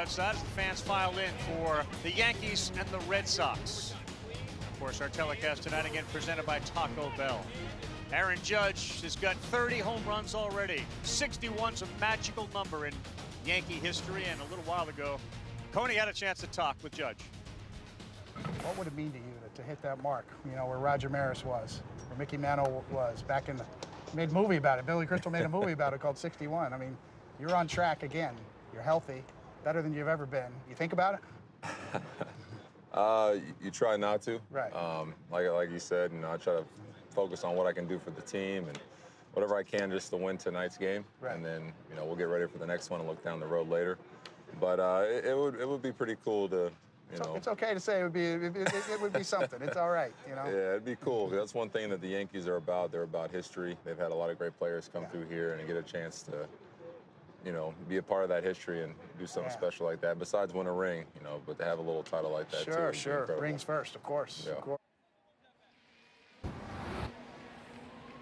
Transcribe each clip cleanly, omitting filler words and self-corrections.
Outside as the fans file in for the Yankees and the Red Sox. Of course, our telecast tonight again presented by Taco Bell. Aaron Judge has got 30 home runs already. 61's a magical number in Yankee history, and a little while ago, Coney had a chance to talk with Judge. What would it mean to you to hit that mark, you know, where Roger Maris was, where Mickey Mantle was back in the, made a movie about it. Billy Crystal made a movie about it called 61. I mean, you're on track again. You're healthy, better than you've ever been. You think about it? You try not to. Right. Like you said, you know, I try to focus on what I can do for the team and whatever I can just to win tonight's game. Right. And then, you know, we'll get ready for the next one and look down the road later. But it would be pretty cool to, you know. It's okay to say it would be something. It's all right, you know. Yeah, it'd be cool. That's one thing that the Yankees are about. They're about history. They've had a lot of great players come through here and get a chance to, you know, be a part of that history and do something special like that. Besides win a ring, you know, but to have a little title like that too. Sure. Rings first, of course. Yeah. Of course.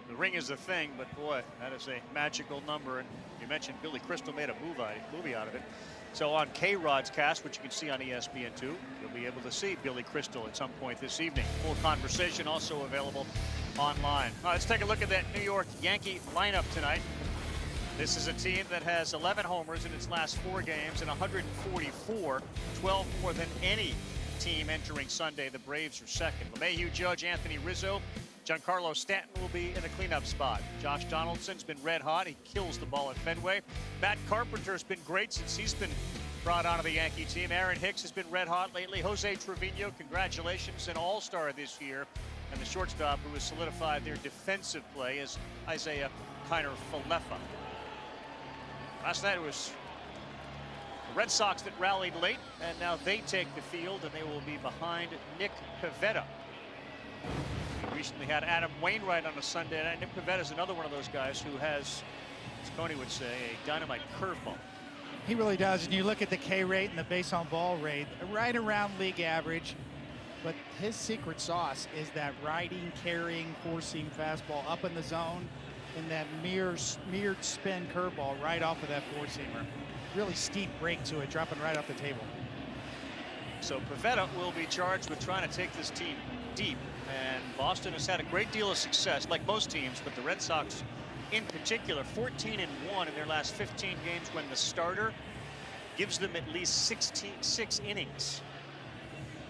The ring is the thing, but boy, that is a magical number. And you mentioned Billy Crystal made a movie out of it. So on K-Rod's cast, which you can see on ESPN2, you'll be able to see Billy Crystal at some point this evening. Full conversation also available online. Let's take a look at that New York Yankee lineup tonight. This is a team that has 11 homers in its last 4 games and 144, 12 more than any team entering Sunday. The Braves are second. LeMahieu, Judge, Anthony Rizzo. Giancarlo Stanton will be in a cleanup spot. Josh Donaldson's been red hot. He kills the ball at Fenway. Matt Carpenter's been great since he's been brought onto the Yankee team. Aaron Hicks has been red hot lately. Jose Trevino, congratulations, an all-star this year. And the shortstop who has solidified their defensive play is Isaiah Kiner Falefa. Last night it was the Red Sox that rallied late, and now they take the field, and they will be behind Nick Pivetta. We recently had Adam Wainwright on a Sunday night. Nick Pivetta is another one of those guys who has, as Coney would say, a dynamite curveball. He really does. And you look at the K rate and the base on ball rate, right around league average. But his secret sauce is that riding, carrying, four-seam fastball up in the zone and that mirrored spin curveball right off of that four-seamer. Really steep break to it, dropping right off the table. So Pivetta will be charged with trying to take this team deep. And Boston has had a great deal of success, like most teams, but the Red Sox in particular, 14-1 in their last 15 games when the starter gives them at least 6 innings.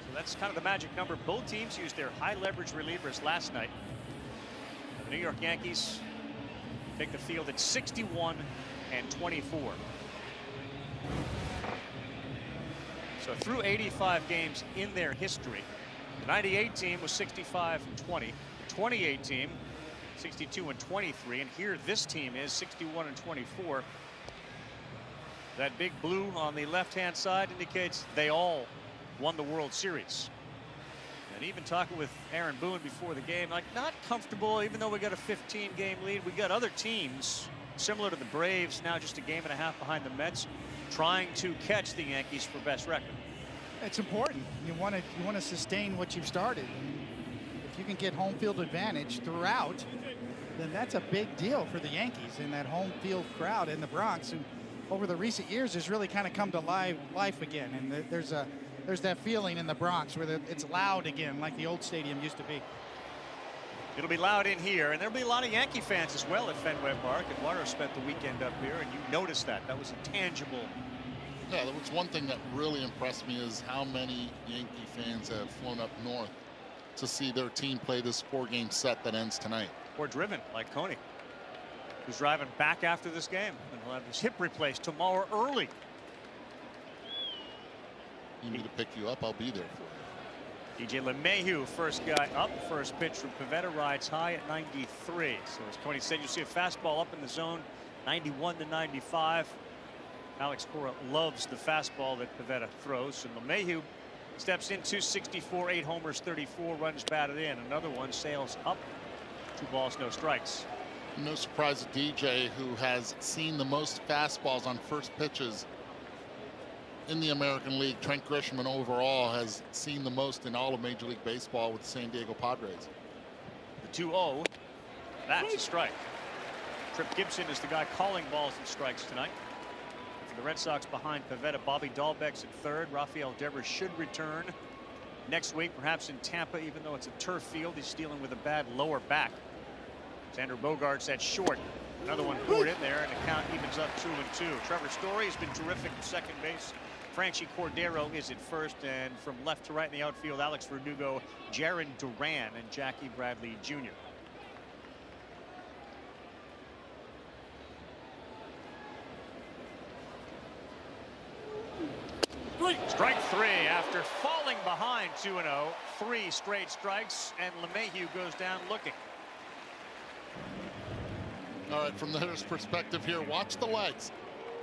So that's kind of the magic number. Both teams used their high leverage relievers last night. The New York Yankees take the field at 61 and 24. So through 85 games in their history, the 98 team was 65 and 20. The 28 team 62 and 23, and here this team is 61 and 24. That big blue on the left-hand side indicates they all won the World Series. And even talking with Aaron Boone before the game, like, not comfortable, even though we got a 15-game lead. We got other teams similar to the Braves, now just a game and a half behind the Mets, trying to catch the Yankees for best record. It's important. You want to sustain what you've started. If you can get home field advantage throughout, then that's a big deal for the Yankees and that home field crowd in the Bronx, who over the recent years has really kind of come to life again. And there's that feeling in the Bronx where it's loud again, like the old stadium used to be. It'll be loud in here, and there'll be a lot of Yankee fans as well at Fenway Park. Eduardo spent the weekend up here, and you noticed that. That was a tangible. Yeah, there was one thing that really impressed me is how many Yankee fans have flown up north to see their team play this 4-game set that ends tonight. Or driven, like Coney, who's driving back after this game, and he'll have his hip replaced tomorrow early. You need me to pick you up, I'll be there for you. DJ LeMahieu, first guy up. First pitch from Pivetta, rides high at 93. So as Coney said, you see a fastball up in the zone, 91 to 95. Alex Cora loves the fastball that Pivetta throws, and LeMahieu steps in 264, 8 homers, 34 runs batted in. Another one sails up. 2 balls, no strikes. No surprise to DJ, who has seen the most fastballs on first pitches in the American League. Trent Grisham overall has seen the most in all of Major League Baseball with the San Diego Padres. The 2-0, that's a strike. Trip Gibson is the guy calling balls and strikes tonight. for the Red Sox behind Pivetta. Bobby Dahlbeck's at third. Rafael Devers should return next week, perhaps in Tampa, even though it's a turf field. He's dealing with a bad lower back. Xander Bogaerts at short. Another one poured in there, and the count evens up 2-2. Trevor Story has been terrific at second base. Franchi Cordero is at first, and from left to right in the outfield, Alex Verdugo, Jarren Duran, and Jackie Bradley Jr. Strike three after falling behind 2-0. 3 straight strikes, and LeMahieu goes down looking. All right, from the hitter's perspective here, watch the legs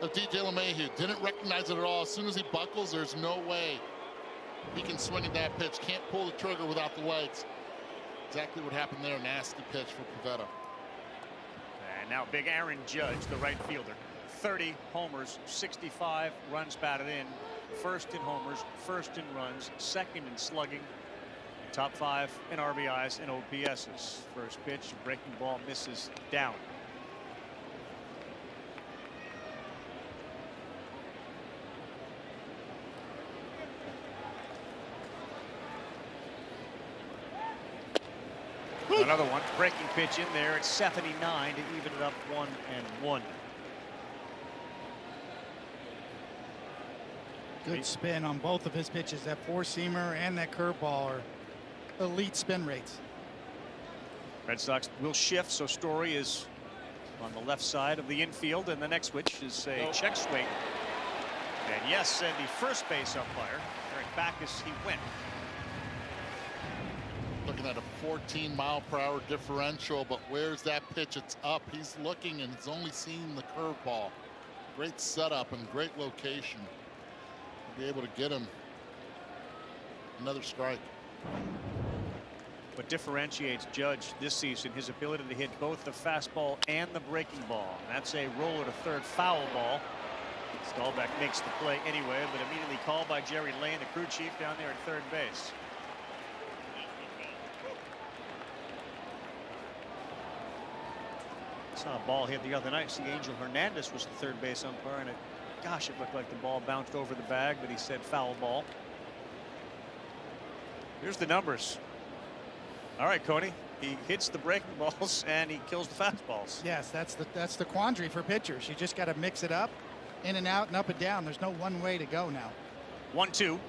of DJ LeMahieu. Didn't recognize it at all. As soon as he buckles, there's no way he can swing at that pitch. Can't pull the trigger without the legs. Exactly what happened there. Nasty pitch for Pivetta. And now big Aaron Judge, the right fielder. 30 homers, 65 runs batted in. First in homers, first in runs, second in slugging. Top 5 in RBIs and OPSs. First pitch, breaking ball misses down. Another one, breaking pitch in there at 79 to even it up 1-1. Good spin on both of his pitches. That four-seamer and that curveball are elite spin rates. Red Sox will shift, so Story is on the left side of the infield, and the next switch is a check swing. And yes, said the first base umpire, Eric Backus, he went. Looking at a 14-mile-per-hour differential, but where's that pitch? It's up. He's looking, and he's only seeing the curveball. Great setup and great location. Be able to get him another strike. What differentiates Judge this season, his ability to hit both the fastball and the breaking ball. And that's a roller to third, foul ball. Stahlbeck makes the play anyway, but immediately called by Jerry Lane, the crew chief down there at third base. Saw a ball hit the other night. See, Angel Hernandez was the third base umpire, and gosh, it looked like the ball bounced over the bag, but he said foul ball. Here's the numbers. All right, Cody. He hits the breaking balls and he kills the fastballs. Yes, that's the quandary for pitchers. You just got to mix it up, in and out and up and down. There's no one way to go now. 1-2.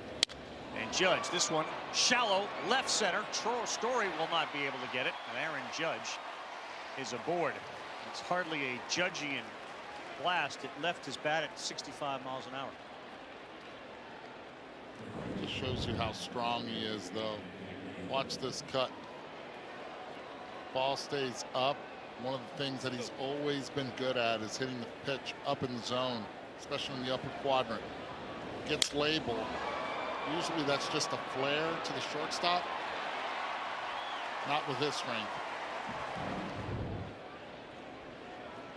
And Judge, this one shallow left center. Story will not be able to get it, and Aaron Judge is aboard. It's hardly a Judgian blast. It left his bat at 65 miles an hour. Just shows you how strong he is, though. Watch this cut. Ball stays up. One of the things that he's always been good at is hitting the pitch up in the zone, especially in the upper quadrant. Gets labeled. Usually that's just a flare to the shortstop. Not with this strength.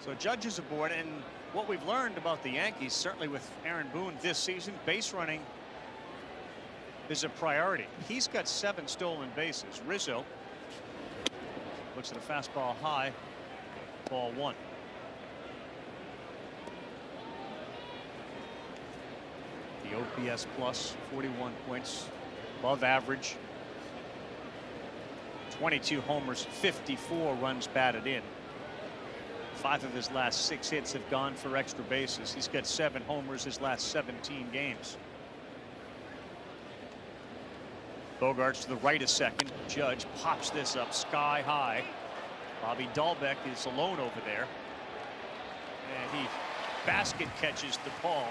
So Judge is aboard, and what we've learned about the Yankees, certainly with Aaron Boone this season, base running is a priority. He's got 7 stolen bases. Rizzo looks at a fastball high, ball 1. The OPS plus 41 points above average. 22 homers, 54 runs batted in. 5 of his last 6 hits have gone for extra bases. He's got 7 homers his last 17 games. Bogaerts to the right a second. Judge pops this up sky high. Bobby Dahlbeck is alone over there. And he basket catches the ball.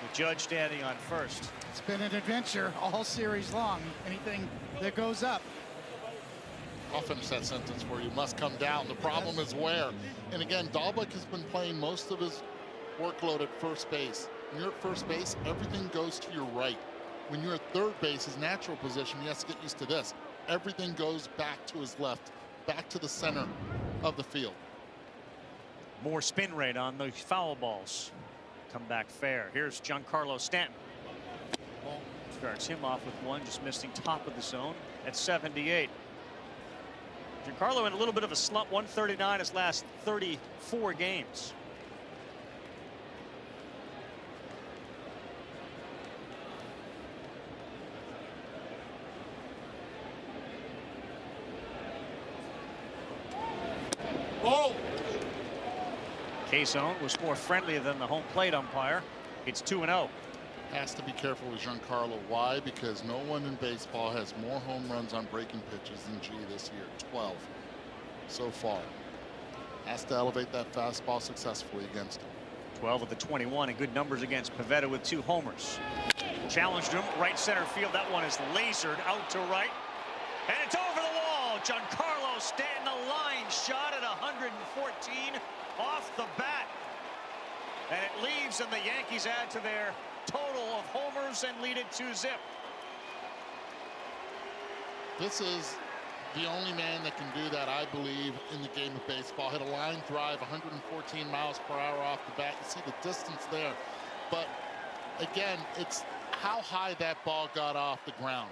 The Judge standing on first. It's been an adventure all series long. Anything that goes up. I'll finish that sentence for you. Must come down. The problem is where. And again, Dahlbeck has been playing most of his workload at first base. When you're at first base, everything goes to your right. When you're at third base, his natural position, he has to get used to this. Everything goes back to his left, back to the center of the field. More spin rate on those foul balls. Come back fair. Here's Giancarlo Stanton. Starts him off with one, just missing top of the zone at 78. Giancarlo in a little bit of a slump, 139 his last 34 games. K-Zone was more friendly than the home plate umpire. It's 2-0. Has to be careful with Giancarlo. Why? Because no one in baseball has more home runs on breaking pitches than G this year. 12 so far. Has to elevate that fastball successfully against him. 12 of the 21, and good numbers against Pivetta with 2 homers. Challenged him, right center field. That one is lasered out to right. And it's over the wall. Giancarlo Stanton, a line shot at 114 off the bat. And it leaves, and the Yankees add to their total of homers and lead it 2-0. This is the only man that can do that, I believe, in the game of baseball. Hit a line drive, 114 miles per hour off the bat. You see the distance there. But again, it's how high that ball got off the ground.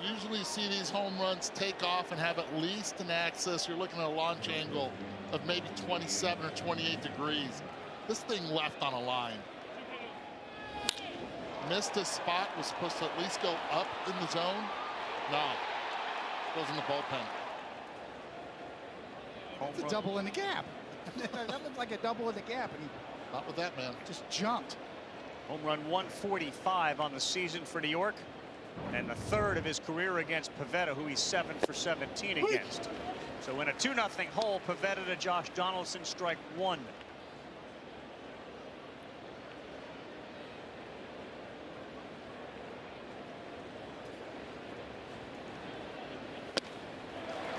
Usually you see these home runs take off and have at least an axis. You're looking at a launch angle of maybe 27 or 28 degrees. This thing left on a line. Missed his spot, was supposed to at least go up in the zone. No, goes in the bullpen. It's a double in the gap. That was like a double in the gap, and Not with that man. just jumped. Home run 145 on the season for New York, and the third of his career against Pivetta, who he's 7 for 17 against. So in a 2-0 hole, Pivetta to Josh Donaldson, strike 1.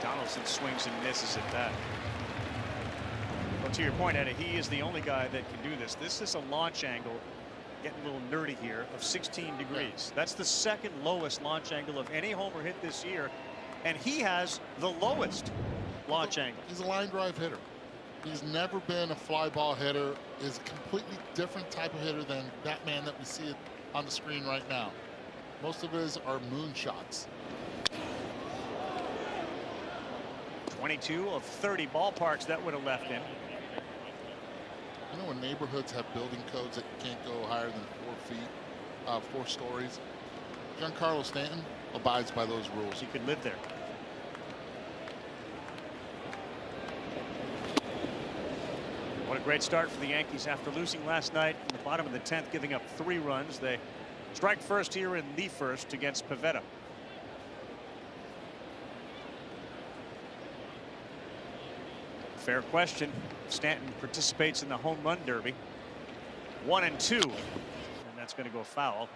Donaldson swings and misses at that. Well, to your point, Eddie, he is the only guy that can do this. This is a launch angle, getting a little nerdy here, of 16 degrees. That's the second lowest launch angle of any homer hit this year, and he has the lowest launch angle. He's a line drive hitter. He's never been a fly ball hitter. Is a completely different type of hitter than that man that we see on the screen right now. Most of his are moon shots. 22 of 30 ballparks that would have left him. You know, when neighborhoods have building codes that you can't go higher than 4 feet, 4 stories, Giancarlo Stanton abides by those rules. He could live there. What a great start for the Yankees after losing last night in the bottom of the 10th, giving up 3 runs. They strike first here in the first against Pivetta. Fair question. Stanton participates in the home run derby. 1 and 2, and that's going to go foul.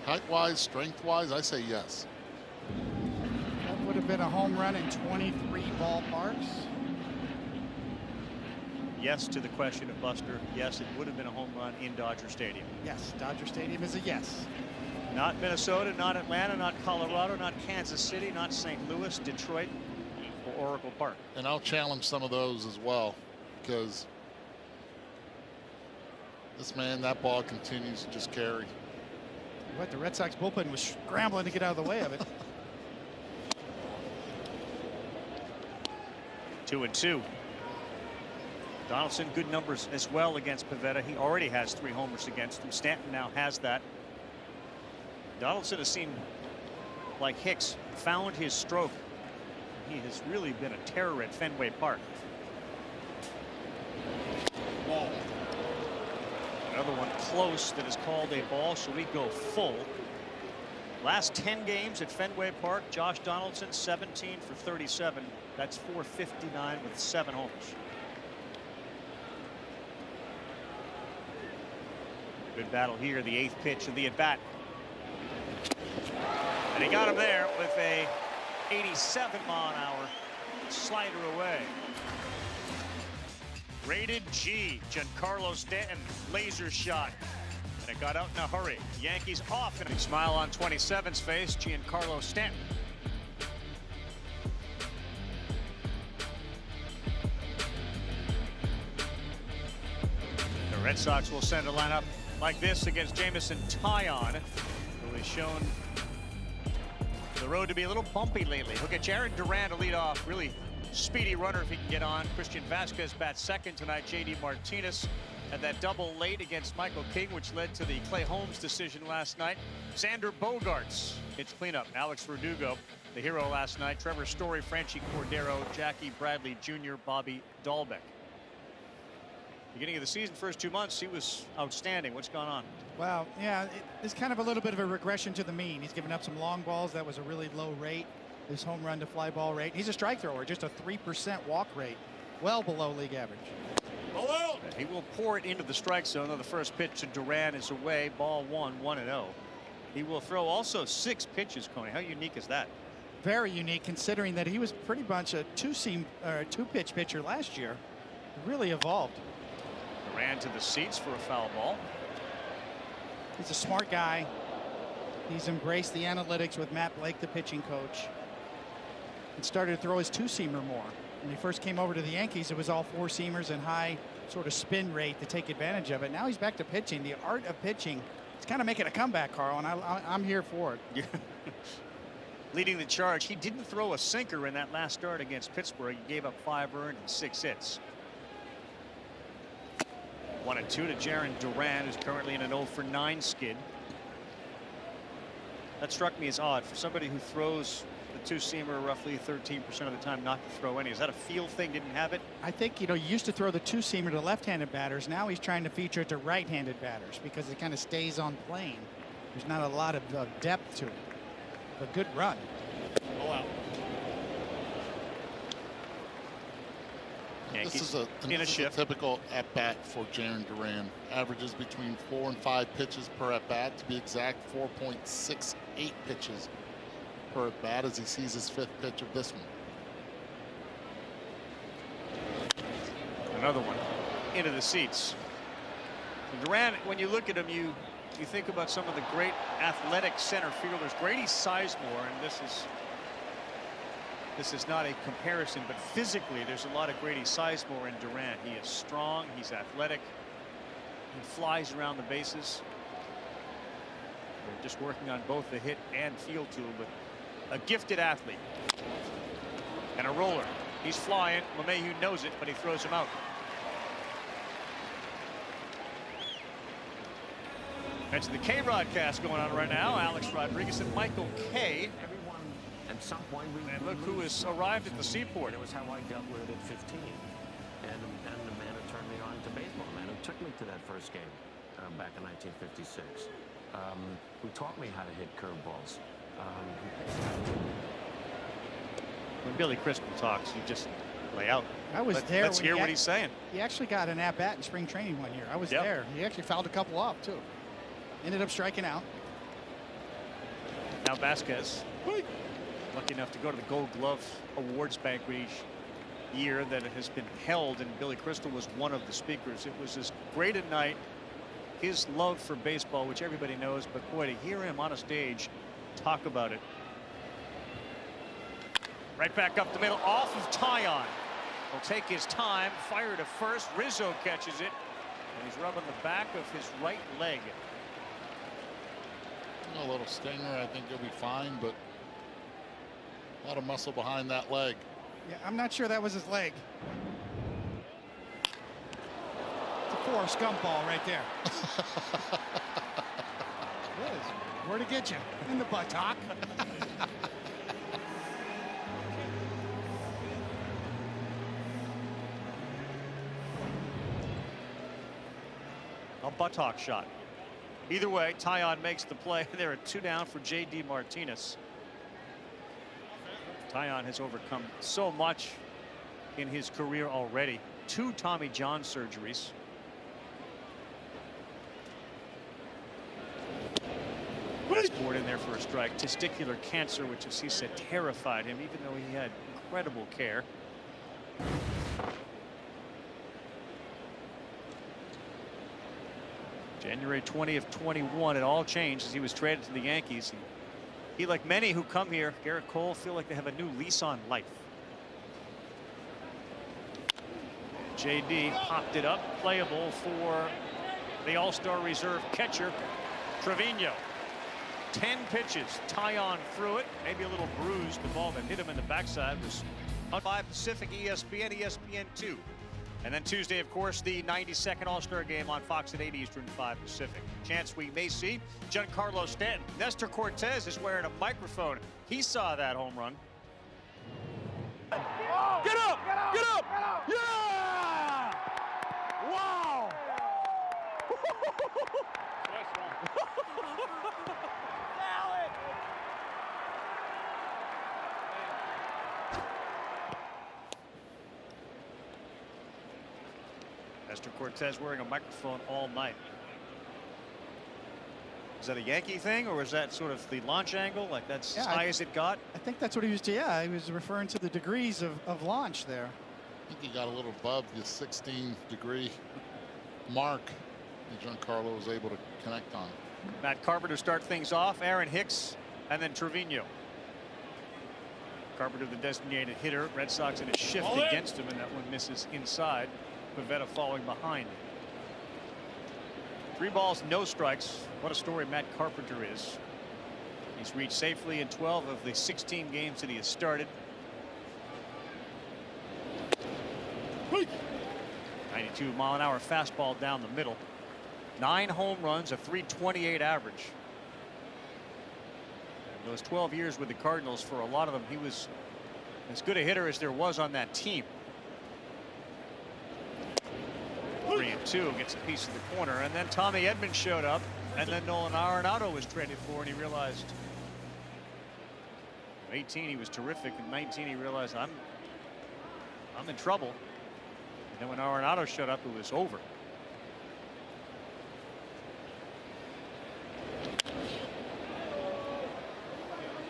Height-wise, strength-wise, I say yes. That would have been a home run in 23 ballparks. Yes to the question of Buster. Yes, it would have been a home run in Dodger Stadium. Yes, Dodger Stadium is a yes. Not Minnesota, not Atlanta, not Colorado, not Kansas City, not St. Louis, Detroit, or Oracle Park. And I'll challenge some of those as well, because this man, that ball continues to just carry. What, the Red Sox bullpen was scrambling to get out of the way of it. 2 and 2. Donaldson, good numbers as well against Pivetta. He already has 3 homers against him. Stanton now has that. Donaldson has seemed like Hicks found his stroke. He has really been a terror at Fenway Park. Ball. Another one close that is called a ball, so we go full. Last 10 games at Fenway Park, Josh Donaldson 17 for 37. That's 459 with 7 homers. Good battle here, the 8th pitch of the at-bat. And he got him there with a 87-mile-an-hour slider away. Rated G, Giancarlo Stanton, laser shot. And it got out in a hurry. Yankees off, and a smile on 27's face, Giancarlo Stanton. The Red Sox will send a lineup like this against Jameson Taillon, who has shown the road to be a little bumpy lately. He'll get Jared Duran to lead off. Really speedy runner if he can get on. Christian Vasquez bats second tonight. JD Martinez Had that double late against Michael King, which led to the Clay Holmes decision last night. Xander Bogaerts hits cleanup. Alex Verdugo, the hero last night. Trevor Story, Franchi Cordero, Jackie Bradley Jr., Bobby Dahlbeck. Beginning of the season, first 2 months, he was outstanding. What's gone on? Well, yeah, it's kind of a little bit of a regression to the mean. He's given up some long balls. That was a really low rate. His home run to fly ball rate. He's a strike thrower, just a 3% walk rate, well below league average. He will pour it into the strike zone. Though the first pitch to Duran is away. Ball 1-0. He will throw also 6 pitches, Coney. How unique is that? Very unique, considering that he was pretty much a two-pitch pitcher last year. Really evolved. Duran to the seats for a foul ball. He's a smart guy. He's embraced the analytics with Matt Blake, the pitching coach, and started to throw his two-seamer more. When he first came over to the Yankees, it was all four-seamers and high sort of spin rate to take advantage of it. Now he's back to pitching. The art of pitching. It's kind of making a comeback, Carl, and I'm here for it. Yeah. Leading the charge. He didn't throw a sinker in that last start against Pittsburgh. He gave up 5 earned and 6 hits. 1-2 to Jarren Duran, who's currently in an 0-for-9 skid. That struck me as odd for somebody who throws the two-seamer roughly 13% of the time not to throw any. Is that a feel thing? Didn't have it? I think, you know, he used to throw the two-seamer to left-handed batters. Now he's trying to feature it to right-handed batters because it kind of stays on plane. There's not a lot of depth to it. A good run. Oh, wow. This is a typical at-bat for Jarren Duran. Averages between 4 and 5 pitches per at-bat. To be exact, 4.68 pitches per at-bat as he sees his 5th pitch of this one. Another one into the seats. And Duran, when you look at him, you think about some of the great athletic center fielders. Grady Sizemore, and this is not a comparison, but physically there's a lot of Grady Sizemore in Duran. He is strong, he's athletic, he flies around the bases. They're just working on both the hit and field tool, but a gifted athlete. And a roller. He's flying. LeMahieu knows it, but he throws him out. That's the K-Rod cast going on right now. Alex Rodriguez and Michael Kay. At some point, And look who has arrived at the seaport. It was how I dealt with it at 15. And the man who turned me on to baseball, the man who took me to that first game back in 1956, who taught me how to hit curveballs. When Billy Crystal talks, you just lay out. I was there. Let's hear what he's saying. He actually got an at-bat in spring training one year. I was Yep. there. He actually fouled a couple off, too. Ended up striking out. Now Vasquez, lucky enough to go to the Gold Glove Awards banquet each year that it has been held, and Billy Crystal was one of the speakers. It was as great a night. His love for baseball, which everybody knows, but boy, to hear him on a stage talk about it. Right back up the middle, off of Tyon. Will take his time, fire to first. Rizzo catches it, and he's rubbing the back of his right leg. A little stinger. I think he'll be fine, but a lot of muscle behind that leg. Yeah, I'm not sure that was his leg. It's a Forrest Gump ball right there. It is. Where'd it get you? In the buttock. A buttock shot. Either way, Tyon makes the play. There are 2 down for J.D. Martinez. Tyon has overcome so much in his career already. 2 Tommy John surgeries. Scored in there for a strike. Testicular cancer, which, as he said, terrified him, even though he had incredible care. January 20 of 21, it all changed as he was traded to the Yankees. He, like many who come here, Garrett Cole, feel like they have a new lease on life. JD popped it up, playable for the All-Star reserve catcher Trevino. 10 pitches. Tyon threw it, maybe a little bruised. The ball that hit him in the backside was on 5 Pacific, ESPN, ESPN2. And then Tuesday, of course, the 92nd All-Star Game on Fox at 8 Eastern, 5 Pacific. Chance we may see Giancarlo Stanton. Nestor Cortez is wearing a microphone. He saw that home run. Get up! Get up! Get up! Yeah! Wow! Nestor Cortez wearing a microphone all night. Is that a Yankee thing, or is that sort of the launch angle? Like that's as high as it got? I think that's what he was. Yeah, he was referring to the degrees of launch there. I think he got a little above the 16-degree mark that Giancarlo was able to connect on. Matt Carpenter start things off. Aaron Hicks, and then Trevino. Carpenter, the designated hitter. Red Sox in a shift against him, and that one misses inside. Pivetta falling behind. 3 balls, no strikes. What a story Matt Carpenter is. He's reached safely in 12 of the 16 games that he has started. 92-mile-an-hour fastball down the middle. 9 home runs, a .328 average. And those 12 years with the Cardinals, for a lot of them, he was as good a hitter as there was on that team. 3-2, gets a piece of the corner, and then Tommy Edmonds showed up, and then Nolan Arenado was traded for, and he realized 18 he was terrific, and 19 he realized I'm in trouble. And then when Arenado showed up, it was over.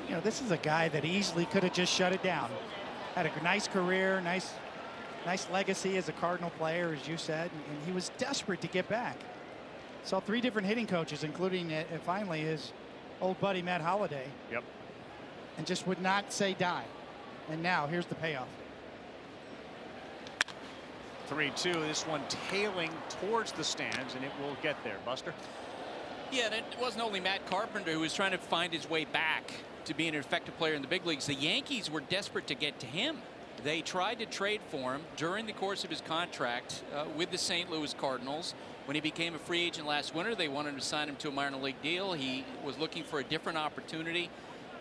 You know, this is a guy that easily could have just shut it down. Had a nice career, nice legacy as a Cardinal player, as you said, and he was desperate to get back. Saw 3 different hitting coaches, including finally his old buddy Matt Holliday. Yep. And just would not say die. And now here's the payoff. 3-2. This one tailing towards the stands, and it will get there. Buster? Yeah, and it wasn't only Matt Carpenter who was trying to find his way back to being an effective player in the big leagues. The Yankees were desperate to get to him. They tried to trade for him during the course of his contract with the St. Louis Cardinals. When he became a free agent last winter, they wanted to sign him to a minor league deal. He was looking for a different opportunity.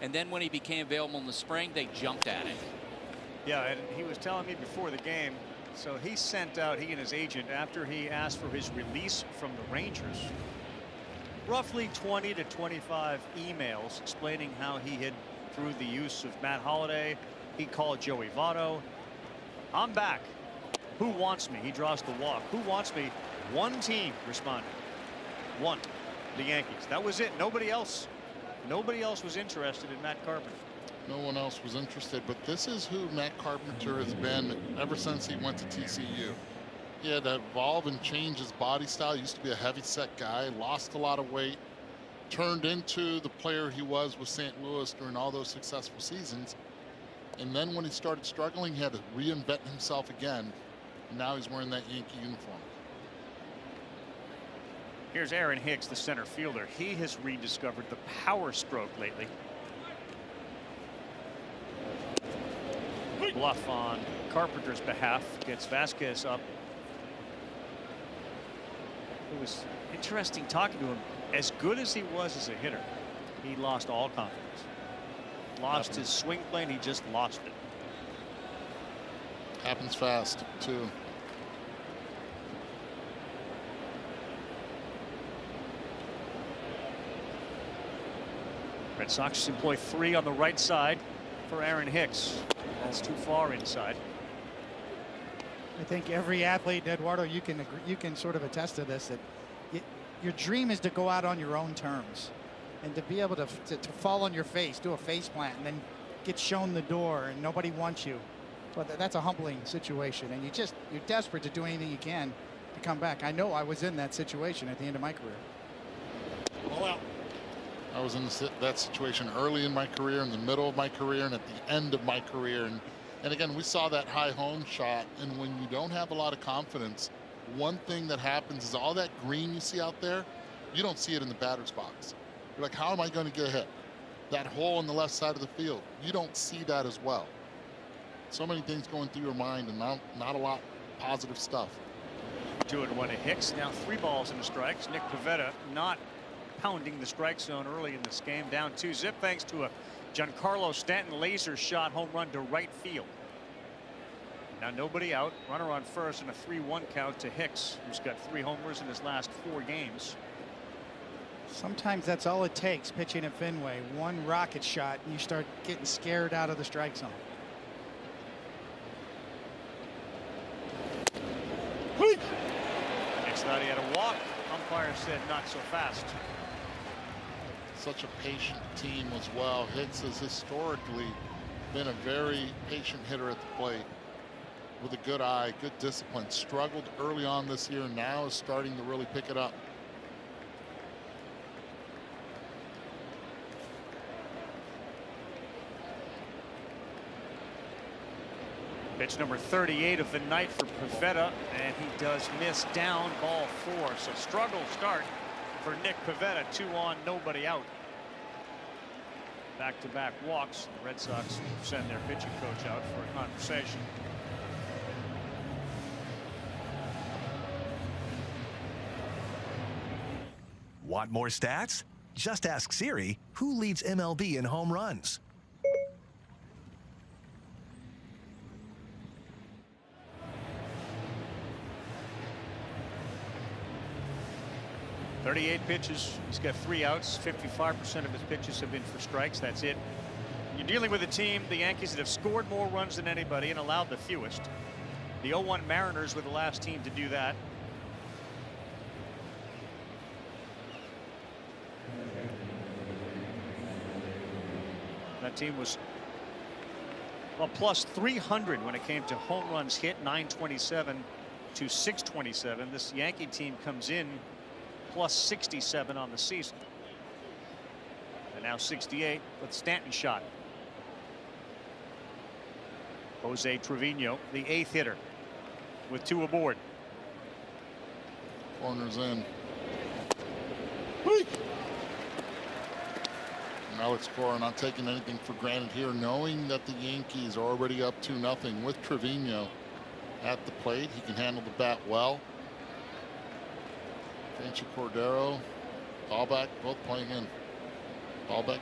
And then when he became available in the spring, they jumped at it. Yeah, and he was telling me before the game, so he sent out, he and his agent, after he asked for his release from the Rangers, roughly 20 to 25 emails explaining how he had, through the use of Matt Holliday, he called Joey Votto. I'm back. Who wants me? He draws the walk. Who wants me? One team responded. One. The Yankees. That was it. Nobody else. Nobody else was interested in Matt Carpenter. No one else was interested, but this is who Matt Carpenter has been ever since he went to TCU. He had to evolve and change his body style. He used to be a heavy-set guy, lost a lot of weight, turned into the player he was with St. Louis during all those successful seasons. And then when he started struggling, he had to reinvent himself again. And now he's wearing that Yankee uniform. Here's Aaron Hicks, the center fielder. He has rediscovered the power stroke lately. Bluff on Carpenter's behalf, gets Vasquez up. It was interesting talking to him. As good as he was as a hitter, he lost all confidence. Lost his swing plane. He just lost it. Happens fast, too. Red Sox employ 3 on the right side for Aaron Hicks. That's too far inside. I think every athlete, Eduardo, you can sort of attest to this, that your dream is to go out on your own terms and to be able to fall on your face, do a face plant, and then get shown the door and nobody wants you. Well, that's a humbling situation, and you're desperate to do anything you can to come back. I know I was in that situation at the end of my career. Well, I was in that situation early in my career, in the middle of my career, and at the end of my career. And again, we saw that high home shot, and when you don't have a lot of confidence, one thing that happens is all that green you see out there, you don't see it in the batter's box. You're like, how am I going to get a hit? That hole on the left side of the field, you don't see that as well. So many things going through your mind, and not a lot positive stuff. 2-1 to Hicks. Now 3 balls and a strike. Nick Pivetta not pounding the strike zone early in this game. Down 2-0 thanks to a Giancarlo Stanton laser shot home run to right field. Now nobody out. Runner on first and a 3-1 count to Hicks, who's got 3 homers in his last 4 games. Sometimes that's all it takes, pitching at Fenway. One rocket shot and you start getting scared out of the strike zone. Hicks thought he had a walk. Umpire said not so fast. Such a patient team as well. Hicks has historically been a very patient hitter at the plate with a good eye, good discipline. Struggled early on this year, now is starting to really pick it up. Pitch number 38 of the night for Pivetta, and he does miss down, ball 4. So struggle start for Nick Pivetta. 2 on, nobody out. Back-to-back walks. The Red Sox send their pitching coach out for a conversation. Want more stats? Just ask Siri who leads MLB in home runs. .38 pitches. He's got 3 outs. 55% of his pitches have been for strikes. That's it. You're dealing with a team, the Yankees, that have scored more runs than anybody and allowed the fewest. The 0-1 Mariners were the last team to do that. That team was, well, plus 300 when it came to home runs hit, 927 to 627. This Yankee team comes in plus 67 on the season. And now 68 with Stanton shot. Jose Trevino, the 8th hitter, with 2 aboard. Corners in. Alex Cora not taking anything for granted here, knowing that the Yankees are already up 2-0 with Trevino at the plate. He can handle the bat well. Fanchi Cordero, Dahlbeck, both playing in. Dahlbeck.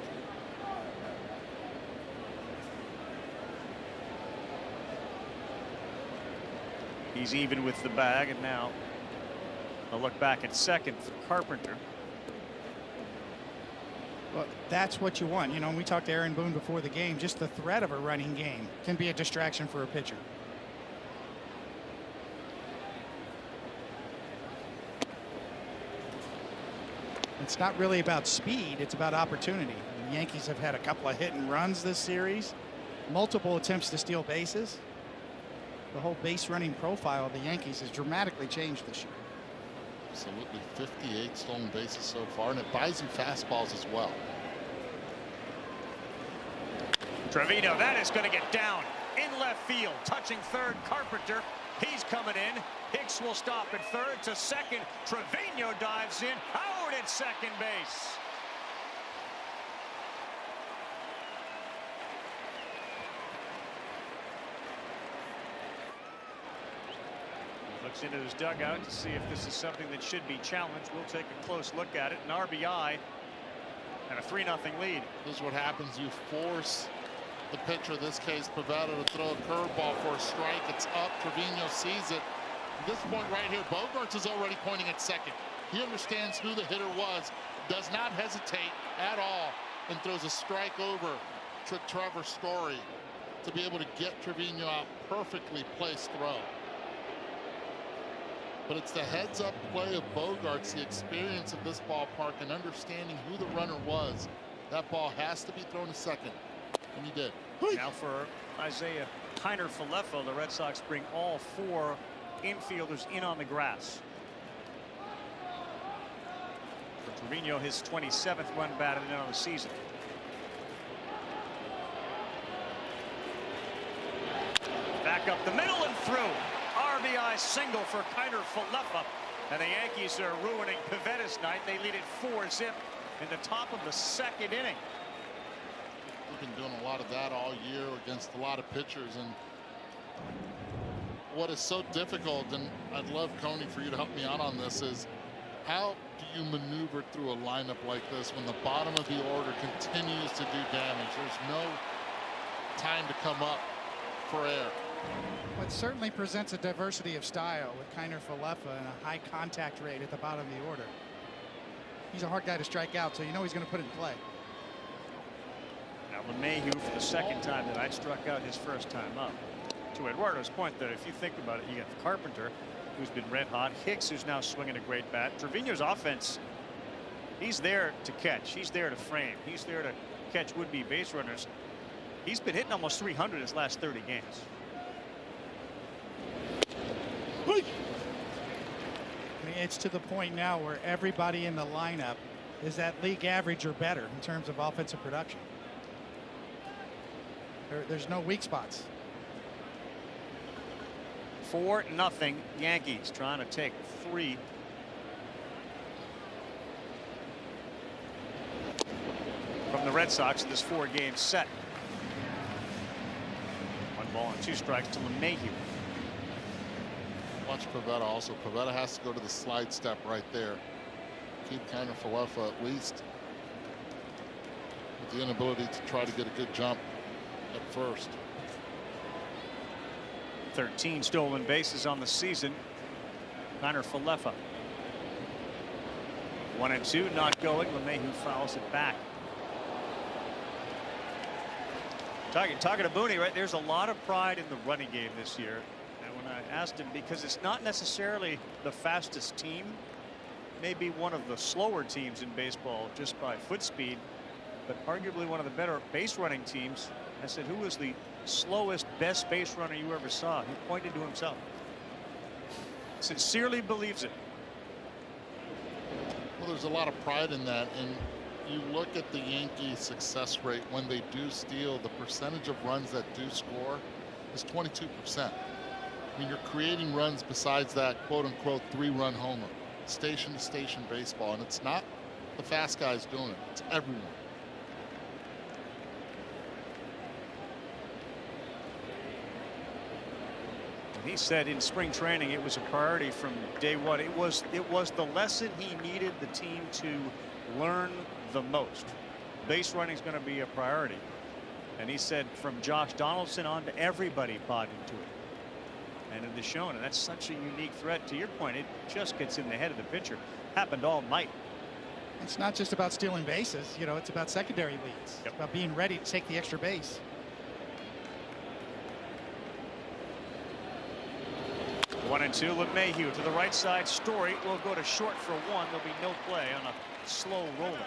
He's even with the bag, and now a look back at second for Carpenter. Well, that's what you want. You know, we talked to Aaron Boone before the game. Just the threat of a running game can be a distraction for a pitcher. It's not really about speed, it's about opportunity. The Yankees have had a couple of hit and runs this series, multiple attempts to steal bases. The whole base running profile of the Yankees has dramatically changed this year. Absolutely, 58 stolen bases so far, and it buys you fastballs as well. Trevino, that is going to get down in left field, touching third. Carpenter, he's coming in. Hicks will stop at third to second. Trevino dives in. Howard at second base. Looks into his dugout to see if this is something that should be challenged. We'll take a close look at it. An RBI and a 3-0 lead. This is what happens. You force the pitcher, in this case Pivetta, to throw a curveball for a strike. It's up. Trevino sees it. At this point right here, Bogaerts is already pointing at second. He understands who the hitter was, does not hesitate at all, and throws a strike over to Trevor Story to be able to get Trevino out. Perfectly placed throw. But it's the heads-up play of Bogaerts, the experience of this ballpark, and understanding who the runner was. That ball has to be thrown to second, and he did. Now for Isaiah Kiner-Falefa, the Red Sox bring all 4 infielders in on the grass. For Trevino, his 27th run batted in on the season. Back up the middle and through. RBI single for Kiner-Falefa, and the Yankees are ruining Pivetta's night. They lead it 4-0 in the top of the 2nd inning. We've been doing a lot of that all year against a lot of pitchers, and what is so difficult, and I'd love, Coney, for you to help me out on this, is how do you maneuver through a lineup like this when the bottom of the order continues to do damage? There's no time to come up for air. Well, it certainly presents a diversity of style with Kiner Falefa and a high contact rate at the bottom of the order. He's a hard guy to strike out, so you know he's going to put it in play. Now LeMahieu for the second time that I struck out his first time up. To Eduardo's point, that if you think about it, you got Carpenter, who's been red hot, Hicks, who's now swinging a great bat. Trevino's offense, he's there to catch, he's there to frame, he's there to catch would-be base runners. He's been hitting almost 300 his last 30 games. I mean, it's to the point now where everybody in the lineup is at league average or better in terms of offensive production. There's no weak spots. 4-0 Yankees, trying to take 3. From the Red Sox in this 4-game set. 1 ball and 2 strikes to LeMahieu. Watch Pivetta also. Pivetta has to go to the slide step right there. Keep Kiner Falefa at least with the inability to try to get a good jump at first. 13 stolen bases on the season. Kiner Falefa. 1-2, not going. LeMahieu fouls it back. Talking to Booney, right? There's a lot of pride in the running game this year. And when I asked him, because it's not necessarily the fastest team, maybe one of the slower teams in baseball just by foot speed, but arguably one of the better base running teams. I said, who was the slowest, best base runner you ever saw? He pointed to himself. Sincerely believes it. Well, there's a lot of pride in that, and you look at the Yankees' success rate when they do steal, the percentage of runs that do score is 22%. I mean, you're creating runs besides that quote-unquote 3-run homer. Station-to-station baseball, and it's not the fast guys doing it. It's everyone. He said in spring training it was a priority from day one. It was the lesson he needed the team to learn the most. Base running is going to be a priority, and he said from Josh Donaldson on to everybody bought into it, and it is shown. And that's such a unique threat. To your point, it just gets in the head of the pitcher. Happened all night. It's not just about stealing bases, you know, it's about secondary leads. It's about being ready to take the extra base. 1-2, LeMahieu to the right side. Story will go to short for 1. There'll be no play on a slow roller.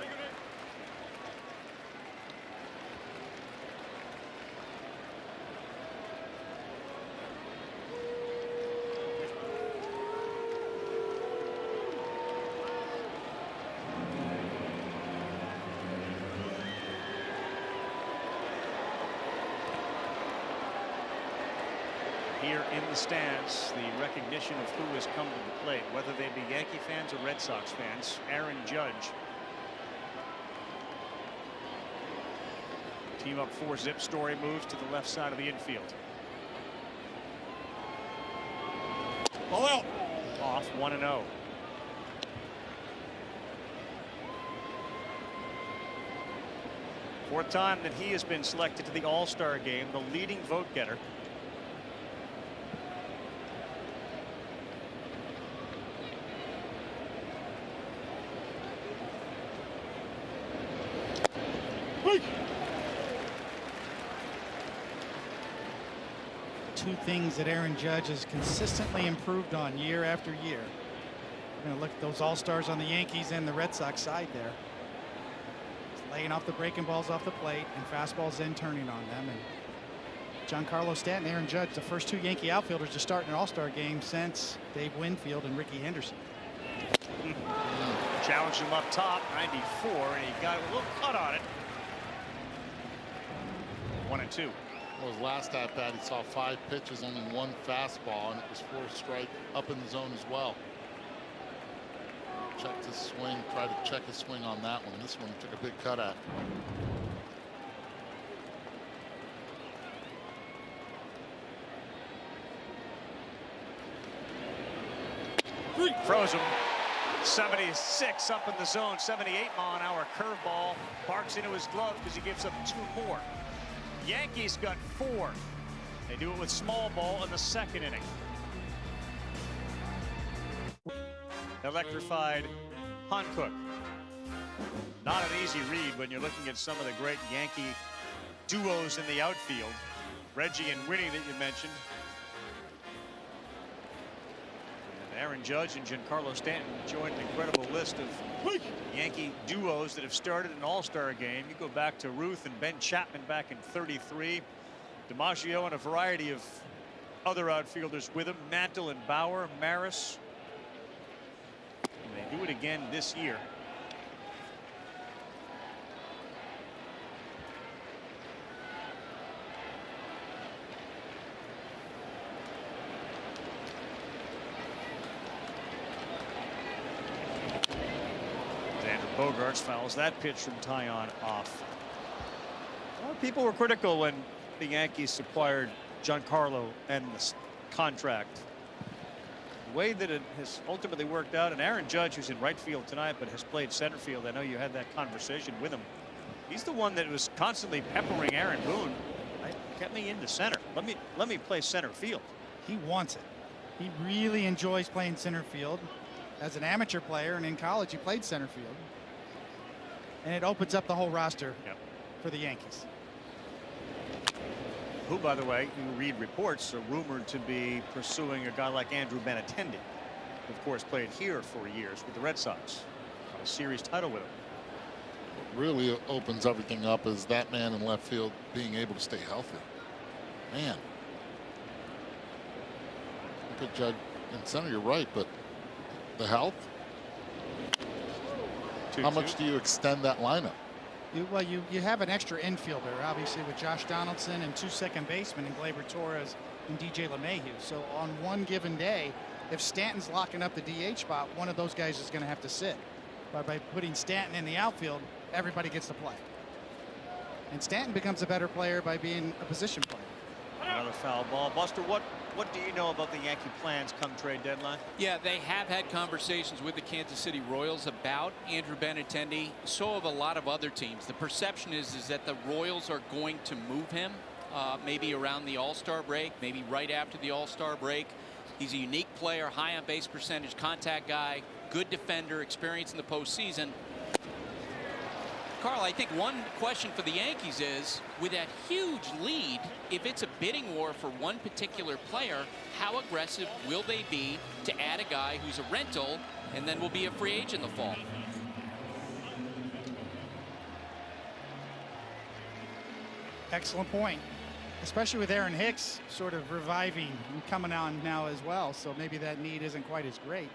Here in the stands, the recognition of who has come to the plate, whether they be Yankee fans or Red Sox fans. Aaron Judge. Team up 4-zip. Story moves to the left side of the infield. Ball out. Off 1-0. Fourth time that he has been selected to the All-Star game, the leading vote getter. Two things that Aaron Judge has consistently improved on year after year. We're going to look at those all-stars on the Yankees and the Red Sox side there. He's laying off the breaking balls off the plate and fastballs then turning on them. And Giancarlo Stanton, Aaron Judge, the first 2 Yankee outfielders to start in an all-star game since Dave Winfield and Ricky Henderson. Challenged him up top, 94, and he got a little cut on it. 1-2. Well, his last at bat, he saw 5 pitches, only 1 fastball, and it was 4 strike up in the zone as well. Checked his swing, tried to check his swing on that one. This one he took a big cut at. Froze him. 76 up in the zone. 78-mile-an-hour curveball. Barks into his glove because he gives up 2 more. Yankees got 4. They do it with small ball in the 2nd inning. Electrified Hancock. Not an easy read when you're looking at some of the great Yankee duos in the outfield. Reggie and Winnie that you mentioned. And Aaron Judge and Giancarlo Stanton joined an incredible list of Yankee duos that have started an all-star game. You go back to Ruth and Ben Chapman back in '33. DiMaggio and a variety of other outfielders with him. Mantle and Bauer, Maris. And they do it again this year. Bogarts fouls that pitch from Tyon off. Well, people were critical when the Yankees acquired Giancarlo and the contract. The way that it has ultimately worked out, and Aaron Judge, who's in right field tonight but has played center field, I know you had that conversation with him. He's the one that was constantly peppering Aaron Boone. Get me into center. Let me play center field. He wants it. He really enjoys playing center field. As an amateur player and in college, he played center field. And it opens up the whole roster for the Yankees. Who, by the way, you read reports, are rumored to be pursuing a guy like Andrew Benintendi, who of course played here for years with the Red Sox. Won a series title with him. What really opens everything up is that man in left field being able to stay healthy. Man. Good judge in center, you're right, but the health? How much do you extend that lineup? Well, you have an extra infielder, obviously, with Josh Donaldson and 2 second basemen in Gleyber Torres and DJ LeMahieu. So on one given day, if Stanton's locking up the DH spot, one of those guys is going to have to sit. But by putting Stanton in the outfield, everybody gets to play. And Stanton becomes a better player by being a position player. Another foul ball. Buster, what do you know about the Yankee plans come trade deadline? Yeah, they have had conversations with the Kansas City Royals about Andrew Benintendi. So have a lot of other teams. The perception is that the Royals are going to move him maybe around the All-Star break, maybe right after the All-Star break. He's a unique player, high on base percentage, contact guy, good defender, experience in the postseason. Carl, I think one question for the Yankees is, with that huge lead, if it's a bidding war for one particular player, how aggressive will they be to add a guy who's a rental and then will be a free agent in the fall? Excellent point, especially with Aaron Hicks sort of reviving and coming on now as well. So maybe that need isn't quite as great.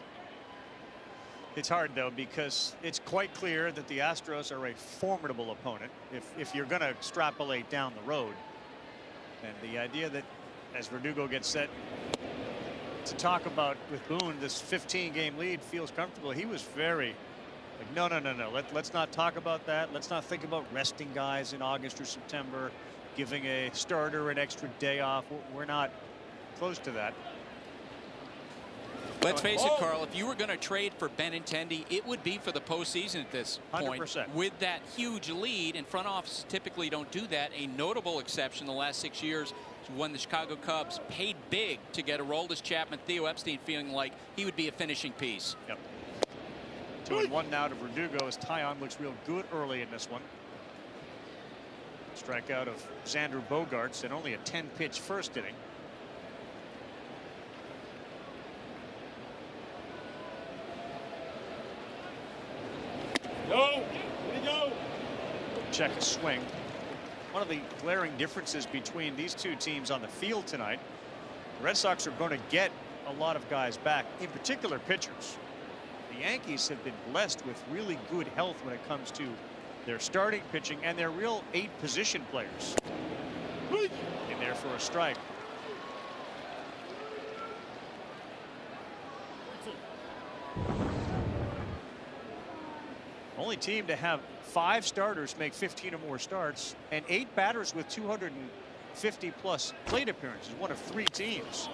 It's hard, though, because it's quite clear that the Astros are a formidable opponent if you're going to extrapolate down the road. And the idea that as Verdugo gets set to talk about with Boone, this 15-game lead feels comfortable. He was very like, no. Let's not talk about that. Let's not think about resting guys in August or September, giving a starter an extra day off. We're not close to that. Let's face it, Carl, if you were going to trade for Benintendi, it would be for the postseason at this point. 100%. With that huge lead, and front offices typically don't do that. A notable exception the last 6 years is when the Chicago Cubs paid big to get Aroldis Chapman, Theo Epstein feeling like he would be a finishing piece. Yep. 2-1 now to Verdugo as Tyon looks real good early in this one. Strikeout of Xander Bogaerts in only a 10-pitch first inning. Check a swing. One of the glaring differences between these two teams on the field tonight, the Red Sox are going to get a lot of guys back, in particular pitchers. The Yankees have been blessed with really good health when it comes to their starting pitching and their real 8 position players. In there for a strike. Only team to have 5 starters make 15 or more starts and 8 batters with 250+ plate appearances. One of 3 teams.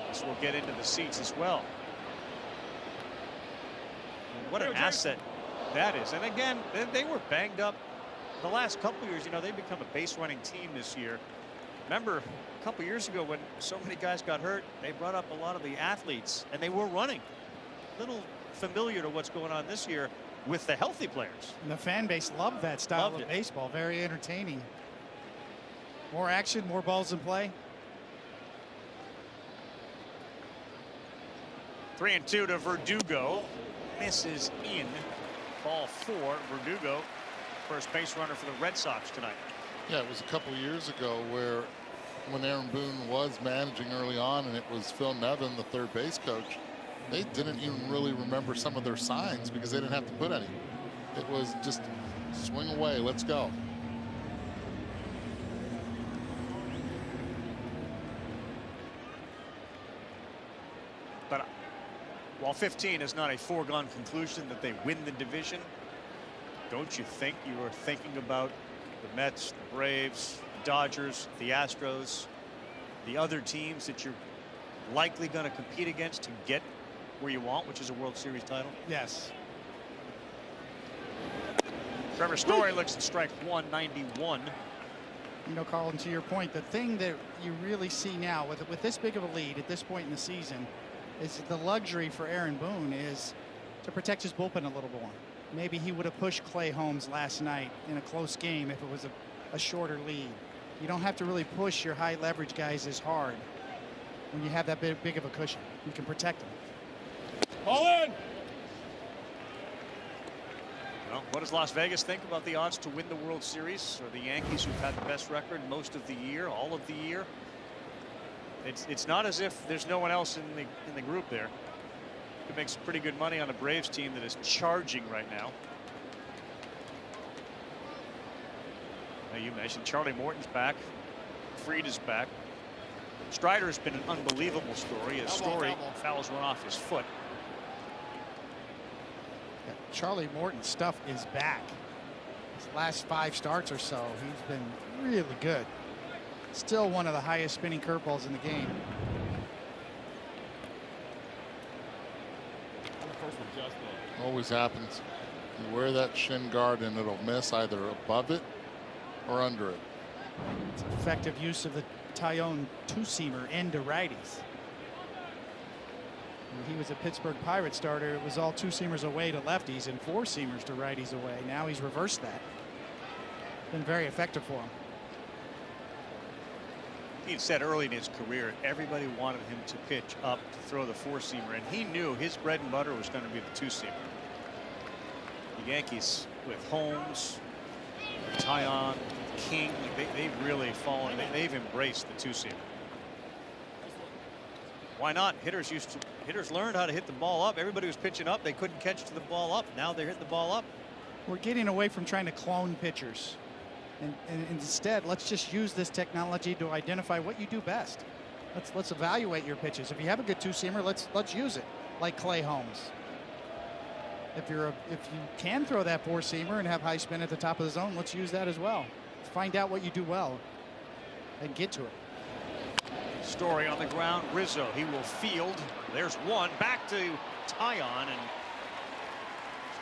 This will get into the seats as well. what an asset that is. And again, they were banged up the last couple of years. You know, they've become a base running team this year. Remember a couple years ago when so many guys got hurt, they brought up a lot of the athletes and they were running. Little familiar to what's going on this year with the healthy players. And the fan base loved that style of baseball. Very entertaining. More action, more balls in play. 3-2 to Verdugo. Misses in. Ball 4. Verdugo, first base runner for the Red Sox tonight. Yeah, it was a couple years ago where when Aaron Boone was managing early on and it was Phil Nevin, the third base coach, they didn't even really remember some of their signs because they didn't have to put any. It was just swing away, let's go. But while 15 is not a foregone conclusion that they win the division, don't you think you are thinking about the Mets, the Braves, the Dodgers, the Astros, the other teams that you're likely going to compete against to get where you want, which is a World Series title? Yes. Trevor Story looks at strike 191. You know, Colin, to your point, the thing that you really see now with this big of a lead at this point in the season is the luxury for Aaron Boone is to protect his bullpen a little more. Maybe he would have pushed Clay Holmes last night in a close game if it was a shorter lead. You don't have to really push your high leverage guys as hard when you have that big of a cushion. You can protect them. All in. Well, what does Las Vegas think about the odds to win the World Series? Or the Yankees, who've had the best record most of the year, all of the year? It's not as if there's no one else in the group there. Could make some pretty good money on a Braves team that is charging right now. Now you mentioned Charlie Morton's back. Fried is back. Strider's been an unbelievable story. His story fouls one off his foot. Yeah, Charlie Morton's stuff is back. His last 5 starts or so, he's been really good. Still one of the highest spinning curveballs in the game. Always happens. You wear that shin guard and it'll miss either above it or under it. It's effective use of the Tyone two-seamer into righties. When he was a Pittsburgh Pirates starter, it was all two-seamers away to lefties and four-seamers to righties away. Now he's reversed that. Been very effective for him. He had said early in his career everybody wanted him to pitch up to throw the four-seamer, and he knew his bread and butter was going to be the two-seamer. The Yankees with Holmes, Taillon, King, they've really fallen. They've embraced the two-seamer. Why not? Hitters learned how to hit the ball up. Everybody was pitching up. They couldn't catch to the ball up. Now they're hitting the ball up. We're getting away from trying to clone pitchers. And instead, let's just use this technology to identify what you do best. Let's evaluate your pitches. If you have a good two-seamer, let's use it, like Clay Holmes. If you can throw that four-seamer and have high spin at the top of the zone, let's use that as well. Find out what you do well and get to it. Story on the ground. Rizzo, he will field. There's one. Back to Taillon, and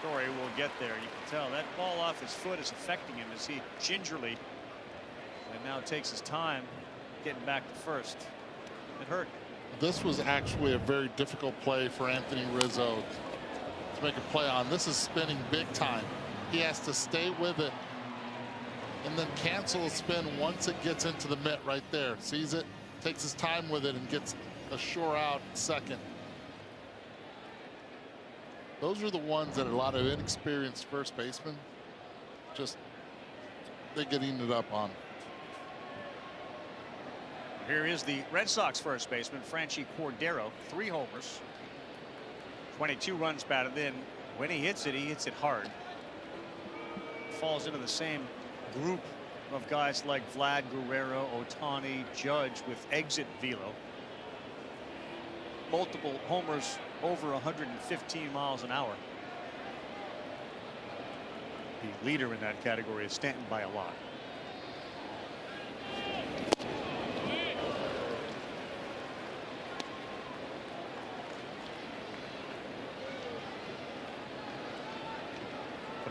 Story will get there. You can tell that ball off his foot is affecting him as he gingerly and now takes his time getting back to first. It hurt. This was actually a very difficult play for Anthony Rizzo to make a play on. This is spinning big time. He has to stay with it and then cancel a spin once it gets into the mitt right there. Sees it, takes his time with it, and gets a sure out second. Those are the ones that a lot of inexperienced first basemen they get eaten up on. Here is the Red Sox first baseman, Franchi Cordero, 3 homers, 22 runs batted in. When he hits it hard. Falls into the same group of guys like Vlad Guerrero, Ohtani, Judge with exit velo. Multiple homers over 115 miles an hour. The leader in that category is Stanton by a lot.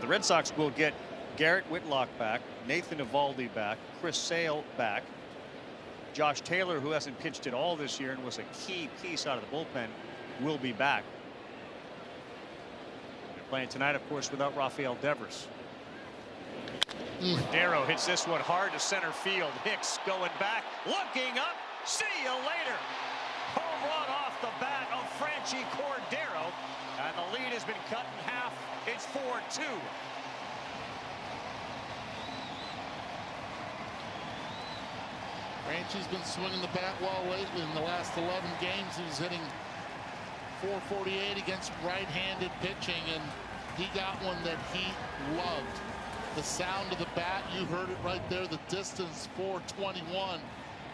The Red Sox will get Garrett Whitlock back, Nathan Eovaldi back, Chris Sale back. Josh Taylor, who hasn't pitched at all this year and was a key piece out of the bullpen, will be back. They're playing tonight, of course, without Rafael Devers. Cordero hits this one hard to center field. Hicks going back, looking up. See you later. Home run off the bat of Franchi Cordero, and the lead has been cut in half. It's 4-2. Franchi's been swinging the bat well lately. In the last 11 games, he's hitting .448 against right-handed pitching, and he got one that he loved. The sound of the bat, you heard it right there. The distance, .421.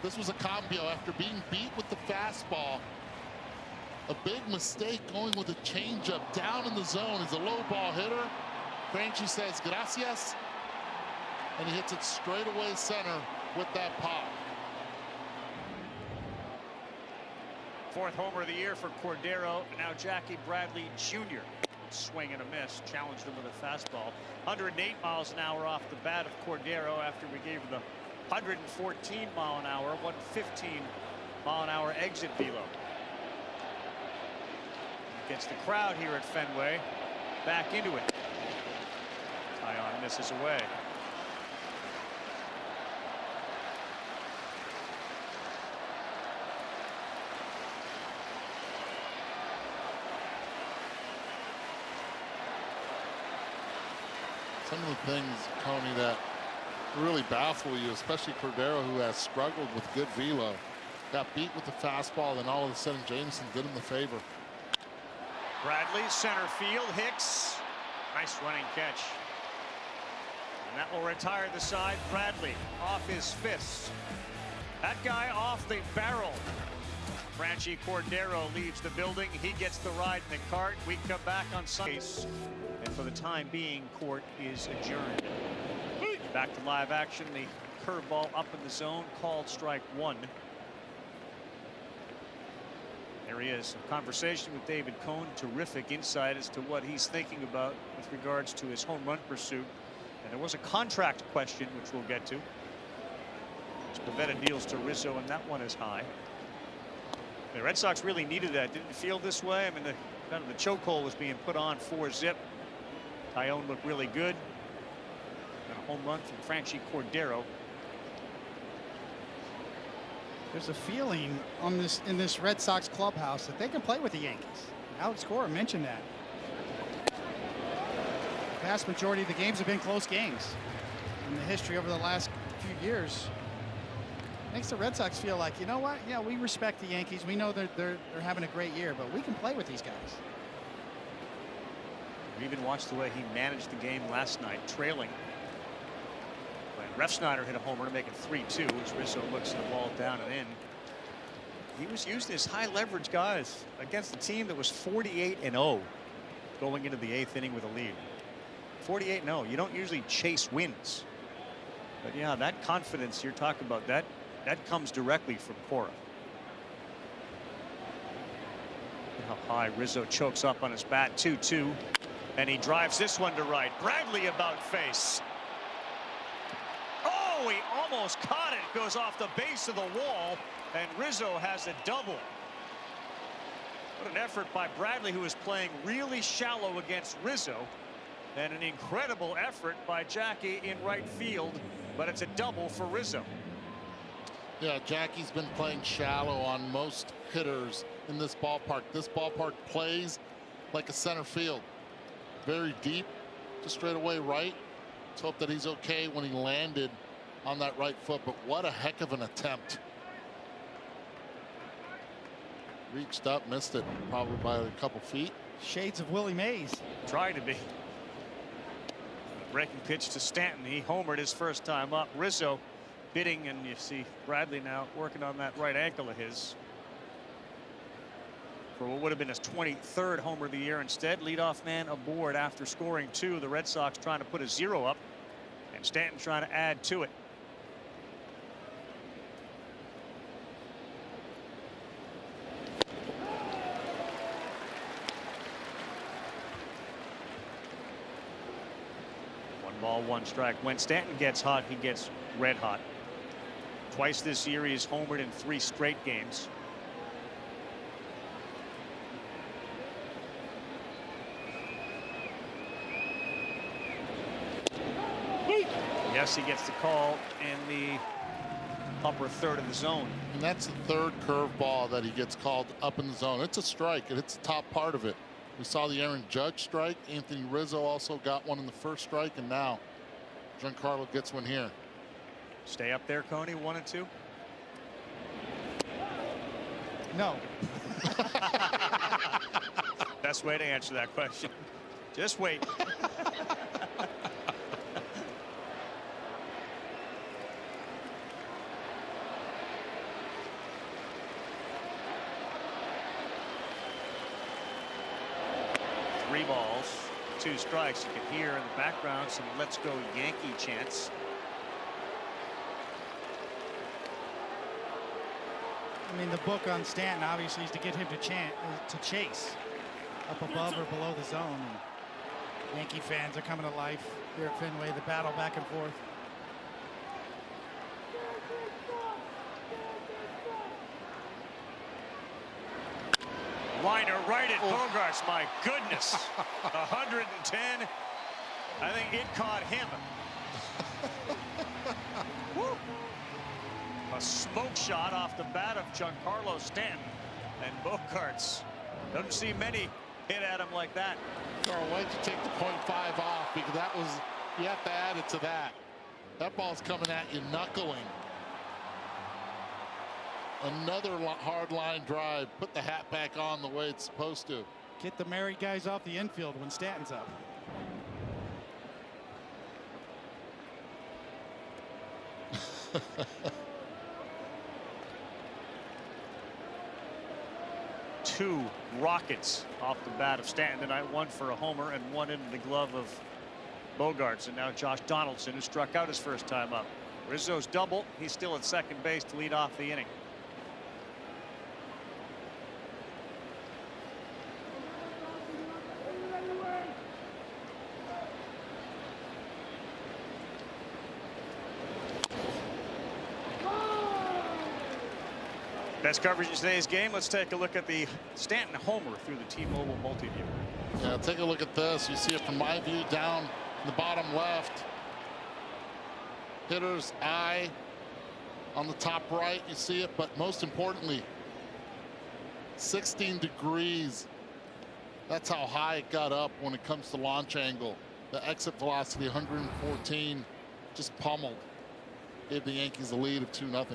This was a cambio after being beat with the fastball. A big mistake going with a changeup down in the zone. He's a low ball hitter. Franchi says gracias, and he hits it straight away center with that pop. Fourth homer of the year for Cordero. Now Jackie Bradley Jr. Swing and a miss. Challenged him with a fastball. 108 miles an hour off the bat of Cordero after we gave him the 114 mile an hour, 115 mile an hour exit velo. Gets the crowd here at Fenway back into it. Taillon misses away. Some of the things, Coney, that really baffle you, especially Cordero, who has struggled with good velo. Got beat with the fastball, then all of a sudden Jameson did him the favor. Bradley, center field. Hicks. Nice running catch. And that will retire the side. Bradley off his fists. That guy off the barrel. Franchi Cordero leaves the building. He gets the ride in the cart. We come back on Sundays. And for the time being, court is adjourned. Back to live action. The curveball up in the zone, called strike one. There he is. A conversation with David Cohn. Terrific insight as to what he's thinking about with regards to his home run pursuit. And there was a contract question, which we'll get to. Pivetta deals to Rizzo, and that one is high. The Red Sox really needed that. Didn't feel this way. I mean, kind of the chokehold was being put on 4-zip. Taillon looked really good. And a home run from Franchi Cordero. There's a feeling on in this Red Sox clubhouse that they can play with the Yankees. Alex Cora mentioned that. The vast majority of the games have been close games in the history over the last few years. Makes the Red Sox feel like, you know what? Yeah, we respect the Yankees. We know they're having a great year, but we can play with these guys. We even watched the way he managed the game last night, trailing. When Refsnyder hit a homer to make it 3-2, as Rizzo looks the ball down and in. He was using his high leverage guys against a team that was 48-0 going into the 8th inning with a lead. 48-0. You don't usually chase wins. But yeah, that confidence you're talking about, that comes directly from Cora. How high Rizzo chokes up on his bat. 2-2, and he drives this one to right. Bradley about face. Oh, he almost caught it. Goes off the base of the wall, and Rizzo has a double. What an effort by Bradley, who is playing really shallow against Rizzo, and an incredible effort by Jackie in right field, but it's a double for Rizzo. Yeah, Jackie's been playing shallow on most hitters in this ballpark. This ballpark plays like a center field. Very deep, just straight away right. Let's hope that he's okay when he landed on that right foot, but what a heck of an attempt. Reached up, missed it probably by a couple feet. Shades of Willie Mays. Tried to be. Breaking pitch to Stanton. He homered his first time up. Rizzo bidding, and you see Bradley now working on that right ankle of his for what would have been his 23rd homer of the year. Instead, leadoff man aboard after scoring 2. The Red Sox trying to put a 0 up, and Stanton trying to add to it. Ball 1 strike. When Stanton gets hot, he gets red hot. Twice this year he's homered in 3 straight games. Yes, he gets the call in the upper third of the zone. And that's the 3rd curveball that he gets called up in the zone. It's a strike. It hits the top part of it. We saw the Aaron Judge strike. Anthony Rizzo also got one in the 1st strike, and now Giancarlo gets one here. Stay up there, Coney. 1 and 2. No. Best way to answer that question. Just wait. Three balls, 2 strikes. You can hear in the background some "Let's Go Yankee" chants. I mean, the book on Stanton obviously is to get him to chase up above or below the zone. And Yankee fans are coming to life here at Fenway. The battle back and forth. Liner right at Bogarts. My goodness. 110. I think it caught him. A smoke shot off the bat of Giancarlo Stanton. And Bogarts doesn't see many hit at him like that. Carl, why'd you take the .5 off? Because that was, you have to add it to that. That ball's coming at you knuckling. Another hard line drive. Put the hat back on the way it's supposed to. Get the married guys off the infield when Stanton's up. Two rockets off the bat of Stanton tonight. 1 for a homer and 1 into the glove of Bogarts. And now Josh Donaldson, who struck out his first time up. Rizzo's double. He's still at second base to lead off the inning. Best coverage in today's game. Let's take a look at the Stanton homer through the T-Mobile multi-view. Yeah, take a look at this. You see it from my view down in the bottom left. Hitter's eye on the top right. You see it, but most importantly, 16 degrees. That's how high it got up when it comes to launch angle. The exit velocity 114, just pummeled. Gave the Yankees a lead of 2-0.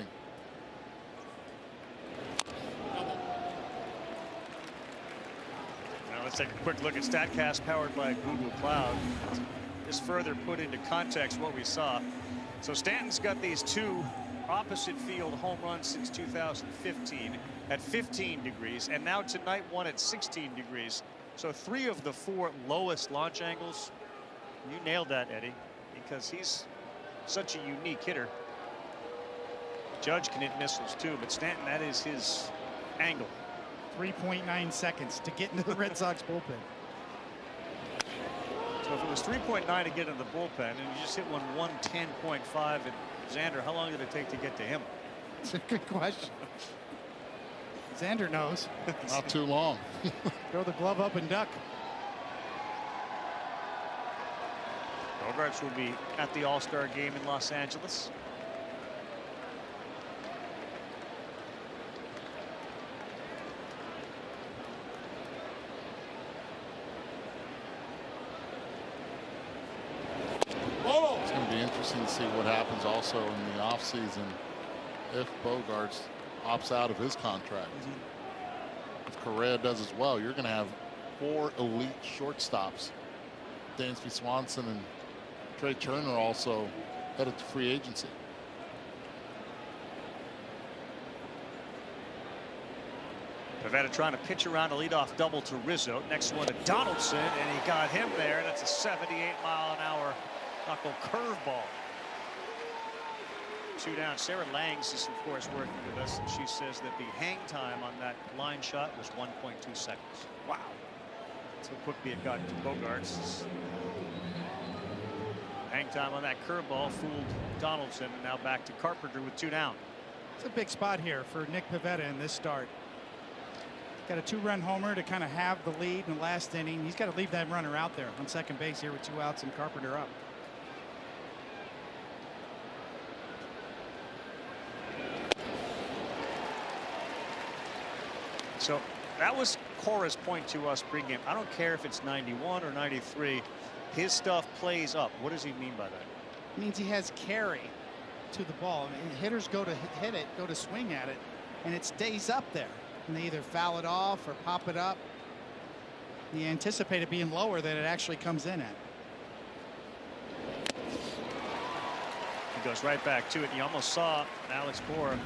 Let's take a quick look at StatCast powered by Google Cloud. Just further put into context what we saw. So Stanton's got these 2 opposite field home runs since 2015 at 15 degrees, and now tonight 1 at 16 degrees. So 3 of the 4 lowest launch angles. You nailed that, Eddie, because he's such a unique hitter. Judge can hit missiles too, but Stanton, that is his angle. 3.9 seconds to get into the Red Sox bullpen. So if it was 3.9 to get into the bullpen and you just hit one 110.5 at Xander, how long did it take to get to him? It's a good question. Xander knows. Not too long. Throw the glove up and duck. Bogarts will be at the All-Star game in Los Angeles. It's going to be interesting to see what happens also in the offseason if Bogarts opts out of his contract. If Correa does as well, you're going to have 4 elite shortstops. Dansby Swanson and Trey Turner also headed to free agency. Pivetta trying to pitch around a leadoff double to Rizzo. Next one to Donaldson, and he got him there. That's a 78-mile-an-hour knuckle curveball. 2 down. Sarah Langs is, of course, working with us, and she says that the hang time on that line shot was 1.2 seconds. Wow. That's how quickly it got to Bogarts. Hang time on that curveball fooled Donaldson, and now back to Carpenter with 2 down. It's a big spot here for Nick Pivetta in this start. Got a 2-run homer to kind of have the lead in the last inning. He's got to leave that runner out there on second base here with 2 outs and Carpenter up. So that was Cora's point to us pregame. I don't care if it's 91 or 93. His stuff plays up. What does he mean by that? It means he has carry to the ball. I mean, hitters go to hit it, go to swing at it, and it stays up there. And they either foul it off or pop it up. You anticipate it being lower than it actually comes in at. He goes right back to it. You almost saw Alex Cora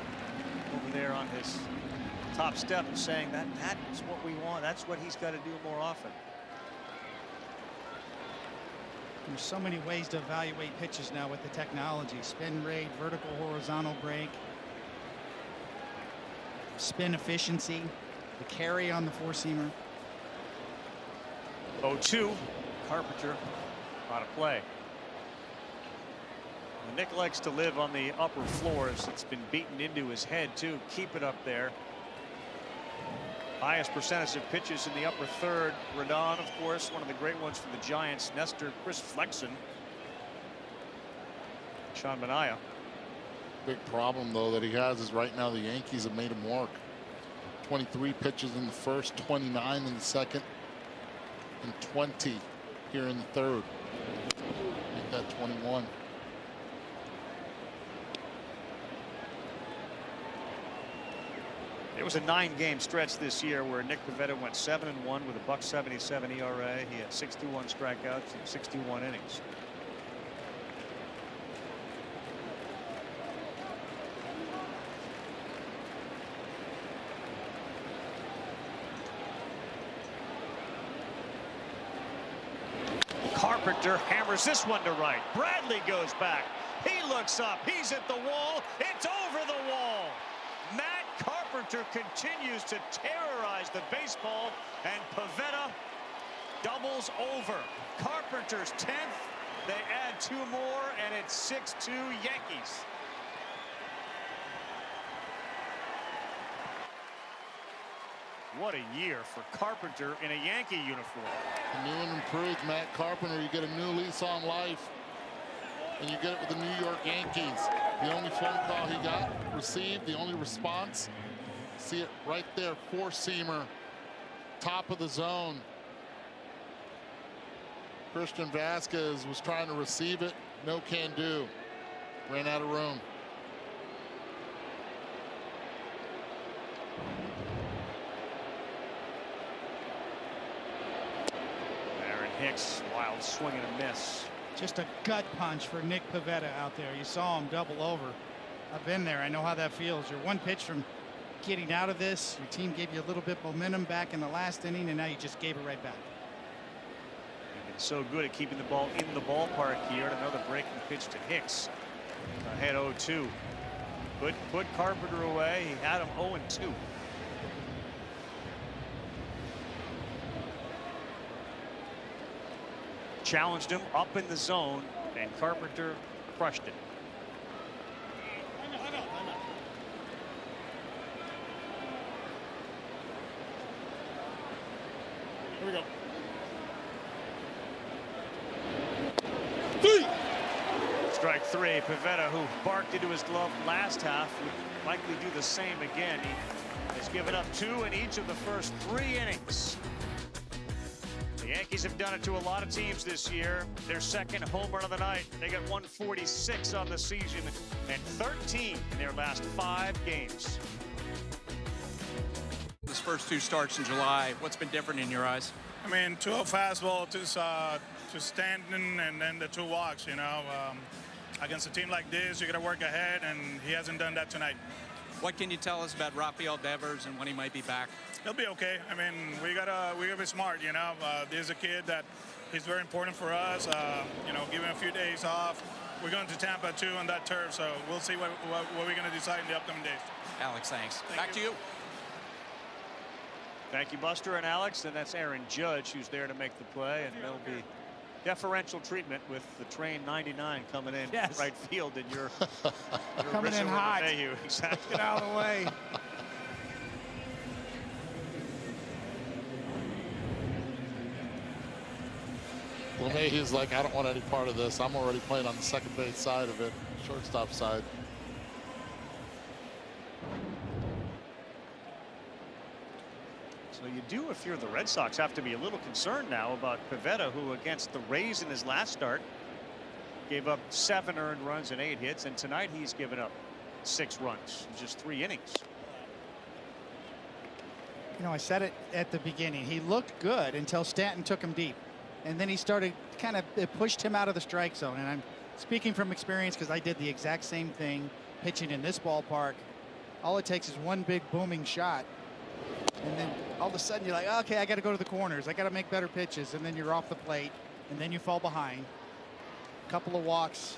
over there on his top step and saying that's what we want. That's what he's got to do more often. There's so many ways to evaluate pitches now with the technology. Spin rate, vertical horizontal break, spin efficiency, the carry on the 4-seamer. 0-2. Carpenter out of play. And Nick likes to live on the upper floors. It's been beaten into his head too. Keep it up there. Highest percentage of pitches in the upper third. Rodon, of course, one of the great ones for the Giants. Nestor, Chris Flexen, Sean Manaea. Big problem, though, that he has is right now the Yankees have made him work. 23 pitches in the first, 29 in the second, and 20 here in the third. Make that 21. It was a 9-game stretch this year where Nick Pivetta went 7-1 with a .177 ERA. He had 61 strikeouts in 61 innings. Carpenter hammers this one to right. Bradley goes back. He looks up. He's at the wall. It's over the wall. Matt Carpenter continues to terrorize the baseball, and Pivetta doubles over. Carpenter's 10th. They add 2 more, and it's 6-2 Yankees. What a year for Carpenter in a Yankee uniform. New and improved Matt Carpenter. You get a new lease on life, and you get it with the New York Yankees. The only phone call he got received, the only response, see it right there, 4-seamer, top of the zone. Christian Vasquez was trying to receive it, no can do, ran out of room. Aaron Hicks, wild swing and a miss. Just a gut punch for Nick Pivetta out there. You saw him double over. I've been there. I know how that feels. You're one pitch from getting out of this. Your team gave you a little bit momentum back in the last inning, and now you just gave it right back. You've been so good at keeping the ball in the ballpark here. And another breaking pitch to Hicks. Ahead 0-2. Put Carpenter away. He had him 0-2. Challenged him up in the zone, and Carpenter crushed it. Here we go. Strike 3. Pivetta, who barked into his glove last half, would likely do the same again. He has given up 2 in each of the first 3 innings. The Yankees have done it to a lot of teams this year. Their second home run of the night. They got 146 on the season and 13 in their last 5 games. This first 2 starts in July, what's been different in your eyes? I mean, 2 fastball, 2 standing, and then the 2 walks, you know. Against a team like this, you got to work ahead, and he hasn't done that tonight. What can you tell us about Rafael Devers and when he might be back? He'll be okay. I mean, we gotta be smart, you know. This is a kid that he's very important for us. You know, give him a few days off. We're going to Tampa too on that turf, so we'll see what we're going to decide in the upcoming days. Alex, thanks. Back to you. Thank you, Buster and Alex. And that's Aaron Judge, who's there to make the play, and they'll be deferential treatment with the train 99 coming in Yes. right field and you're Coming in hot. Exactly. Get out of the way. LeMahieu's like, I don't want any part of this. I'm already playing on the second base side of it, shortstop side. So you do, if you're the Red Sox, have to be a little concerned now about Pivetta, who against the Rays in his last start gave up 7 earned runs and 8 hits, and tonight he's given up 6 runs in just 3 innings. You know, I said it at the beginning. He looked good until Stanton took him deep. And then he started it pushed him out of the strike zone. And I'm speaking from experience because I did the exact same thing pitching in this ballpark. All it takes is one big booming shot. And then all of a sudden you're like, okay, I got to go to the corners. I got to make better pitches. And then you're off the plate. And then you fall behind. A couple of walks.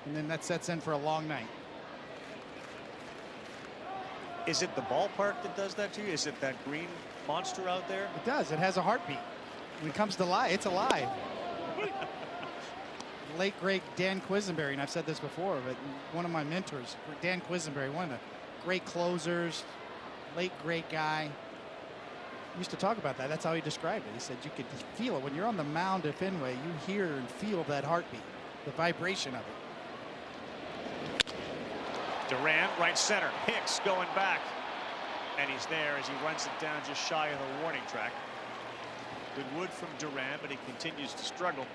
And then that sets in for a long night. Is it the ballpark that does that to you? Is it that green monster out there? It does. It has a heartbeat. When it comes to live, it's alive. Late, great Dan Quisenberry, and I've said this before, but one of my mentors, Dan Quisenberry, one of the great closers, late, great guy, used to talk about that. That's how he described it. He said you could feel it. When you're on the mound at Fenway, you hear and feel that heartbeat, the vibration of it. Duran, right center. Hicks going back. And he's there as he runs it down just shy of the warning track. Good wood from Duran, but he continues to struggle.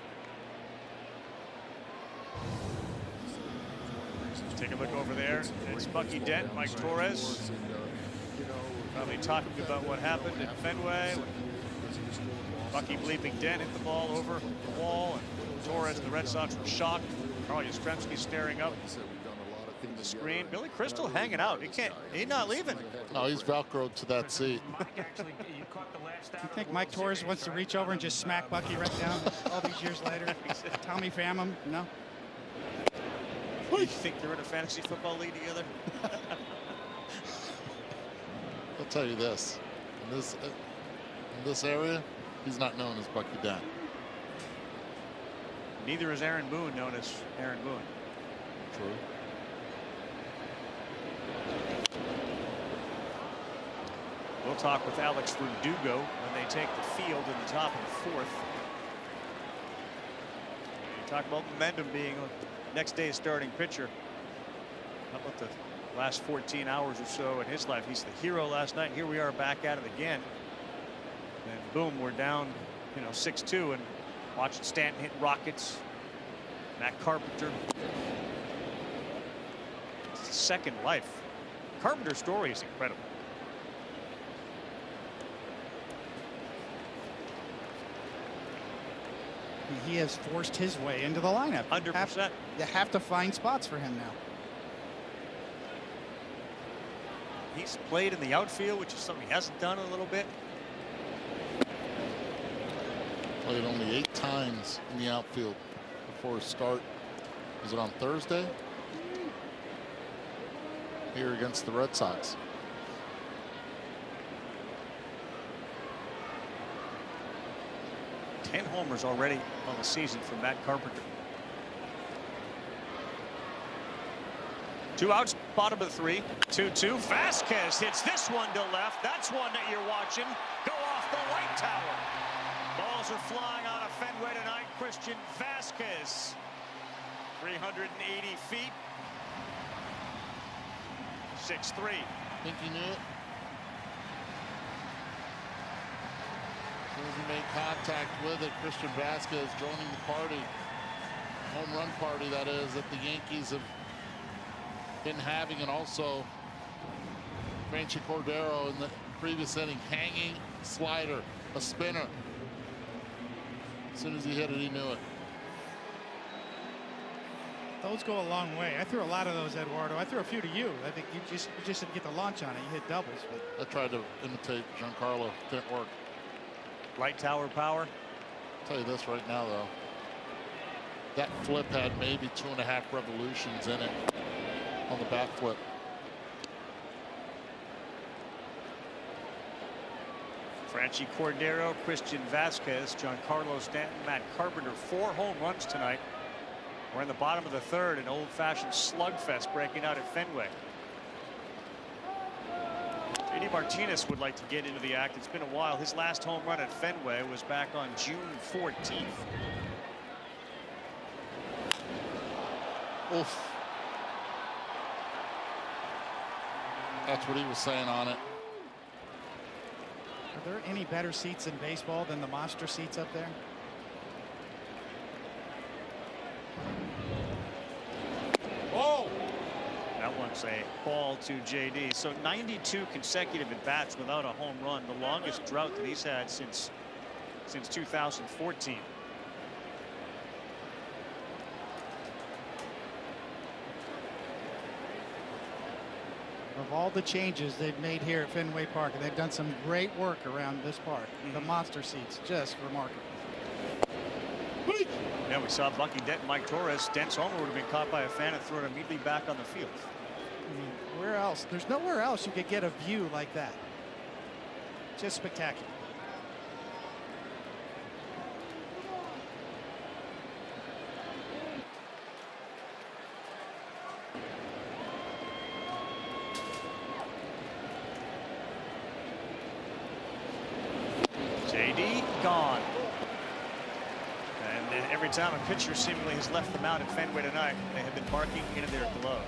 Take a look over there. It's Bucky Dent, Mike Torres. Probably talking about what happened at Fenway. Bucky bleeping Dent hit the ball over the wall. And Torres, the Red Sox, were shocked. Carl Yastrzemski staring up the screen. Billy Crystal hanging out. He's not leaving. No, he's Velcroed to that seat. You think Mike Torres wants to reach over and just smack Bucky right down all these years later? Tommy Pham? No. You think they're in a fantasy football league together? I'll tell you this: in this area, he's not known as Bucky Dent. Neither is Aaron Boone known as Aaron Boone. True. We'll talk with Alex Verdugo when they take the field in the top of the 4th. You talk about momentum being next day's starting pitcher. How about the last 14 hours or so in his life? He's the hero last night. Here we are back at it again. And boom, we're down, 6-2, and watching Stanton hit rockets. Matt Carpenter. It's the second life. Carpenter's story is incredible. He has forced his way into the lineup. 100%. You have to find spots for him now. He's played in the outfield, which is something he hasn't done in a little bit. Played only 8 times in the outfield before his start. Was it on Thursday? Here against the Red Sox. Ten homers already on the season for Matt Carpenter. 2 outs, bottom of the 3. 2-2. Vasquez hits this one to left. That's one that you're watching go off the right tower. Balls are flying out of Fenway tonight. Christian Vasquez, 380 feet. 6-3. Think he knew it? As soon as he made contact with it, Christian Vasquez joining the party. Home run party, that is, that the Yankees have been having, and also Franchy Cordero in the previous inning. Hanging slider, a spinner. As soon as he hit it, he knew it. Those go a long way. I threw a lot of those, Eduardo. I threw a few to you. I think you just didn't get the launch on it. You hit doubles. But I tried to imitate Giancarlo. Didn't work. Light tower power. I'll tell you this right now, though. That flip had maybe 2.5 revolutions in it on the back flip. Franchi Cordero, Christian Vasquez, Giancarlo Stanton, Matt Carpenter, 4 home runs tonight. We're in the bottom of the third, an old-fashioned slugfest breaking out at Fenway. JD Martinez would like to get into the act. It's been a while. His last home run at Fenway was back on June 14th. Oof. That's what he was saying on it. Are there any better seats in baseball than the monster seats up there? Oh! That one's a ball to JD. So 92 consecutive at bats without a home run, the longest drought that he's had since 2014. Of all the changes they've made here at Fenway Park, and they've done some great work around this park. The monster seats, just remarkable. Yeah, we saw Bucky Dent and Mike Torres. Dent's homer would have been caught by a fan and thrown immediately back on the field. I mean, where else? There's nowhere else you could get a view like that. Just spectacular. JD gone. And every time a pitcher seemingly has left the mound at Fenway tonight, they have been barking into their glove.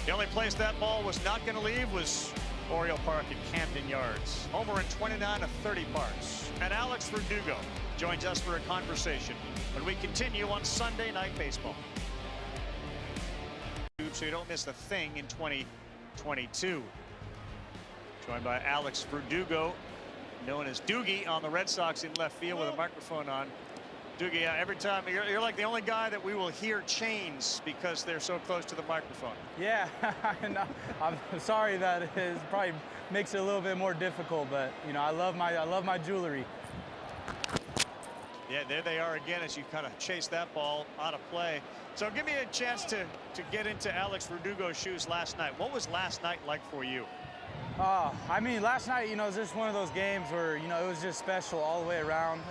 The only place that ball was not going to leave was Oriole Park at Camden Yards. Homer in 29 of 30 parts. And Alex Verdugo joins us for a conversation when we continue on Sunday Night Baseball. So you don't miss a thing in 2022. Joined by Alex Verdugo, known as Doogie on the Red Sox in left field with a microphone on. Doogie, every time you're like the only guy that we will hear chains because they're so close to the microphone. Yeah, I'm sorry that it probably makes it a little bit more difficult, but you know I love my jewelry. Yeah, there they are again as you kind of chase that ball out of play. So give me a chance to get into Alex Verdugo's shoes last night. What was last night like for you? I mean, last night, you know, it was just one of those games where, you know, it was just special all the way around.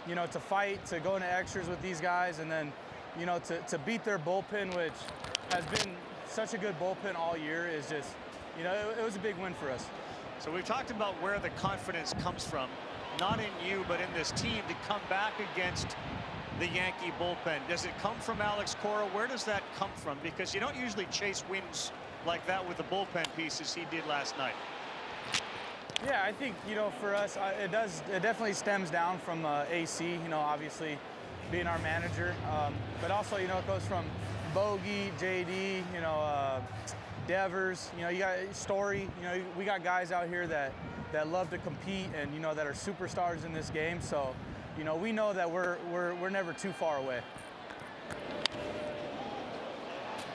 You know, to fight, to go into extras with these guys, and then, you know, to beat their bullpen, which has been such a good bullpen all year, is just, you know, it was a big win for us. So we've talked about where the confidence comes from, not in you, but in this team to come back against the Yankee bullpen. Does it come from Alex Cora? Where does that come from? Because you don't usually chase wins like that with the bullpen pieces he did last night. Yeah, I think, you know, for us, it definitely stems down from AC, you know, obviously being our manager, but also, you know, it goes from Bogey, JD, you know, Devers, you know, you got Story, you know, we got guys out here that love to compete and, you know, that are superstars in this game. So, you know, we know that we're never too far away.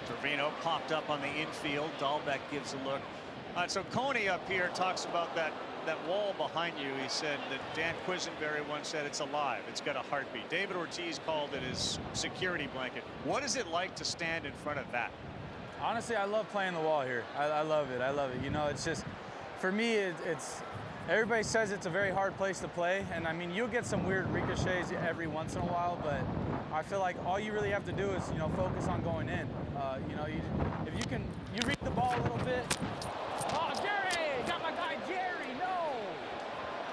Trevino popped up on the infield. Dahlbeck gives a look. So Coney up here talks about that wall behind you. He said that Dan Quisenberry once said it's alive. It's got a heartbeat. David Ortiz called it his security blanket. What is it like to stand in front of that? Honestly, I love playing the wall here. I love it. I love it. You know, it's just, for me, it's everybody says it's a very hard place to play. And I mean, you'll get some weird ricochets every once in a while, but I feel like all you really have to do is, you know, focus on going in. You know, if you read the ball a little bit. Oh, Jerry! Got my guy Jerry, no!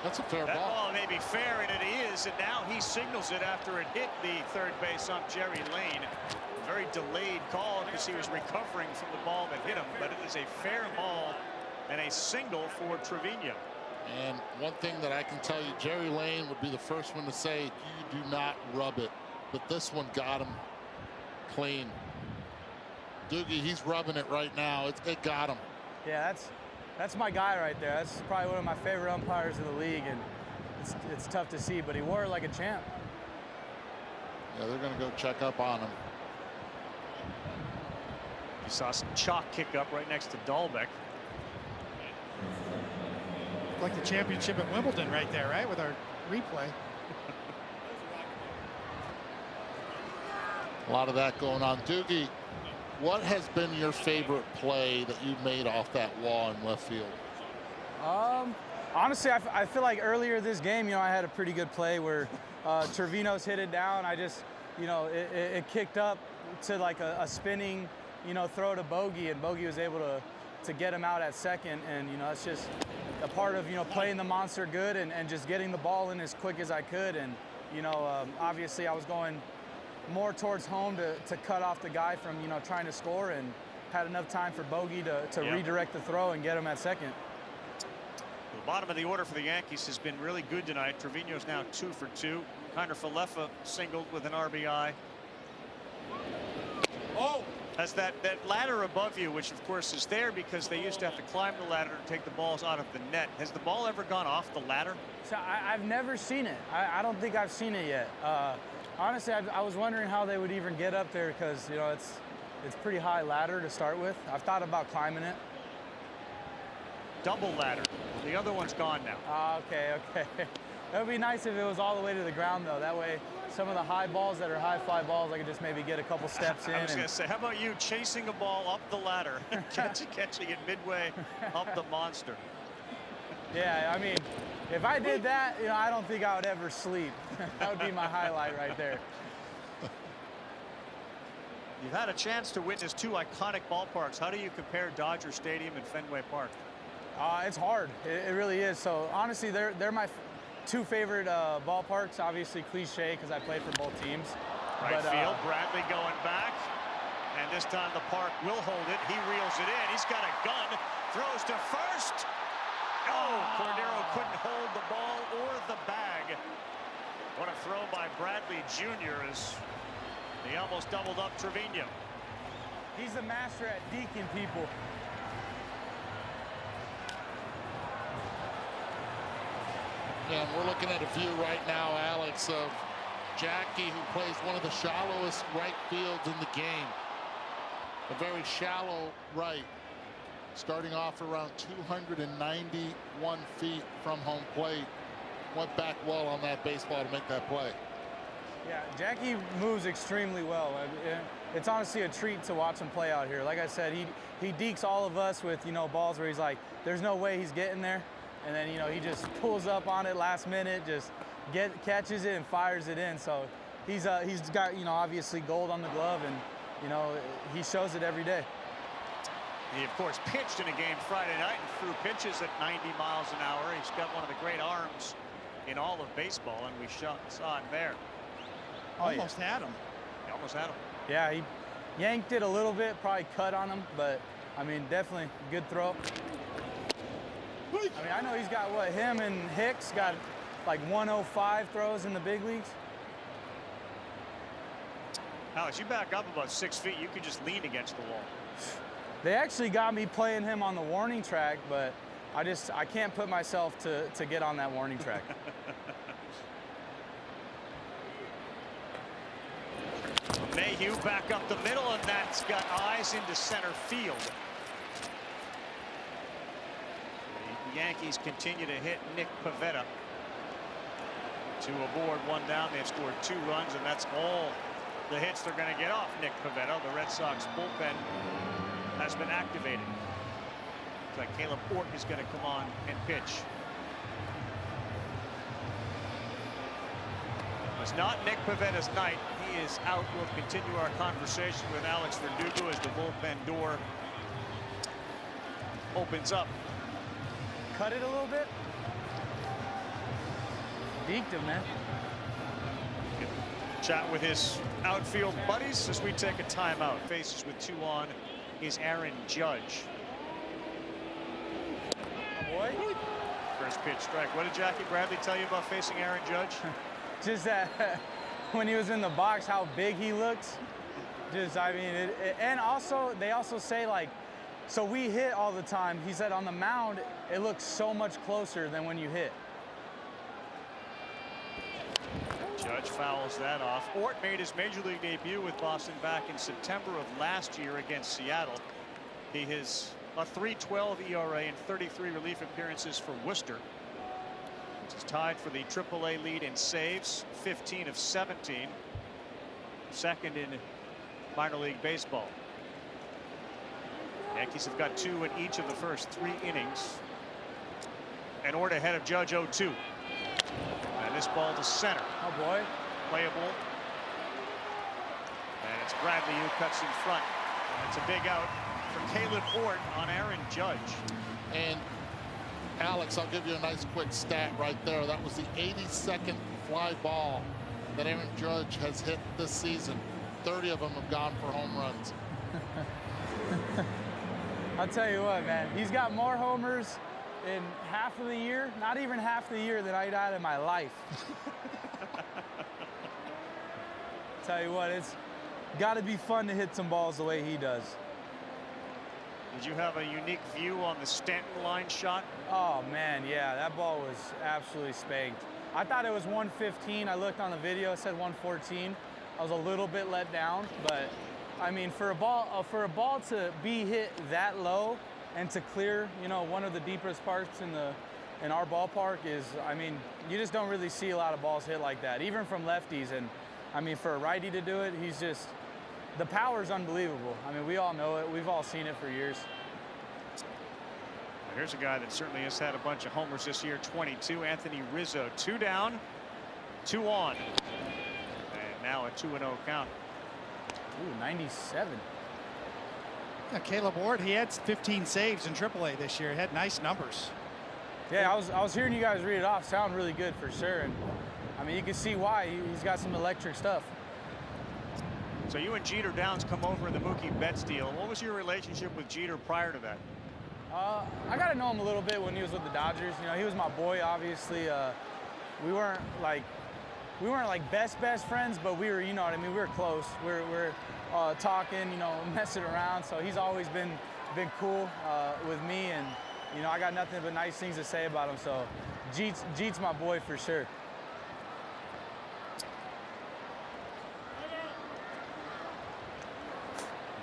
That's a fair that ball. That ball may be fair, and it is, and now he signals it after it hit the third base ump, Jerry Lane. Very delayed call because he was recovering from the ball that hit him, but it is a fair ball and a single for Trevino. And one thing that I can tell you, Jerry Lane would be the first one to say, you do not rub it. But this one got him clean. Doogie, he's rubbing it right now. It got him. Yeah, that's my guy right there. That's probably one of my favorite umpires in the league, and it's tough to see, but he wore it like a champ. Yeah, they're going to go check up on him. You saw some chalk kick up right next to Dahlbeck. Like the championship at Wimbledon right there, right, with our replay. A lot of that going on. Doogie, what has been your favorite play that you made off that wall in left field? Honestly, I feel like earlier this game, I had a pretty good play where Trevino's hit it down. I just, it kicked up to like a spinning, throw to Bogey, and Bogey was able to get him out at second. And, it's just a part of, playing the monster good and just getting the ball in as quick as I could. And, obviously I was going more towards home to cut off the guy from, trying to score, and had enough time for Bogey to redirect the throw and get him at second. The bottom of the order for the Yankees has been really good tonight. Trevino's now 2 for 2. Kiner Falefa singled with an RBI. Oh, has that ladder above you, which of course is there because they used to have to climb the ladder to take the balls out of the net. Has the ball ever gone off the ladder? So I've never seen it. I don't think I've seen it yet. Honestly, I was wondering how they would even get up there because, it's pretty high ladder to start with. I've thought about climbing it. Double ladder. The other one's gone now. Okay. That would be nice if it was all the way to the ground, though. That way, some of the high balls that are high fly balls, I could just maybe get a couple steps in. I was going to say, how about you chasing a ball up the ladder, catching it midway up the monster? Yeah, I mean, if I did that, I don't think I would ever sleep. That would be my highlight right there. You've had a chance to witness 2 iconic ballparks. How do you compare Dodger Stadium and Fenway Park? It's hard. It really is. So honestly, they're my 2 favorite ballparks. Obviously, cliche because I played for both teams. Right field, Bradley going back, and this time the park will hold it. He reels it in. He's got a gun, throws to first. Oh, Cordero couldn't hold the ball or the bag. What a throw by Bradley Jr. as he almost doubled up Trevino. He's the master at deking people. And we're looking at a view right now, Alex, of Jackie, who plays one of the shallowest right fields in the game. A very shallow right, starting off around 291 feet from home plate. Went back well on that baseball to make that play. Yeah, Jackie moves extremely well. It's honestly a treat to watch him play out here. Like I said, he dekes all of us with, balls where he's like, there's no way he's getting there. And then, he just pulls up on it last minute, just catches it and fires it in. So he's got, obviously gold on the glove, and, he shows it every day. He, of course, pitched in a game Friday night and threw pitches at 90 miles an hour. He's got one of the great arms in all of baseball, and we saw it there. Almost had him. He almost had him. Yeah, he yanked it a little bit, probably cut on him, but, definitely good throw. I know he's got him and Hicks got like 105 throws in the big leagues. Alex, you back up about 6 feet, you could just lean against the wall. They actually got me playing him on the warning track, but I can't put myself to get on that warning track. Mayhew back up the middle, and that's got eyes into center field. The Yankees continue to hit Nick Pivetta. 2 aboard, 1 down. They've scored 2 runs, and that's all the hits they're going to get off Nick Pivetta. The Red Sox bullpen has been activated. Looks like Caleb Orton is going to come on and pitch. It's not Nick Pivetta's night. He is out. We'll continue our conversation with Alex Verdugo as the bullpen door opens up. Cut it a little bit. Deked him, man. Chat with his outfield buddies as we take a timeout. Faces with 2 on is Aaron Judge. Boy. First pitch strike. What did Jackie Bradley tell you about facing Aaron Judge? Just that when he was in the box, how big he looks. And also, they also say, like, so we hit all the time. He said on the mound, it looks so much closer than when you hit. Judge fouls that off. Ort made his major league debut with Boston back in September of last year against Seattle. He has a .312 ERA and 33 relief appearances for Worcester, which is tied for the AAA lead in saves, 15 of 17, second in minor league baseball. Yankees have got 2 in each of the first 3 innings. And Ort ahead of Judge 0-2. And this ball to center. Oh boy. Playable. And it's Bradley who cuts in front. And it's a big out for Caleb Ort on Aaron Judge. And Alex, I'll give you a nice quick stat right there. That was the 82nd fly ball that Aaron Judge has hit this season. 30 of them have gone for home runs. I'll tell you what, man. He's got more homers in half of the year, not even half the year, that I'd had in my life. Tell you what, it's got to be fun to hit some balls the way he does. Did you have a unique view on the Stanton line shot? Oh, man, yeah. That ball was absolutely spanked. I thought it was 115. I looked on the video, it said 114. I was a little bit let down, but I mean, for a ball to be hit that low and to clear, you know, one of the deepest parts in our ballpark is, I mean, you just don't really see a lot of balls hit like that, even from lefties. And I mean, for a righty to do it, he's just, the power's unbelievable. I mean, we all know it. We've all seen it for years. Here's a guy that certainly has had a bunch of homers this year, 22, Anthony Rizzo. 2 down, 2 on. And now a 2-0 count. Ooh, 97. Yeah, Caleb Ort, he had 15 saves in AAA this year. He had nice numbers. Yeah, I was hearing you guys read it off. Sound really good for sure. And I mean, you can see why. He's got some electric stuff. So you and Jeter Downs come over in the Mookie Betts deal. What was your relationship with Jeter prior to that? I got to know him a little bit when he was with the Dodgers. You know, he was my boy, obviously. We weren't like best friends, but we were, you know what I mean, we were close. We're talking, you know, messing around. So he's always been cool with me, and you know, I got nothing but nice things to say about him. So Jeet's my boy for sure.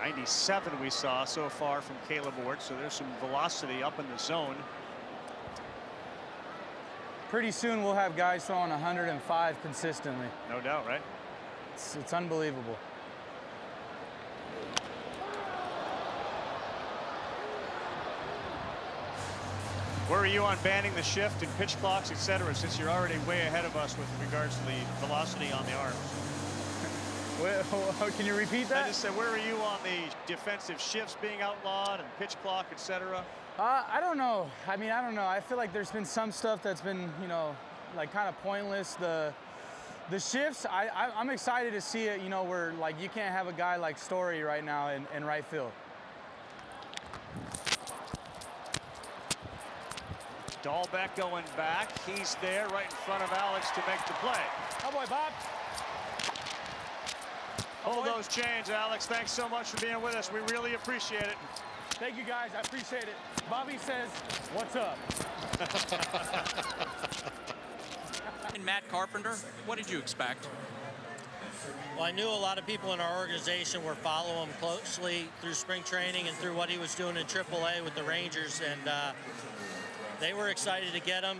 '97 we saw so far from Caleb Ort, so there's some velocity up in the zone. Pretty soon we'll have guys throwing 105 consistently. No doubt, right? It's unbelievable. Where are you on banning the shift and pitch clocks, etc., since you're already way ahead of us with regards to the velocity on the arms? Can you repeat that? I just said, where are you on the defensive shifts being outlawed and pitch clock, etc.? I don't know. I mean, I don't know. I feel like there's been some stuff that's been, you know, like kind of pointless. The shifts, I'm excited to see it, you know, where like you can't have a guy like Story right now in right field. Dahlbeck going back. He's there right in front of Alex to make the play. Oh boy, Bob. Hold those chains, Alex. Thanks so much for being with us. We really appreciate it. Thank you, guys. I appreciate it. Bobby says, what's up? And Matt Carpenter, what did you expect? Well, I knew a lot of people in our organization were following him closely through spring training and through what he was doing in AAA with the Rangers, and they were excited to get him.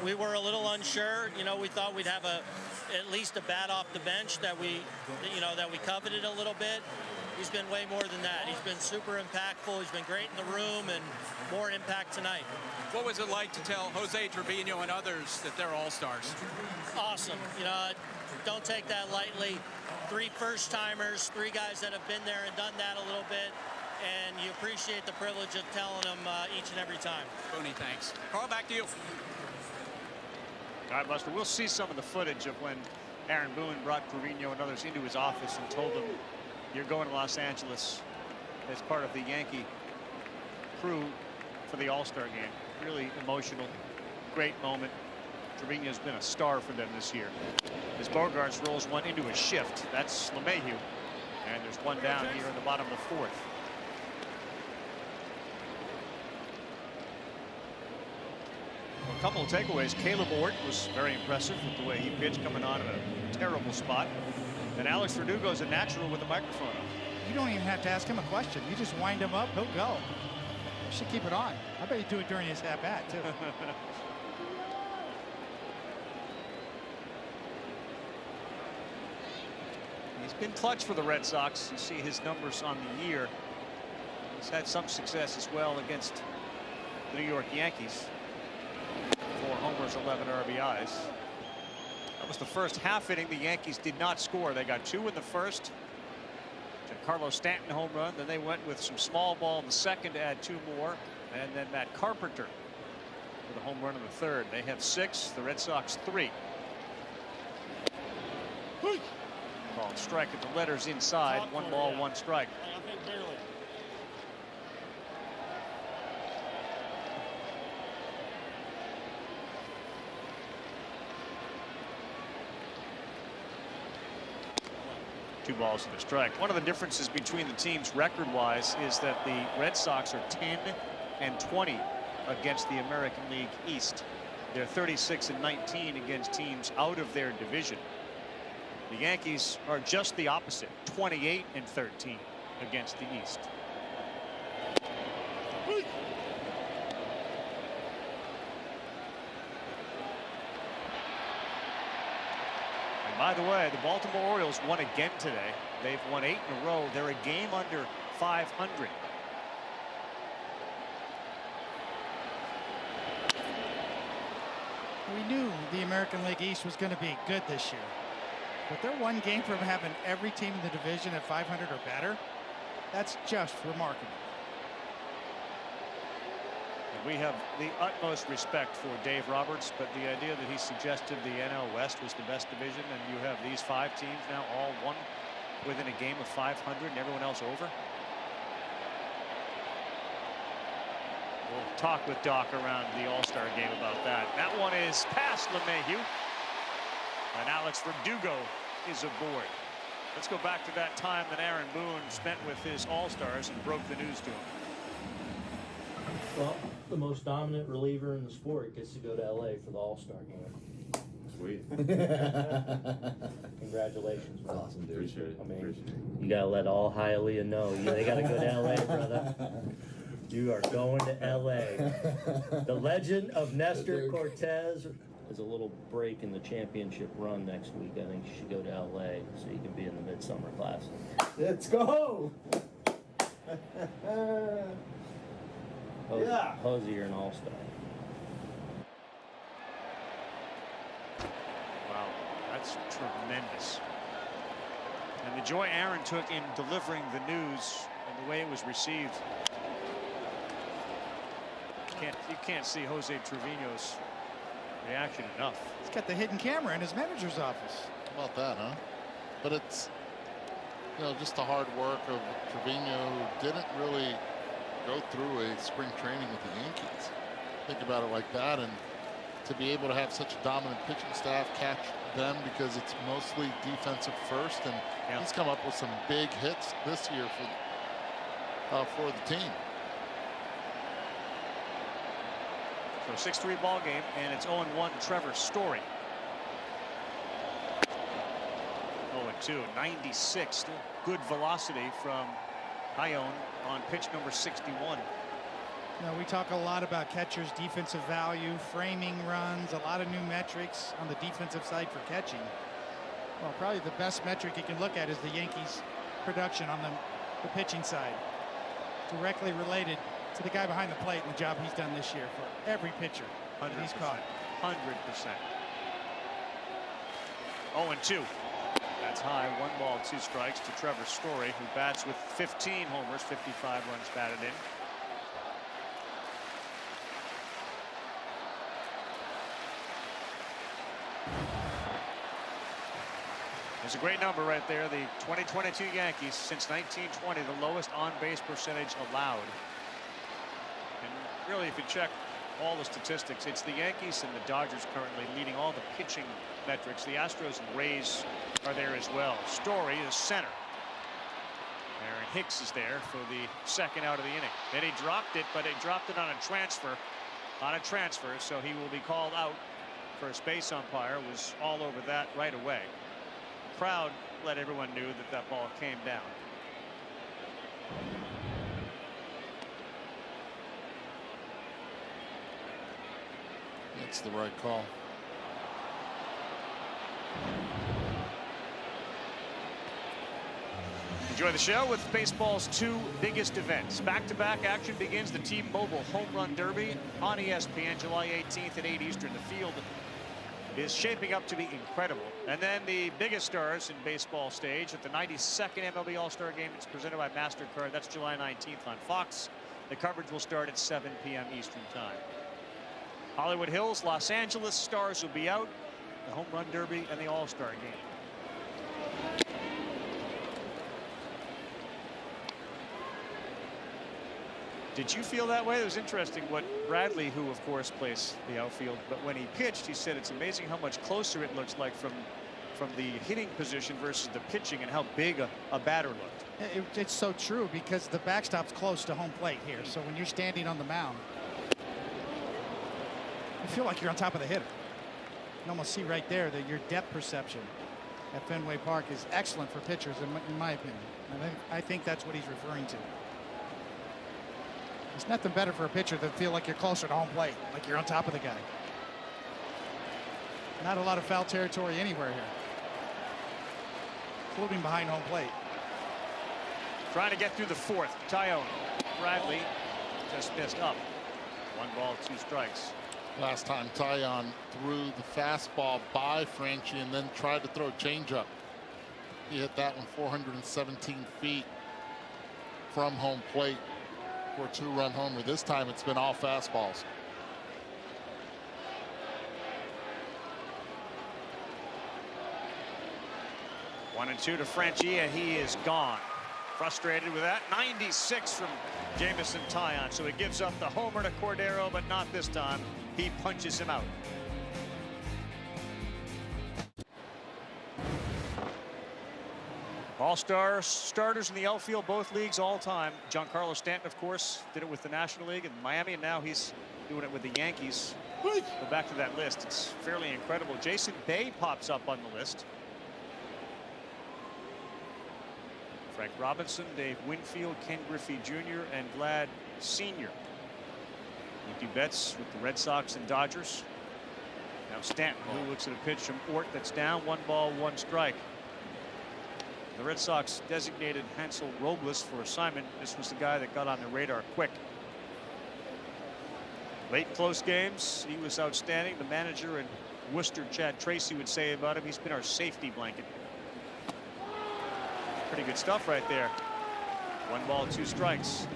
We were a little unsure. You know, we thought we'd have at least a bat off the bench that we coveted a little bit. He's been way more than that. He's been super impactful. He's been great in the room, and more impact tonight. What was it like to tell Jose Trevino and others that they're all-stars? Awesome. You know, don't take that lightly. 3 first-timers, 3 guys that have been there and done that a little bit, and you appreciate the privilege of telling them each and every time. Booney, thanks. Carl, back to you. All right, Buster, we'll see some of the footage of when Aaron Boone brought Trevino and others into his office and told them, you're going to Los Angeles as part of the Yankee crew for the All-Star game. Really emotional, great moment. Trevino's been a star for them this year. As Bogarts rolls one into a shift, that's LeMahieu. And there's one down here in the bottom of the 4th. Well, a couple of takeaways. Caleb Ort was very impressive with the way he pitched, coming on in a terrible spot. And Alex Verdugo's a natural with the microphone on. You don't even have to ask him a question. You just wind him up, he'll go. You should keep it on. I bet he'd do it during his at-bat, too. He's been clutch for the Red Sox. You see his numbers on the year. He's had some success as well against the New York Yankees. homers, 11 RBIs. That was the first half inning. The Yankees did not score. They got 2 in the first. Carlos Stanton home run. Then they went with some small ball in the second to add 2 more. And then Matt Carpenter with a home run in the third. They have 6. The Red Sox 3. Called strike at the letters inside. 1 ball, 1 strike. I think barely. Two balls and a strike. One of the differences between the teams record-wise is that the Red Sox are 10 and 20 against the American League East. They're 36 and 19 against teams out of their division. The Yankees are just the opposite, 28 and 13 against the East. And by the way, the Baltimore Orioles won again today. They've won 8 in a row. They're a game under 500. We knew the American League East was going to be good this year. But they're 1 game from having every team in the division at 500 or better. That's just remarkable. And we have the utmost respect for Dave Roberts, but the idea that he suggested the NL West was the best division, and you have these 5 teams now all one within a game of 500 and everyone else over. We'll talk with Doc around the All-Star game about that. That one is past LeMahieu. And Alex Verdugo is aboard. Let's go back to that time that Aaron Boone spent with his All-Stars and broke the news to him. Well, the most dominant reliever in the sport gets to go to LA for the All-Star game. Sweet. Congratulations, man. Awesome, dude. Appreciate it. I mean, you gotta let all Hialeah know. They gotta go to LA, brother. You are going to LA. The legend of Nestor Cortez is a little break in the championship run next week. I think you should go to LA so you can be in the Midsummer Classic. Let's go. Yeah. Hosey, you're an all-star. Wow, that's tremendous. And the joy Aaron took in delivering the news and the way it was received. You can't see Jose Trevino's reaction enough. He's got the hidden camera in his manager's office. How about that, huh? But it's, just the hard work of Trevino, who didn't really go through a spring training with the Yankees. Think about it like that, and to be able to have such a dominant pitching staff, catch them because it's mostly defensive first, and he's come up with some big hits this year for the team. So 6-3 ball game, and it's 0-1 Trevor Story. 0-2, 96. Still good velocity from Ione on pitch number 61. Now, we talk a lot about catchers' defensive value, framing runs, a lot of new metrics on the defensive side for catching. Well, probably the best metric you can look at is the Yankees' production on the pitching side. Directly related to the guy behind the plate and the job he's done this year for every pitcher that he's caught. 100%. 0-2. That's high. 1 ball, 2 strikes to Trevor Story, who bats with 15 homers, 55 runs batted in. There's a great number right there. The 2022 Yankees, since 1920, the lowest on-base percentage allowed. And really, if you check all the statistics, it's the Yankees and the Dodgers currently leading all the pitching metrics. The Astros and Rays are there as well. Story is center. Aaron Hicks is there for the second out of the inning. Then he dropped it, but he dropped it on a transfer. So he will be called out. First base umpire was all over that right away. The crowd let everyone knew that that ball came down. That's the right call. Enjoy the show with baseball's two biggest events. Back-to-back action begins the T-Mobile Home Run Derby on ESPN July 18th at 8 Eastern. The field is shaping up to be incredible. And then the biggest stars in baseball stage at the 92nd MLB All-Star Game. It's presented by MasterCard. That's July 19th on Fox. The coverage will start at 7 p.m. Eastern Time. Hollywood Hills, Los Angeles, stars will be out. The Home Run Derby and the All-Star Game. Did you feel that way? It was interesting what Bradley, who of course plays the outfield, but when he pitched, he said it's amazing how much closer it looks like from the hitting position versus the pitching, and how big a batter looked. It's so true, because the backstop's close to home plate here. So when you're standing on the mound, you feel like you're on top of the hitter. You can almost see right there that your depth perception at Fenway Park is excellent for pitchers, in my opinion. And I think that's what he's referring to. There's nothing better for a pitcher than feel like you're closer to home plate, like you're on top of the guy. Not a lot of foul territory anywhere here, including behind home plate. Trying to get through the fourth. Tyone. Bradley just missed up. 1 ball, 2 strikes. Last time Tyon threw the fastball by Franchi and then tried to throw a changeup. He hit that one 417 feet from home plate for a 2-run homer. This time it's been all fastballs. One and 2 to Franchi, and he is gone. Frustrated with that. 96 from Jameson Tyon. So he gives up the homer to Cordero, but not this time. He punches him out. All-star starters in the outfield, both leagues all time. Giancarlo Stanton, of course, did it with the National League in Miami, and now he's doing it with the Yankees. Go back to that list. It's fairly incredible. Jason Bay pops up on the list. Frank Robinson, Dave Winfield, Ken Griffey Jr., and Vlad Sr. Mookie Betts with the Red Sox and Dodgers. Now Stanton, who looks at a pitch from Ort that's down. 1 ball, 1 strike. The Red Sox designated Hansel Robles for assignment. This was the guy that got on the radar quick. Late close games, he was outstanding. The manager in Worcester, Chad Tracy, would say about him, he's been our safety blanket. Pretty good stuff right there. 1 ball, 2 strikes.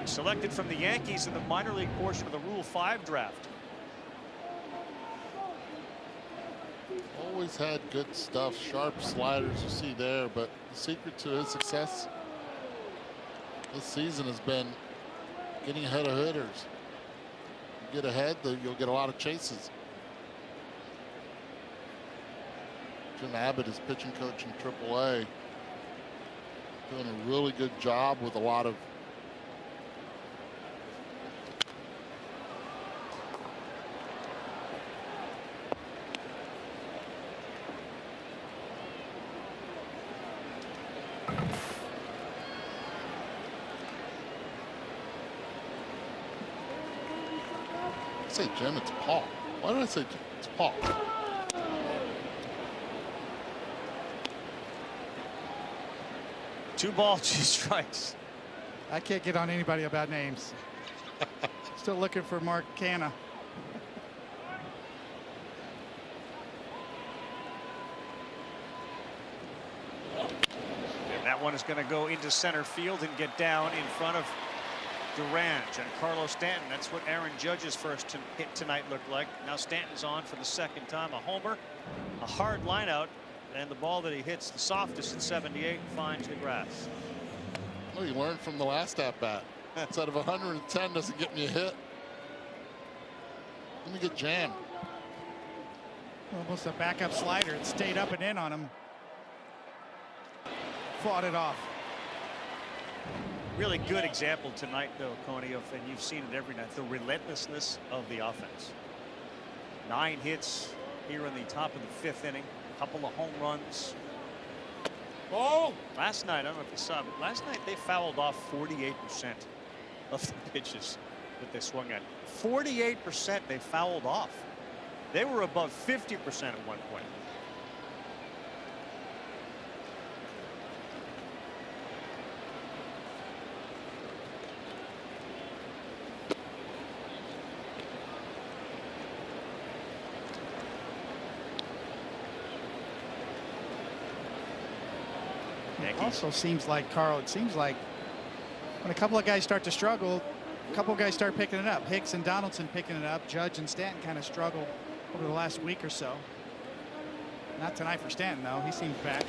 Selected from the Yankees in the minor league portion of the Rule 5 draft. Always had good stuff, sharp sliders you see there, but the secret to his success this season has been getting ahead of hitters. You get ahead, you'll get a lot of chases. Jim Abbott is pitching coach in AAA, doing a really good job with a lot of say Jim, it's Paul. Why did I say Jim? It's Paul. 2 balls, 2 strikes. I can't get on anybody about names. Still looking for Mark Canna. And that one is going to go into center field and get down in front of Duran. Giancarlo Stanton, that's what Aaron Judge's first hit tonight looked like. Now Stanton's on for the 2nd time. A homer, a hard line out, and the ball that he hits, the softest at 78, finds the grass. Well, you learned from the last at-bat. Instead of 110 doesn't get me a hit. Let me get jammed. Almost a backup slider. It stayed up and in on him. Fought it off. Really good example tonight, though, Coney, and you've seen it every night, the relentlessness of the offense. 9 hits here in the top of the 5th inning. A couple of home runs. Oh! Last night, I don't know if you saw, but last night they fouled off 48% of the pitches that they swung at. 48% they fouled off. They were above 50% at one point. It also seems like, Carl, it seems like when a couple of guys start to struggle, a couple of guys start picking it up. Hicks and Donaldson picking it up. Judge and Stanton kind of struggled over the last week or so. Not tonight for Stanton, though. He seems back.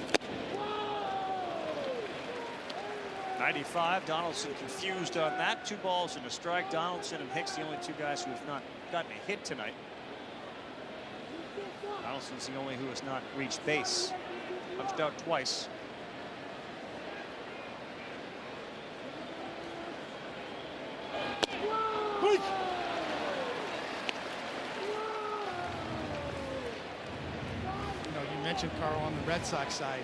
95. Donaldson confused on that. 2 balls and a strike. Donaldson and Hicks, the only 2 guys who have not gotten a hit tonight. Donaldson's the only who has not reached base. Punched out twice. You mentioned, Carl, on the Red Sox side,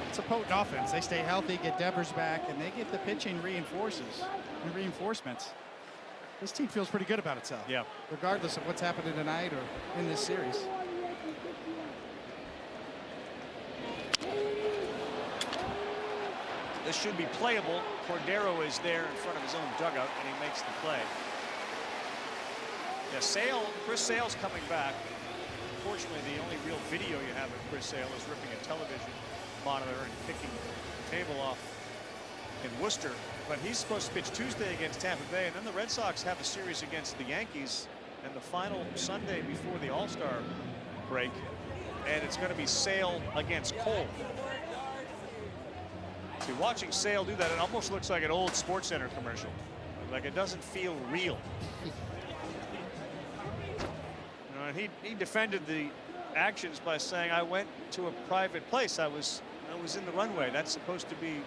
it's a potent offense. They stay healthy, get Devers back, and they get the pitching reinforcements. This team feels pretty good about itself. Yeah. Regardless of what's happening tonight or in this series. This should be playable. Cordero is there in front of his own dugout, and he makes the play. Yeah, Chris Sale's coming back. Unfortunately, the only real video you have of Chris Sale is ripping a television monitor and kicking the table off in Worcester. But he's supposed to pitch Tuesday against Tampa Bay, and then the Red Sox have a series against the Yankees and the final Sunday before the All-Star break, and it's going to be Sale against Cole. See, watching Sale do that, it almost looks like an old SportsCenter commercial. Like it doesn't feel real. And he defended the actions by saying, "I went to a private place. I was in the runway. That's supposed to be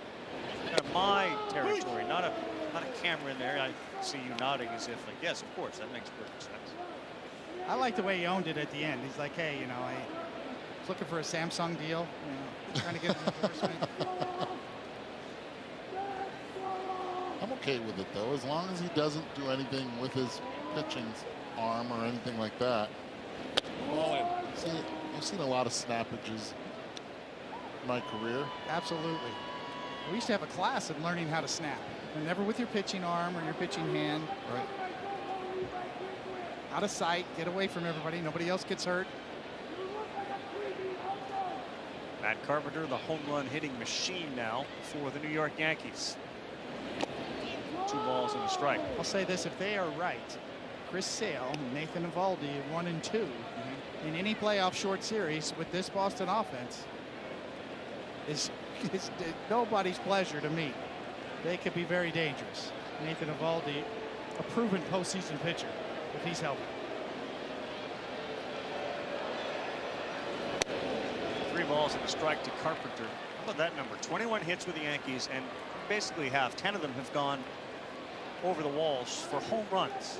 kind of my territory, not a camera in there." I see you nodding as if, like, yes, of course, that makes perfect sense. I like the way he owned it at the end. He's like, hey, I was looking for a Samsung deal, trying to get an endorsement. I'm okay with it, though, as long as he doesn't do anything with his pitching arm or anything like that. I've seen a lot of snappages in my career. Absolutely. We used to have a class in learning how to snap. And never with your pitching arm or your pitching hand. Right. Out of sight, get away from everybody. Nobody else gets hurt. Matt Carpenter, the home run hitting machine now for the New York Yankees. 2 balls and a strike. I'll say this, if they are right, Chris Sale, Nathan Eovaldi, 1 and 2 in any playoff short series with this Boston offense is nobody's pleasure to meet. They could be very dangerous. Nathan Eovaldi, a proven postseason pitcher, if he's healthy. 3 balls and a strike to Carpenter. How about that number? 21 hits with the Yankees, and basically 10 of them have gone over the walls for home runs.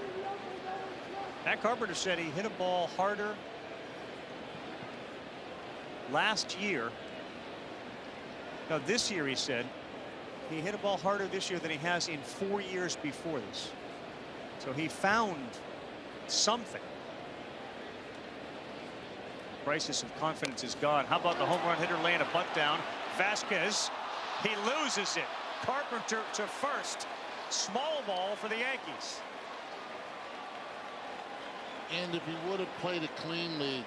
Matt Carpenter said he hit a ball harder last year. Now this year, he said, he hit a ball harder this year than he has in 4 years before this. So he found something. Crisis of confidence is gone. How about the home run hitter laying a bunt down? Vasquez, he loses it. Carpenter to first. Small ball for the Yankees. And if he would have played it cleanly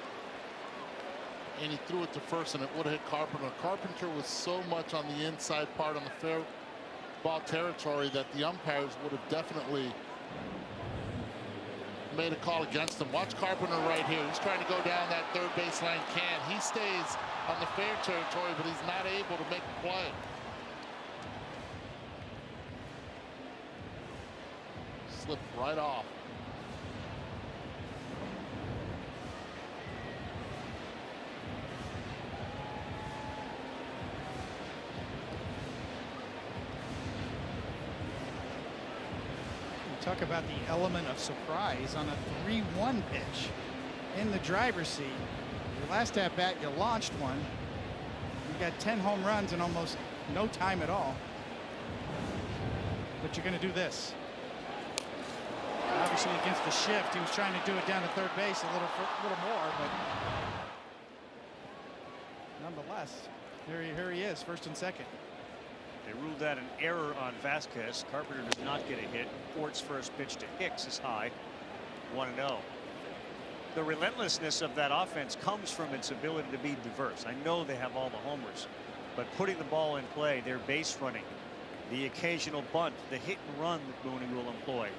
and he threw it to first and it would have hit Carpenter. Carpenter was so much on the inside part on the fair ball territory that the umpires would have definitely made a call against him. Watch Carpenter right here. He's trying to go down that third baseline can. He stays on the fair territory, but he's not able to make a play. Slipped right off. Talk about the element of surprise on a 3-1 pitch in the driver's seat. Your last at bat, you launched one. You got 10 home runs in almost no time at all. But you're going to do this. Obviously, against the shift, he was trying to do it down to third base a little more, but nonetheless, here he is, first and second. They ruled that an error on Vasquez. Carpenter does not get a hit. Fort's first pitch to Hicks is high. 1-0. The relentlessness of that offense comes from its ability to be diverse. I know they have all the homers, But putting the ball in play, their base running, the occasional bunt, the hit and run that Mooney will employ.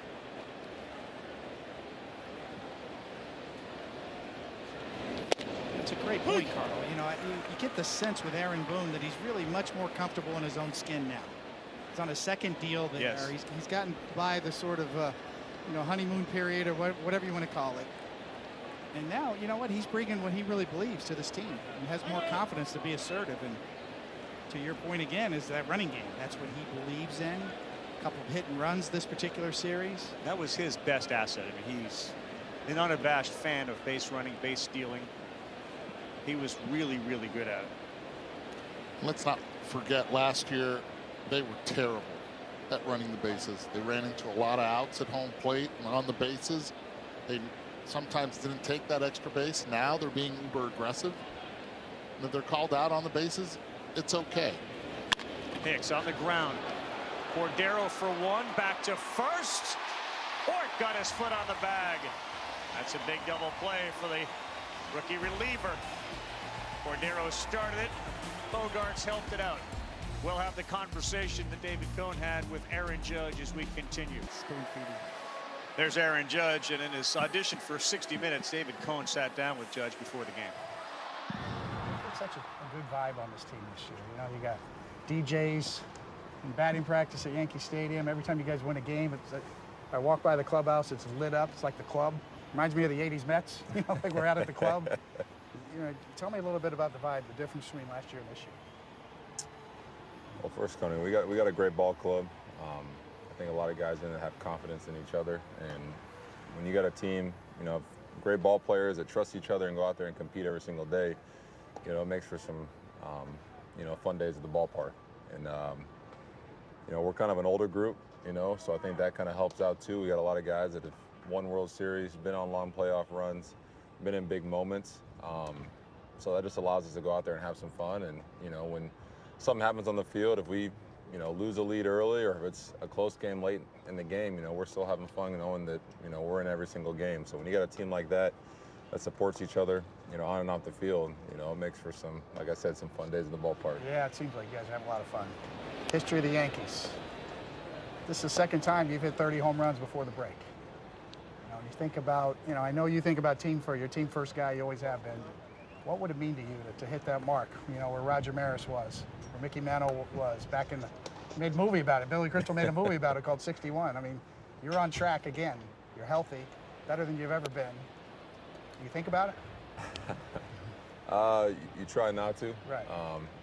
It's a great point, Carl. You know, you get the sense with Aaron Boone that he's really much more comfortable in his own skin now. He's on a second deal there. Yes. He's gotten by the sort of honeymoon period or whatever you want to call it. And now, you know what? He's bringing what he really believes to this team and has more confidence to be assertive. And to your point again, is that running game. That's what he believes in. A couple of hit and runs this particular series. That was his best asset. I mean, he's an unabashed fan of base running, base stealing. He was really, really good at it. Let's not forget last year they were terrible at running the bases. They ran into a lot of outs at home plate and on the bases. They sometimes didn't take that extra base. Now they're being uber aggressive. And if they're called out on the bases, it's okay. Hicks on the ground. Cordero for one, back to first. Ort got his foot on the bag. That's a big double play for the rookie reliever. Cordero started it. Bogarts helped it out. We'll have the conversation that David Cohn had with Aaron Judge as we continue. There's Aaron Judge, and in his audition for 60 Minutes, David Cohn sat down with Judge before the game. It's such a good vibe on this team this year. You know, you got DJs in batting practice at Yankee Stadium. Every time you guys win a game, it's like, I walk by the clubhouse, it's lit up. It's like the club. Reminds me of the 80s Mets, you know, like we're out at the club. You know, tell me a little bit about the vibe, the difference between last year and this year. Well, first, Coney, we got a great ball club. I think a lot of guys in it have confidence in each other, and when you got a team, you know, great ball players that trust each other and go out there and compete every single day, you know, it makes for some, you know, fun days at the ballpark. And you know, we're kind of an older group, you know, so I think that kind of helps out too. We got a lot of guys that have won World Series, been on long playoff runs, been in big moments. So that just allows us to go out there and have some fun. And, you know, when something happens on the field, if we, you know, lose a lead early or if it's a close game late in the game, you know, we're still having fun knowing that, you know, we're in every single game. So when you got a team like that that supports each other, you know, on and off the field, you know, it makes for some, like I said, some fun days at the ballpark. Yeah, it seems like you guys have a lot of fun. History of the Yankees. This is the second time you've hit 30 home runs before the break. You know, you think about, you know, I know you think about your team first guy, you always have been. What would it mean to you to hit that mark, you know, where Roger Maris was, where Mickey Mantle was back in the, made a movie about it. Billy Crystal made a movie about it called 61. I mean, you're on track again. You're healthy, better than you've ever been. You think about it? You try not to. Right.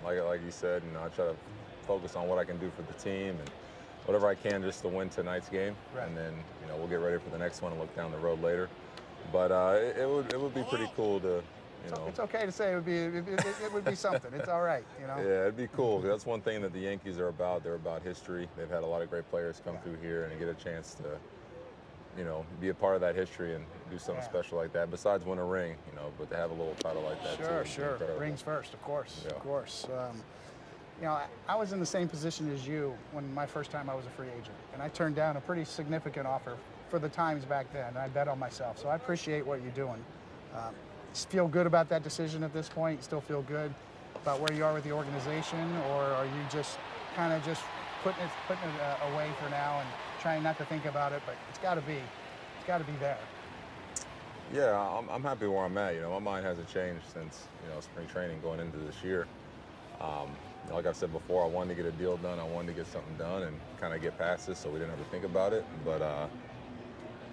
Like you said, you know, I try to focus on what I can do for the team and whatever I can just to win tonight's game. Right. And then, you know, we'll get ready for the next one and look down the road later. But it would be pretty cool to, you know. It's okay to say it would be something. It's all right, you know. Yeah, it'd be cool. That's one thing that the Yankees are about. They're about history. They've had a lot of great players come through here and get a chance to, you know, be a part of that history and do something special like that. Besides win a ring, you know, but to have a little title like that too. Sure. Rings first, of course. Yeah. Of course. You know, I was in the same position as you when my first time I was a free agent, and I turned down a pretty significant offer for the times back then. And I bet on myself, so I appreciate what you're doing. Feel good about that decision at this point? You still feel good about where you are with the organization, or are you just kind of just putting it away for now and trying not to think about it? But it's got to be there. Yeah, I'm happy where I'm at. You know, my mind hasn't changed since, you know, spring training going into this year. Like I said before, I wanted to get a deal done. I wanted to get something done and kind of get past this so we didn't have to think about it. But,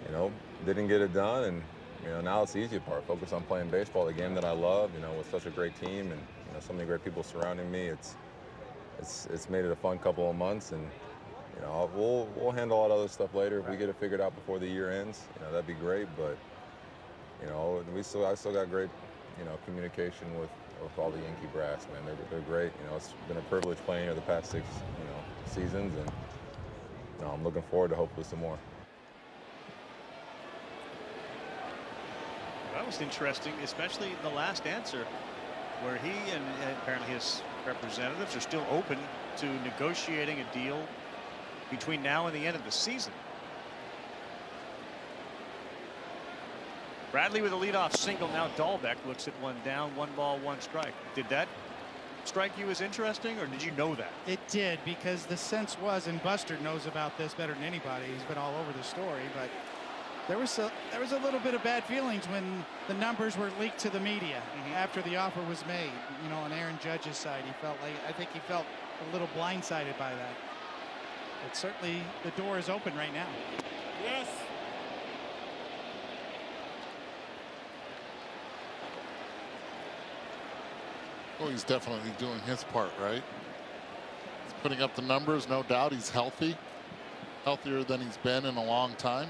you know, didn't get it done. And, you know, now it's the easy part. Focus on playing baseball, the game that I love, you know, with such a great team and, you know, so many great people surrounding me. It's made it a fun couple of months. And, you know, we'll handle all that other stuff later. If we get it figured out before the year ends, you know, that'd be great. But, you know, I still got great, you know, communication with all the Yankee brass, man. They're great. You know, it's been a privilege playing here the past 6, you know, seasons, and, you know, I'm looking forward to hopefully some more. That was interesting, especially the last answer, where he and apparently his representatives are still open to negotiating a deal between now and the end of the season. Bradley with a leadoff single. Now Dahlbeck looks at one down, 1 ball, 1 strike. Did that strike you as interesting, or did you know that? It did, because the sense was, and Buster knows about this better than anybody. He's been all over the story, but there was a little bit of bad feelings when the numbers were leaked to the media after the offer was made. You know, on Aaron Judge's side, I think he felt a little blindsided by that. But certainly the door is open right now. Yes. Well, he's definitely doing his part, right? He's putting up the numbers, no doubt. He's healthy, healthier than he's been in a long time.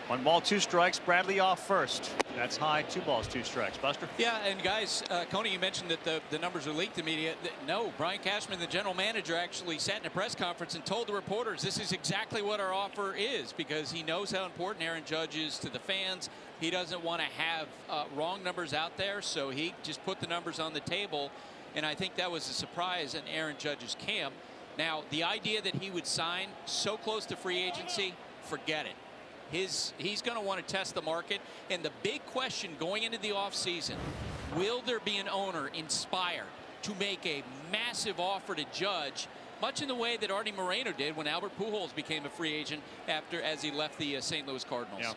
One ball, 2 strikes. Bradley off first. That's high. 2 balls, 2 strikes. Buster? Yeah, and guys, Coney, you mentioned that the numbers are leaked to media. No, Brian Cashman, the general manager, actually sat in a press conference and told the reporters this is exactly what our offer is, because he knows how important Aaron Judge is to the fans. He doesn't want to have wrong numbers out there, so he just put the numbers on the table, and I think that was a surprise in Aaron Judge's camp. Now, the idea that he would sign so close to free agency, forget it. He's going to want to test the market, and the big question going into the offseason, will there be an owner inspired to make a massive offer to Judge, much in the way that Artie Moreno did when Albert Pujols became a free agent as he left the St. Louis Cardinals. Yeah.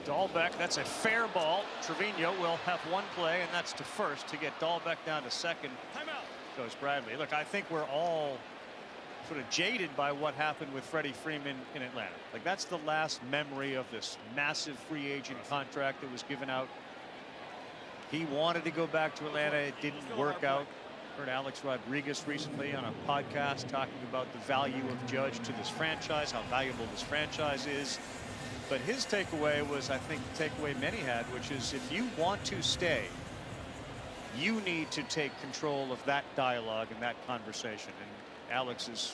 Dahlbeck, that's a fair ball. Trevino will have 1 play, and that's to first to get Dahlbeck down to second. Timeout. Goes Bradley. Look, I think we're all sort of jaded by what happened with Freddie Freeman in Atlanta. Like, that's the last memory of this massive free agent contract that was given out. He wanted to go back to Atlanta. It didn't work out. Heard Alex Rodriguez recently on a podcast talking about the value of Judge to this franchise, how valuable this franchise is. But his takeaway was, I think, the takeaway many had, which is if you want to stay, you need to take control of that dialogue and that conversation. And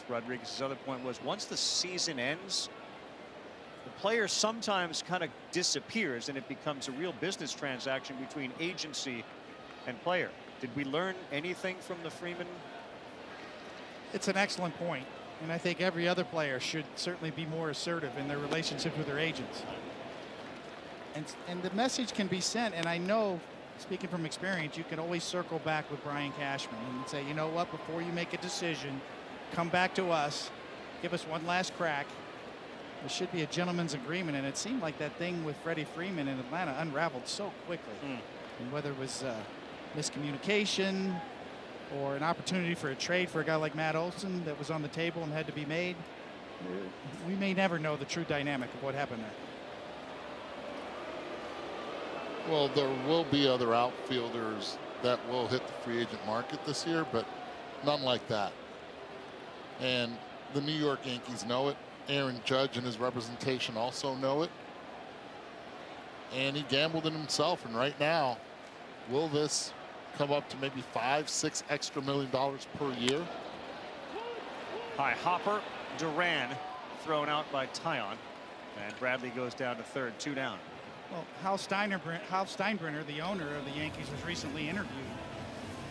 Rodriguez's other point was, once the season ends, the player sometimes kind of disappears and it becomes a real business transaction between agency and player. Did we learn anything from the Freeman? It's an excellent point, and I think every other player should certainly be more assertive in their relationship with their agents. And the message can be sent, and I know, speaking from experience, you can always circle back with Brian Cashman and say, you know what, before you make a decision, come back to us, give us one last crack. There should be a gentleman's agreement, and it seemed like that thing with Freddie Freeman in Atlanta unraveled so quickly. And whether it was miscommunication or an opportunity for a trade for a guy like Matt Olson that was on the table and had to be made, we may never know the true dynamic of what happened there. Well, there will be other outfielders that will hit the free agent market this year, but none like that. And the New York Yankees know it. Aaron Judge and his representation also know it. And he gambled in himself. And right now, will this come up to maybe $5-6 extra million per year? High hopper, Duran thrown out by Tyon, and Bradley goes down to third, 2 down. Well, Hal Steinbrenner, the owner of the Yankees, was recently interviewed,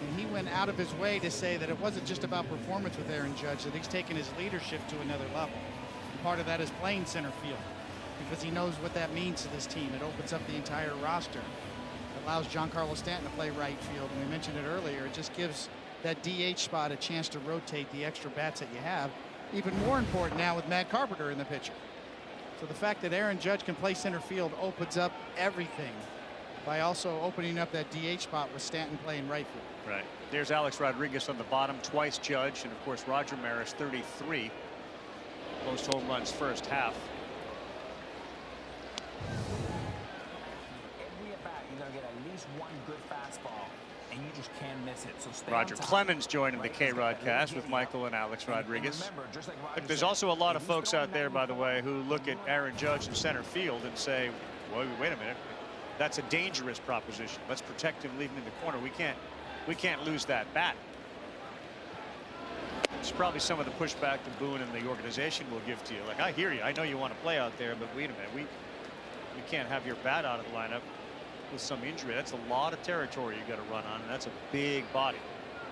and he went out of his way to say that it wasn't just about performance with Aaron Judge, that he's taken his leadership to another level. And part of that is playing center field, because he knows what that means to this team. It opens up the entire roster. It allows Giancarlo Stanton to play right field, and we mentioned it earlier. It just gives that DH spot a chance to rotate the extra bats that you have. Even more important now with Matt Carpenter in the picture. So the fact that Aaron Judge can play center field opens up everything by also opening up that DH spot with Stanton playing right field. Right. There's Alex Rodriguez on the bottom, twice Judge, and of course Roger Maris, 33. Most home runs first half. Every at bat, you're going to get at least one good fastball, and you just can't miss it. So stay Roger on top. Clemens joining the K-Rod cast with Michael and Alex Rodriguez. Remember, just like Roger Look, there's said, also a lot of if you folks throw out there, him by the way, who look at Aaron Judge in center field and say, well, wait a minute, that's a dangerous proposition. Let's protect him, leave him in the corner. We can't lose that bat. It's probably some of the pushback that Boone and the organization will give to you. Like, I hear you. I know you want to play out there, but wait a minute. We can't have your bat out of the lineup with some injury. That's a lot of territory you got to run on, and that's a big body.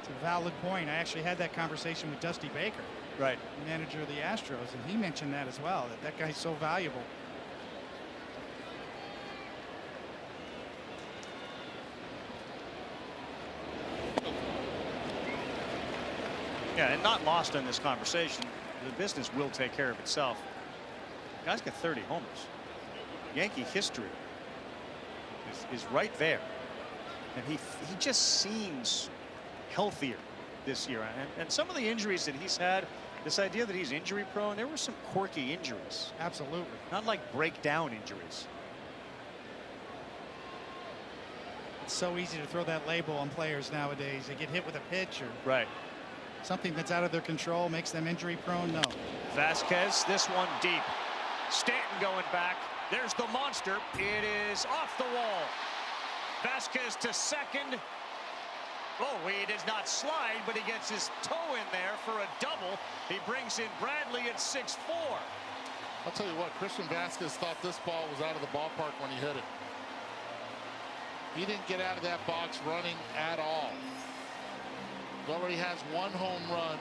It's a valid point. I actually had that conversation with Dusty Baker, right, manager of the Astros, and he mentioned that as well, that guy's so valuable. Yeah, and not lost in this conversation, the business will take care of itself. The guy's got 30 homers. Yankee history is right there. And he just seems healthier this year. And some of the injuries that he's had, this idea that he's injury prone, there were some quirky injuries. Absolutely. Not like breakdown injuries. It's so easy to throw that label on players nowadays. They get hit with a pitch or right, something that's out of their control, makes them injury prone. No. Vasquez, this one deep. Stanton going back. There's the monster. It is off the wall. Vasquez to second. Oh, he does not slide, but he gets his toe in there for a double. He brings in Bradley at 6-4. I'll tell you what, Christian Vasquez thought this ball was out of the ballpark when he hit it. He didn't get out of that box running at all. He already has one home run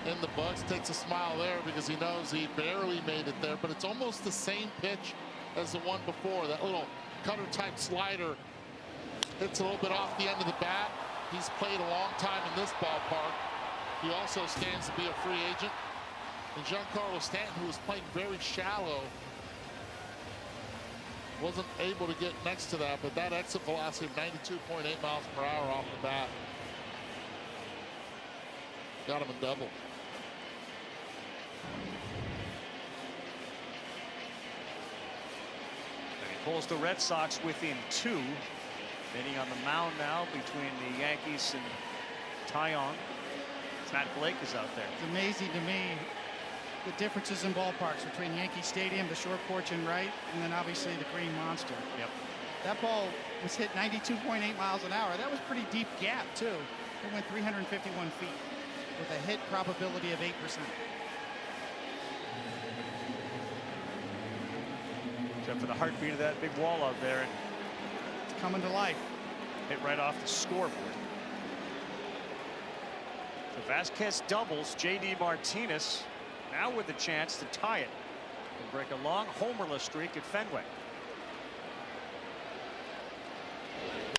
in the books. Takes a smile there because he knows he barely made it there, but it's almost the same pitch as the one before. That little cutter type slider hits a little bit off the end of the bat. He's played a long time in this ballpark. He also stands to be a free agent. And Giancarlo Stanton, who was playing very shallow, wasn't able to get next to that, but that exit velocity of 92.8 miles per hour off the bat got him a double. And he pulls the Red Sox within 2. Hitting on the mound now between the Yankees and Taillon. Matt Blake is out there. It's amazing to me the differences in ballparks between Yankee Stadium, the short porch and right, and then obviously the Green Monster. Yep. That ball was hit 92.8 miles an hour. That was pretty deep gap too. It went 351 feet with a hit probability of 8%. Except for the heartbeat of that big wall out there. And it's coming to life. Hit right off the scoreboard. So Vasquez doubles. J.D. Martinez now with the chance to tie it and break a long homerless streak at Fenway.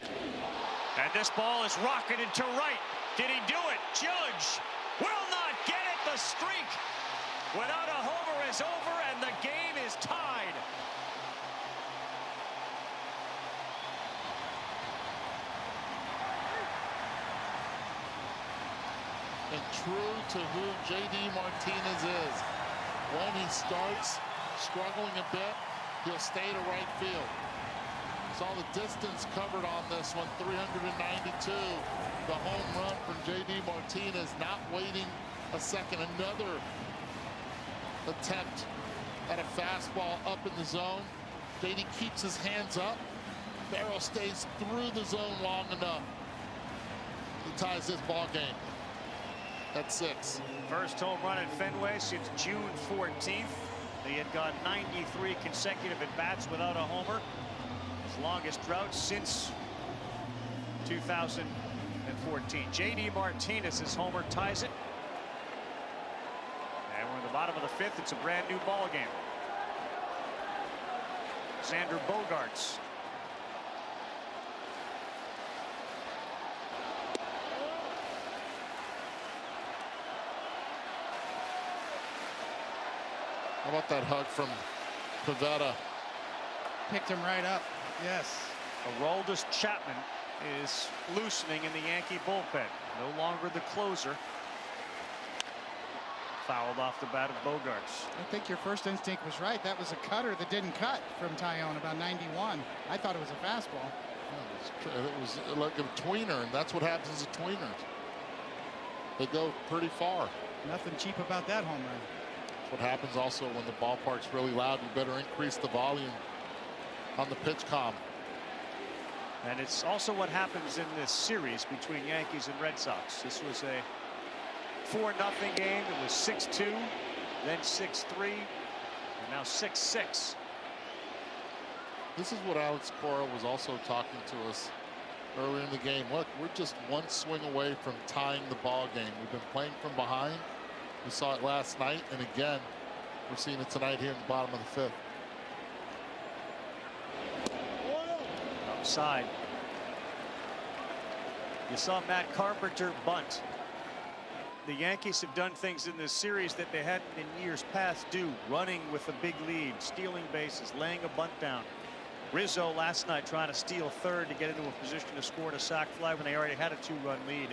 And this ball is rocketed to right. Did he do it? Judge will not get it. The streak without a homer is over and the game is tied. And true to who J.D. Martinez is, when he starts struggling a bit, he'll stay to right field. Saw the distance covered on this one, 392. The home run from J.D. Martinez, not waiting a second. Another attempt at a fastball up in the zone. J.D. keeps his hands up. Barrel stays through the zone long enough. He ties this ball game at 6. First home run at Fenway since June 14th. He had gone 93 consecutive at bats without a homer. His longest drought since 2014. J.D. Martinez's homer ties it. And we're in the bottom of the 5th. It's a brand new ball game. Xander Bogaerts. How about that hug from Pivetta? Picked him right up. Yes. Aroldis Chapman is loosening in the Yankee bullpen. No longer the closer. Fouled off the bat of Bogaerts. I think your first instinct was right. That was a cutter that didn't cut from Taillon, about 91. I thought it was a fastball. It was like a tweener, and that's what happens to tweeners. They go pretty far. Nothing cheap about that home run. What happens also when the ballpark's really loud, you better increase the volume on the pitch comm. And it's also what happens in this series between Yankees and Red Sox. This was a 4-0 game. It was 6-2, then 6-3, and now 6-6. This is what Alex Cora was also talking to us earlier in the game. Look, we're just one swing away from tying the ball game. We've been playing from behind. We saw it last night, and again, we're seeing it tonight here in the bottom of the 5th. Outside. You saw Matt Carpenter bunt. The Yankees have done things in this series that they hadn't in years past do. Running with a big lead, stealing bases, laying a bunt down. Rizzo last night trying to steal third to get into a position to score a sac fly when they already had a 2-run lead.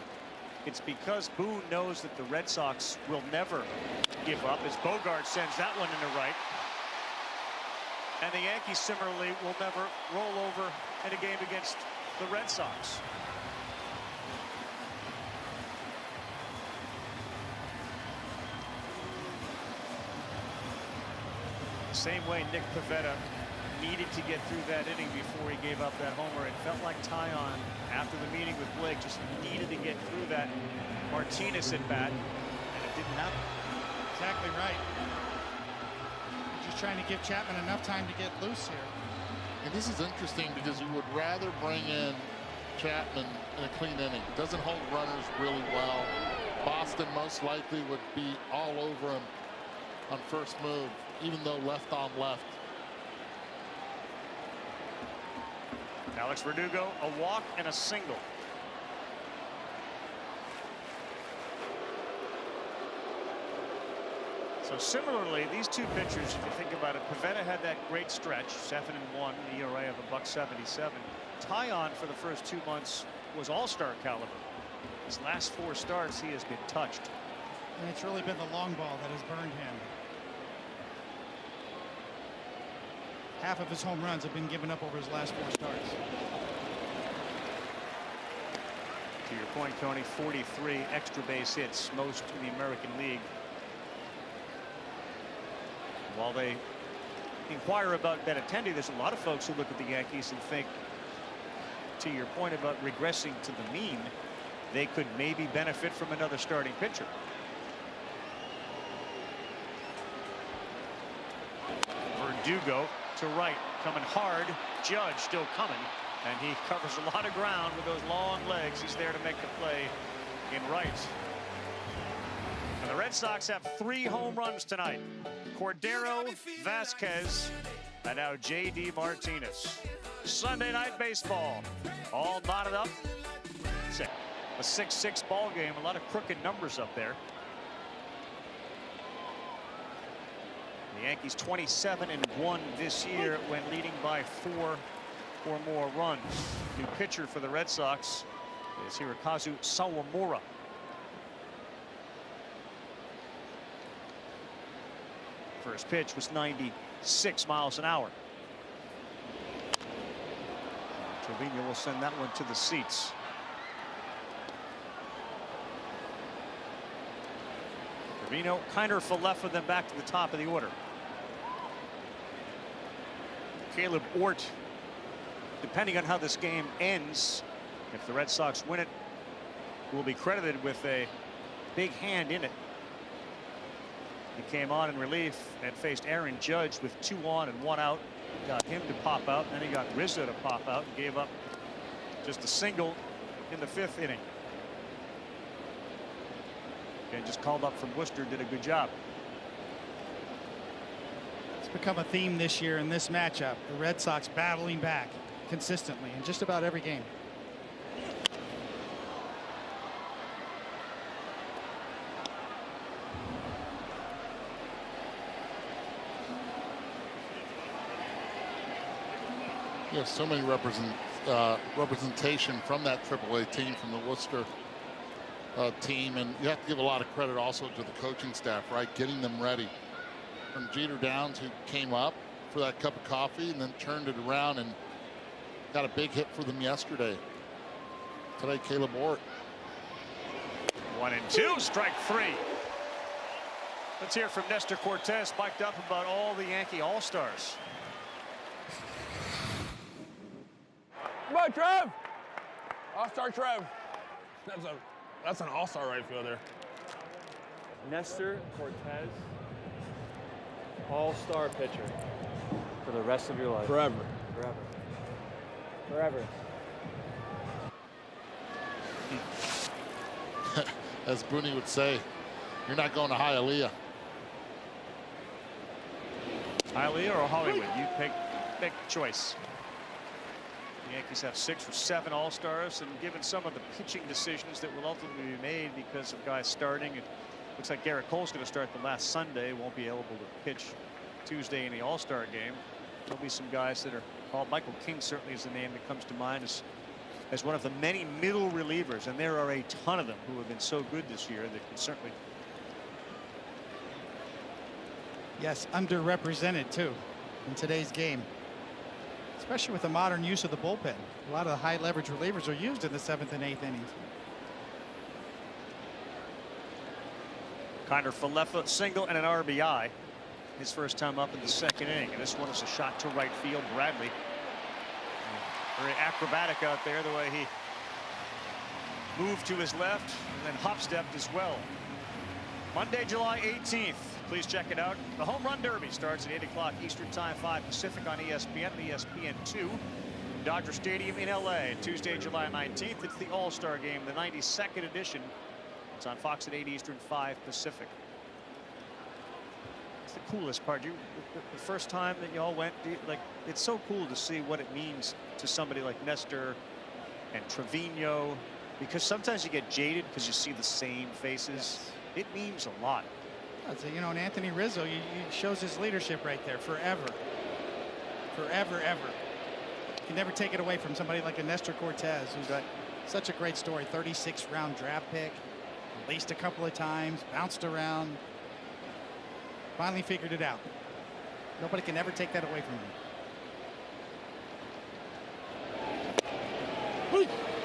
It's because Boone knows that the Red Sox will never give up, as Bogart sends that one into right. And the Yankees similarly will never roll over in a game against the Red Sox. Same way Nick Pivetta needed to get through that inning before he gave up that homer. It felt like Tyon, after the meeting with Blake, just needed to get through that Martinez at bat, and it didn't happen. Exactly right. Just trying to give Chapman enough time to get loose here. And this is interesting because you would rather bring in Chapman in a clean inning. Doesn't hold runners really well. Boston most likely would be all over him on first move, even though left on left. Alex Verdugo, a walk and a single. So similarly, these two pitchers, if you think about it, Pivetta had that great stretch, 7-1, ERA of $1.77. Tyon for the first 2 months was all-star caliber. His last 4 starts, he has been touched. And it's really been the long ball that has burned him. Half of his home runs have been given up over his last 4 starts. To your point, Tony, 43 extra base hits, most in the American League. While they inquire about Benintendi, there's a lot of folks who look at the Yankees and think, to your point about regressing to the mean, they could maybe benefit from another starting pitcher. Verdugo to right, coming hard. Judge still coming, and he covers a lot of ground with those long legs. He's there to make the play in right. And the Red Sox have 3 home runs tonight. Cordero, Vasquez, and now J.D. Martinez. Sunday night baseball, all knotted up. A 6-6 ball game. A lot of crooked numbers up there. The Yankees 27-1 this year when leading by 4 or more runs. New pitcher for the Red Sox is Hirokazu Sawamura. First pitch was 96 miles an hour. Trevino will send that one to the seats. Trevino, Kiner, Falefa, then back to the top of the order. Caleb Ort, depending on how this game ends, if the Red Sox win it, will be credited with a big hand in it. He came on in relief and faced Aaron Judge with 2 on and 1 out. Got him to pop out, and then he got Rizzo to pop out and gave up just a single in the 5th inning. And just called up from Worcester, did a good job. It's become a theme this year in this matchup. The Red Sox battling back consistently in just about every game. You have so many representation from that AAA team, from the Worcester team, and you have to give a lot of credit also to the coaching staff, right? Getting them ready. From Jeter Downs, who came up for that cup of coffee and then turned it around and got a big hit for them yesterday. Today, Caleb Ort. 1-2, strike 3. Let's hear from Nestor Cortez, spiked up about all the Yankee All-Stars. Come on, Trev! All-Star Trev. That's an all-star right fielder. Nestor Cortez, all-star pitcher for the rest of your life. Forever. Forever. Forever. as Booney would say, you're not going to Hialeah. Hialeah or Hollywood? You pick choice. The Yankees have 6 or 7 All-Stars, and given some of the pitching decisions that will ultimately be made because of guys starting, it looks like Garrett Cole's going to start the last Sunday, won't be able to pitch Tuesday in the All-Star game. There'll be some guys that are called. Michael King certainly is the name that comes to mind as one of the many middle relievers, and there are a ton of them who have been so good this year that can certainly. Yes, underrepresented too in today's game, especially with the modern use of the bullpen. A lot of the high leverage relievers are used in the 7th and 8th innings. Connor Falefa single and an RBI. His first time up in the 2nd inning, and this one is a shot to right field. Bradley, very acrobatic out there, the way he moved to his left and then hop stepped as well. Monday, July 18th. Please check it out. The Home Run Derby starts at 8 o'clock Eastern Time, 5 Pacific on ESPN, ESPN2. Dodger Stadium in LA. Tuesday, July 19th. It's the All-Star Game, the 92nd edition. It's on Fox at 8 Eastern, 5 Pacific. It's the coolest part. The first time that y'all went, it's so cool to see what it means to somebody like Nestor and Trevino, because sometimes you get jaded because you see the same faces. Yes. It means a lot. You know, and Anthony Rizzo, he shows his leadership right there forever. Forever, ever. You can never take it away from somebody like a Nestor Cortez, who's got such a great story. 36th round draft pick, released a couple of times, bounced around, finally figured it out. Nobody can ever take that away from him.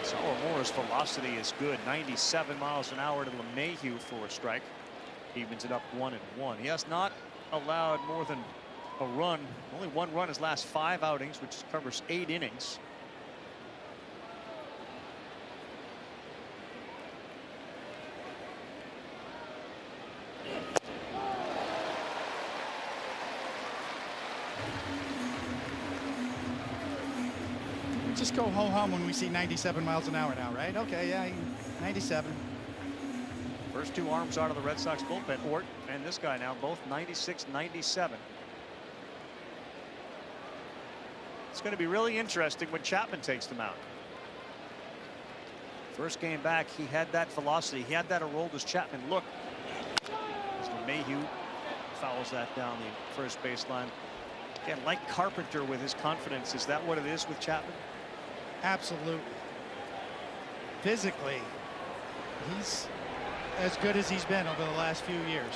Solomore's velocity is good. 97 miles an hour to LeMahieu for a strike. Evens it up 1-1. He has not allowed more than a run, only 1 run his last 5 outings, which covers 8 innings. Just go ho-hum when we see 97 miles an hour now, right? Okay, yeah, 97. First 2 arms out of the Red Sox bullpen, Ort and this guy now, both 96, 97. It's going to be really interesting when Chapman takes them out. First game back, he had that velocity. He had that Aroldis Chapman look. As LeMahieu fouls that down the first baseline. Again, like Carpenter with his confidence, is that what it is with Chapman? Absolute. Physically, he's as good as he's been over the last few years.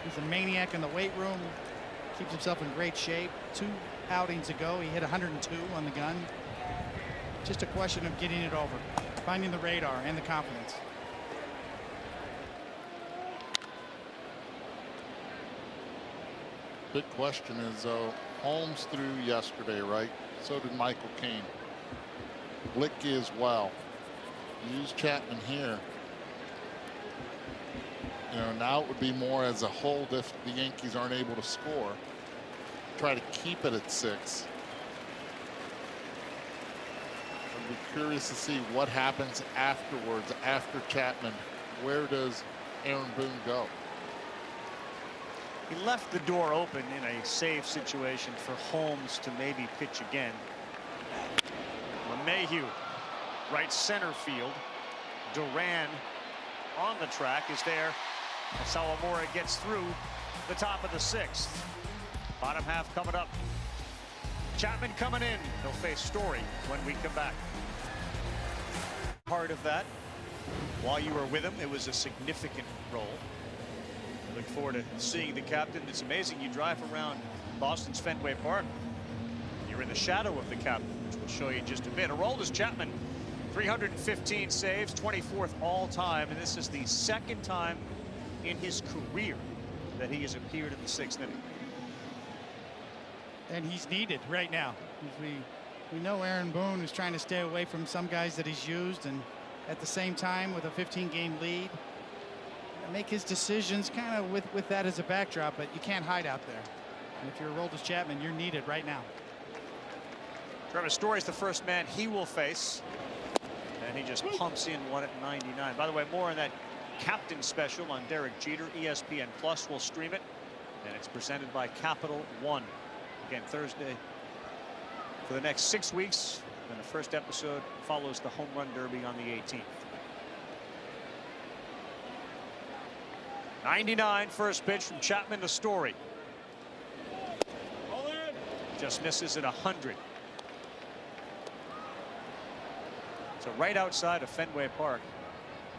He's a maniac in the weight room, keeps himself in great shape. 2 outings ago, he hit 102 on the gun. Just a question of getting it over, finding the radar and the confidence. Big question is, Holmes threw yesterday, right? So did Michael Cain. Licky as well. Use Chapman here. You know, now it would be more as a hold if the Yankees aren't able to score. Try to keep it at 6. I'd be curious to see what happens afterwards, after Chapman. Where does Aaron Boone go? He left the door open in a safe situation for Holmes to maybe pitch again. LeMahieu, right center field. Duran on the track is there. And Sawamura gets through the top of the 6th. Bottom half coming up. Chapman coming in. He'll face Story when we come back. Part of that, while you were with him, it was a significant role. I look forward to seeing the captain. It's amazing. You drive around Boston's Fenway Park. You're in the shadow of the captain, which we'll show you in just a bit. Aroldis Chapman, 315 saves, 24th all time, and this is the 2nd time in his career that he has appeared in the 6th inning. And he's needed right now. We know Aaron Boone is trying to stay away from some guys that he's used, and at the same time, with a 15-game lead, make his decisions kind of with that as a backdrop, but you can't hide out there. And if you're Aroldis Chapman, you're needed right now. Trevor Story's the first man he will face. And he just pumps in one at 99. By the way, more on that captain special on Derek Jeter. ESPN Plus will stream it. And it's presented by Capital One. Again, Thursday for the next 6 weeks. And the first episode follows the Home Run Derby on the 18th. 99 first pitch from Chapman to Story. Just misses at 100. So right outside of Fenway Park.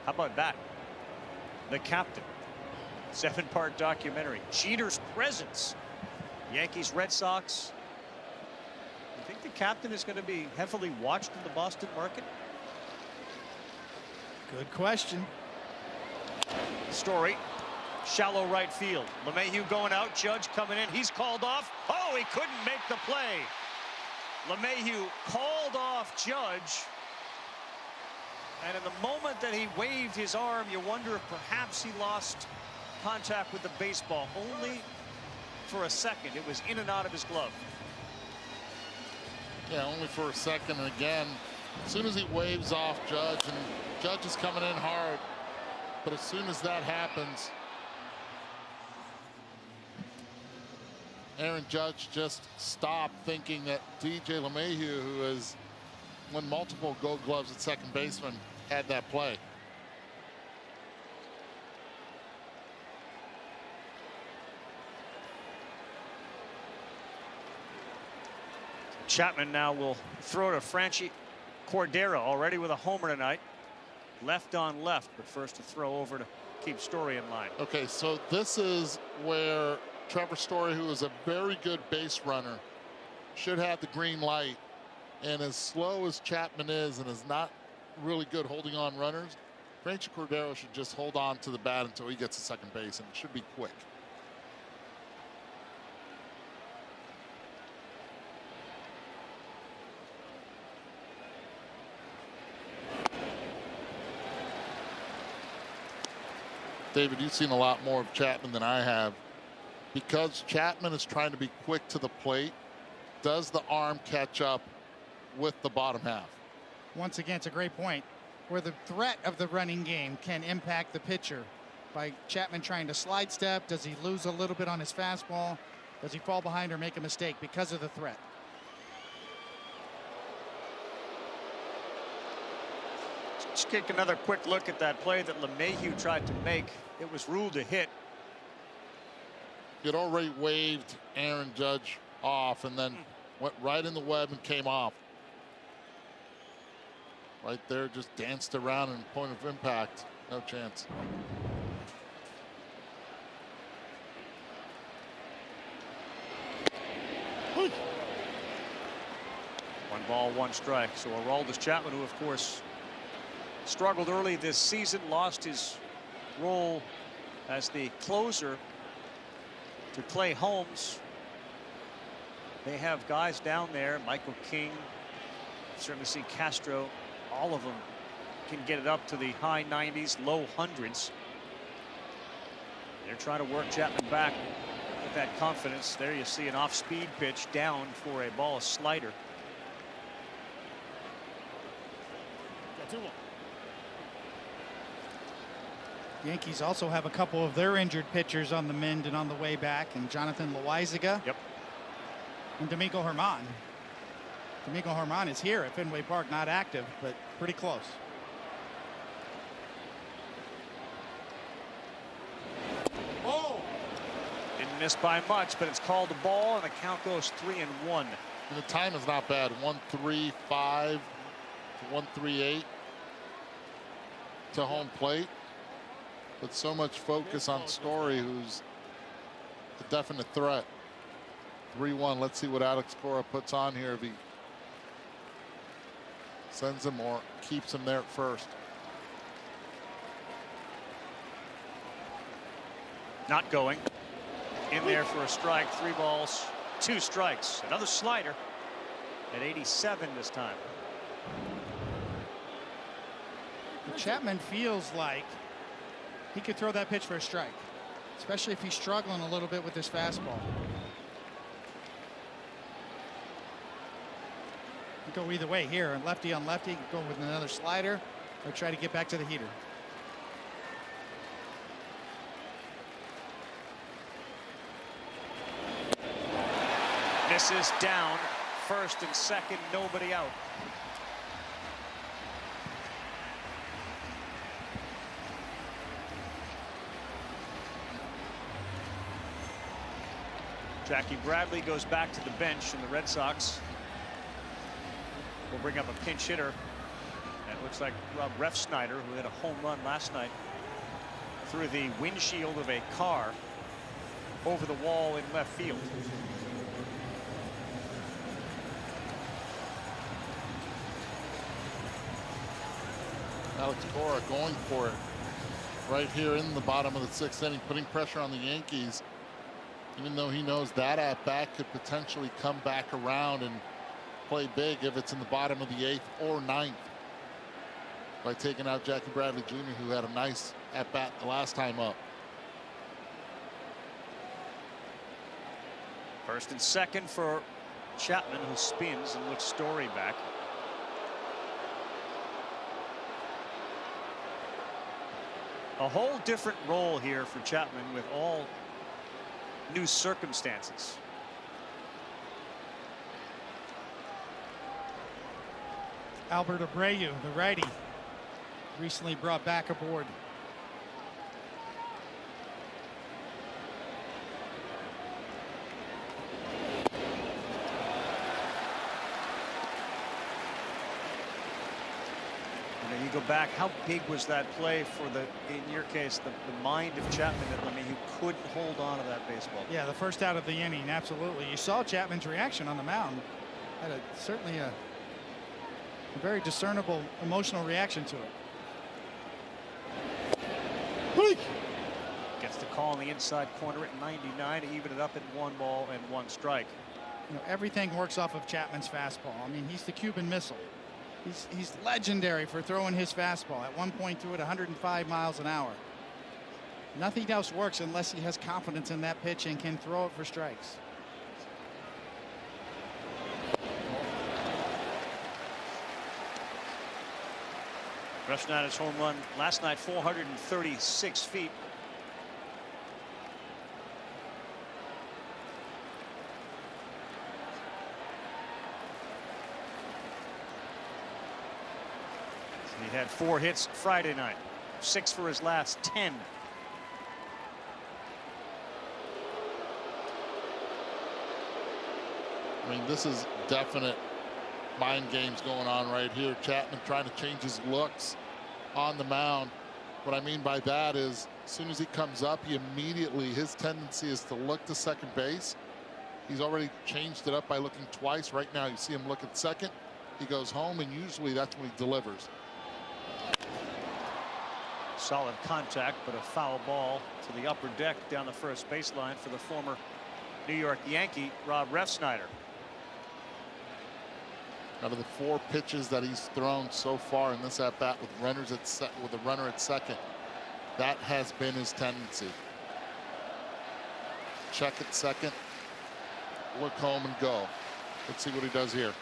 How about that? The Captain. 7-part documentary. Jeter's presence. Yankees, Red Sox. You think the Captain is going to be heavily watched in the Boston market? Good question. Story. Shallow right field. LeMahieu going out. Judge coming in. He's called off. Oh, he couldn't make the play. LeMahieu called off Judge. And in the moment that he waved his arm, you wonder if perhaps he lost contact with the baseball. Only for a second. It was in and out of his glove. Yeah, only for a second. And again, as soon as he waves off Judge, and Judge is coming in hard, but as soon as that happens, Aaron Judge just stopped, thinking that DJ LeMahieu, who has won multiple Gold Gloves at second baseman, had that play. Chapman now will throw to Franchi Cordero, already with a homer tonight. Left on left, but first to throw over to keep Story in line. Okay, so this is where Trevor Story, who is a very good base runner, should have the green light. And as slow as Chapman is and is not really good holding on runners, Franchi Cordero should just hold on to the bat until he gets to second base, and it should be quick. David, you've seen a lot more of Chapman than I have. Because Chapman is trying to be quick to the plate, does the arm catch up with the bottom half? Once again, it's a great point. Where the threat of the running game can impact the pitcher. By Chapman trying to slide step, does he lose a little bit on his fastball? Does he fall behind or make a mistake because of the threat? Let's take another quick look at that play that LeMahieu tried to make. It was ruled a hit. It already waved Aaron Judge off and then went right in the web and came off. Right there, just danced around in point of impact. No chance. One ball, one strike. So Aroldis Chapman, who of course struggled early this season, lost his role as the closer to Clay Holmes. They have guys down there, Michael King, certainly see Castro, all of them can get it up to the high 90s, low hundreds. They're trying to work Chapman back with that confidence. There you see an off-speed pitch down for a ball, a slider. Yankees also have a couple of their injured pitchers on the mend and on the way back, and Jonathan Loaizaga. Yep. And Domingo Germán. Domingo Germán is here at Fenway Park, not active, but pretty close. Didn't miss by much, but it's called a ball, and the count goes 3-1. And the time is not bad. 1-3-5 to 1-3-8 to home plate. But so much focus on Story, who's a definite threat. 3-1. Let's see what Alex Cora puts on here, if he sends him or keeps him there at first. Not going. In there for a strike. 3 balls, 2 strikes. Another slider at 87 this time. Chapman feels like he could throw that pitch for a strike, especially if he's struggling a little bit with his fastball. Go either way here. Lefty on lefty, go with another slider, or try to get back to the heater. Misses down. First and second, nobody out. Jackie Bradley goes back to the bench, and the Red Sox will bring up a pinch hitter. And it looks like Rob Refsnyder, who hit a home run last night through the windshield of a car over the wall in left field. Alex Cora going for it right here in the bottom of the 6th inning, putting pressure on the Yankees, even though he knows that at bat could potentially come back around and play big if it's in the bottom of the 8th or 9th by taking out Jackie Bradley Jr., who had a nice at bat the last time up. First and second for Chapman, who spins and looks Story back. A whole different role here for Chapman with all new circumstances. Albert Abreu, the righty, recently brought back aboard. You go back, how big was that play for the, in your case, the mind of Chapman? I mean, he couldn't hold on to that baseball. Yeah, the first out of the inning, absolutely. You saw Chapman's reaction on the mound. Had certainly a very discernible emotional reaction to it. Gets the call in the inside corner at 99 to even it up at 1 ball and 1 strike. You know, everything works off of Chapman's fastball. I mean, he's the Cuban Missile. He's legendary for throwing his fastball. At one point threw it 105 miles an hour. Nothing else works unless he has confidence in that pitch and can throw it for strikes. Refsnyder's home run last night, 436 feet. He had 4 hits Friday night, 6 for his last 10. I mean, this is definite mind games going on right here. Chapman trying to change his looks on the mound. What I mean by that is, as soon as he comes up, his tendency is to look to second base. He's already changed it up by looking twice. Right now, you see him look at second. He goes home, and usually that's when he delivers. Solid contact, but a foul ball to the upper deck down the first baseline for the former New York Yankee, Rob Refsnyder. Out of the 4 pitches that he's thrown so far in this at bat with runners with a runner at second, that has been his tendency. Check at second, look home and go. Let's see what he does here.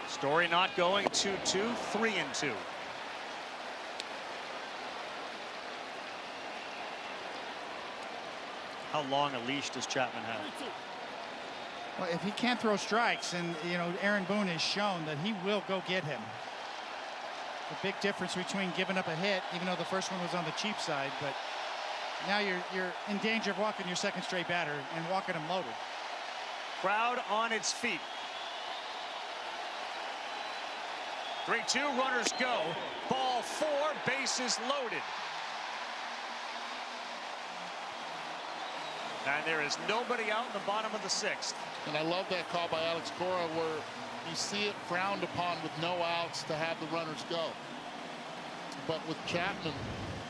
Story not going 2-2, 3-2. How long a leash does Chapman have? Well, if he can't throw strikes, and you know, Aaron Boone has shown that he will go get him. The big difference between giving up a hit, even though the first one was on the cheap side, but now you're in danger of walking your second straight batter and walking him loaded. Crowd on its feet. 3-2, runners go. Ball 4, bases loaded. And there is nobody out in the bottom of the 6th. And I love that call by Alex Cora, where you see it frowned upon with no outs to have the runners go. But with Chapman,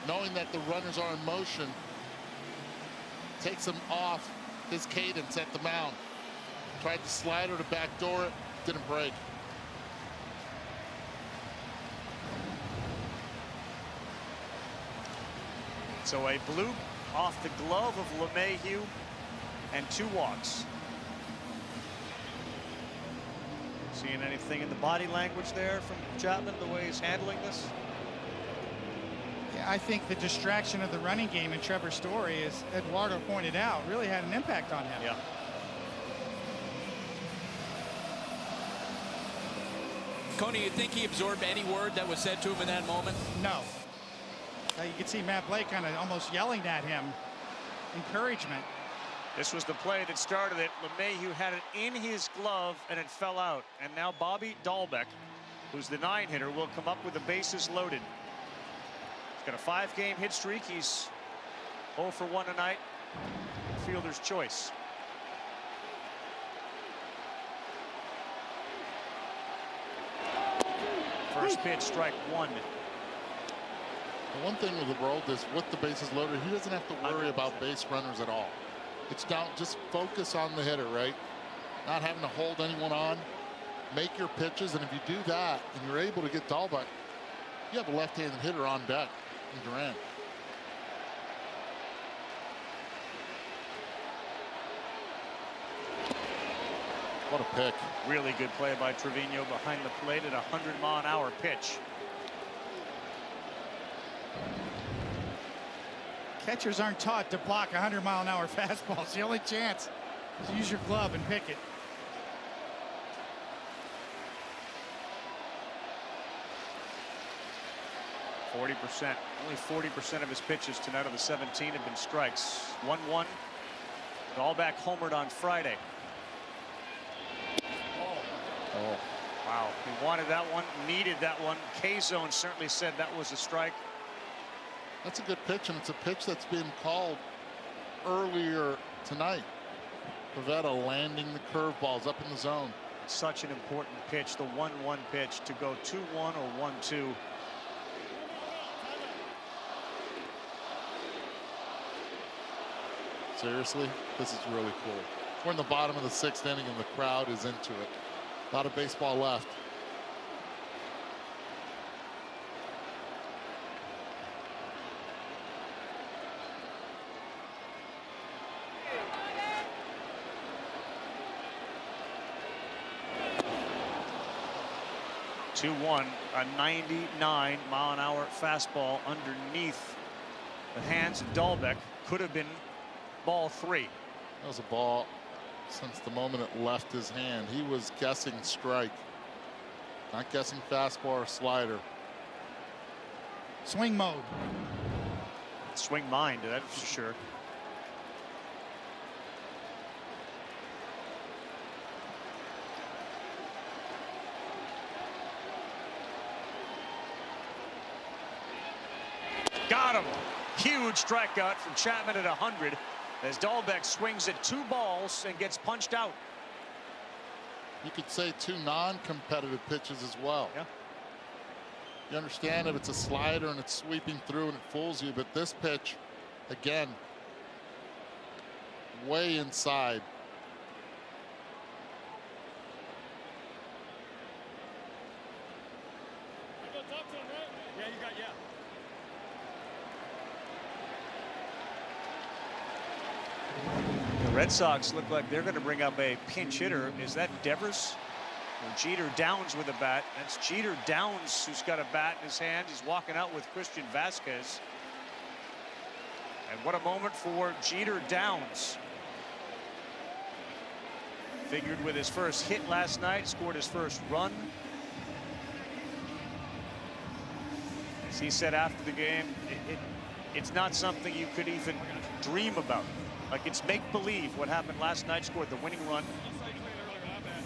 knowing that the runners are in motion, takes him off his cadence at the mound. Tried to slider to backdoor it, didn't break. So a bloop off the glove of LeMahieu and 2 walks. Seeing anything in the body language there from Chapman, the way he's handling this? Yeah, I think the distraction of the running game in Trevor Story, as Eduardo pointed out, really had an impact on him. Yeah. Coney, you think he absorbed any word that was said to him in that moment? No. You could see Matt Blake kind of almost yelling at him. Encouragement. This was the play that started it. LeMahieu had it in his glove and it fell out. And now Bobby Dahlbeck, who's the 9-hitter, will come up with the bases loaded. He's got a 5-game hit streak. He's 0 for 1 tonight. Fielder's choice. First pitch, strike 1. The one thing with the world is with the bases loaded, he doesn't have to worry about base runners at all. It's down, just focus on the hitter, right? Not having to hold anyone on. Make your pitches, and if you do that and you're able to get Dahlbeck, you have a left-handed hitter on deck in Durant. What a pick. Really good play by Trevino behind the plate at a 100-mile-an-hour pitch. Catchers aren't taught to block 100-mile-an-hour fastballs. The only chance is to use your glove and pick it. Only 40% of his pitches tonight of the 17 have been strikes. 1-1. Dahlbeck homered on Friday. Oh, wow. He wanted that one, needed that one. K-Zone certainly said that was a strike. That's a good pitch, and it's a pitch that's been called earlier tonight. Pivetta landing the curveballs up in the zone. Such an important pitch, the 1-1 pitch, to go 2-1 or 1-2. Seriously, this is really cool. We're in the bottom of the 6th inning, and the crowd is into it. A lot of baseball left. Two-1, a 99-mile-an-hour fastball underneath the hands of Dahlbeck. Could have been ball 3. That was a ball since the moment it left his hand. He was guessing strike, not guessing fastball or slider. Swing mode. Swing mind, that's for sure. Got him. Huge strikeout from Chapman at 100 as Dahlbeck swings at 2 balls and gets punched out. You could say 2 non-competitive pitches as well. Yeah. You understand if it's a slider and it's sweeping through and it fools you, but this pitch, again, way inside. The Red Sox look like they're going to bring up a pinch hitter. Is that Devers? Or Jeter Downs with a bat? That's Jeter Downs who's got a bat in his hand. He's walking out with Christian Vasquez. And what a moment for Jeter Downs. Figured with his first hit last night, scored his first run. As he said after the game, it's not something you could even dream about. Like, it's make-believe. What happened last night, scored the winning run.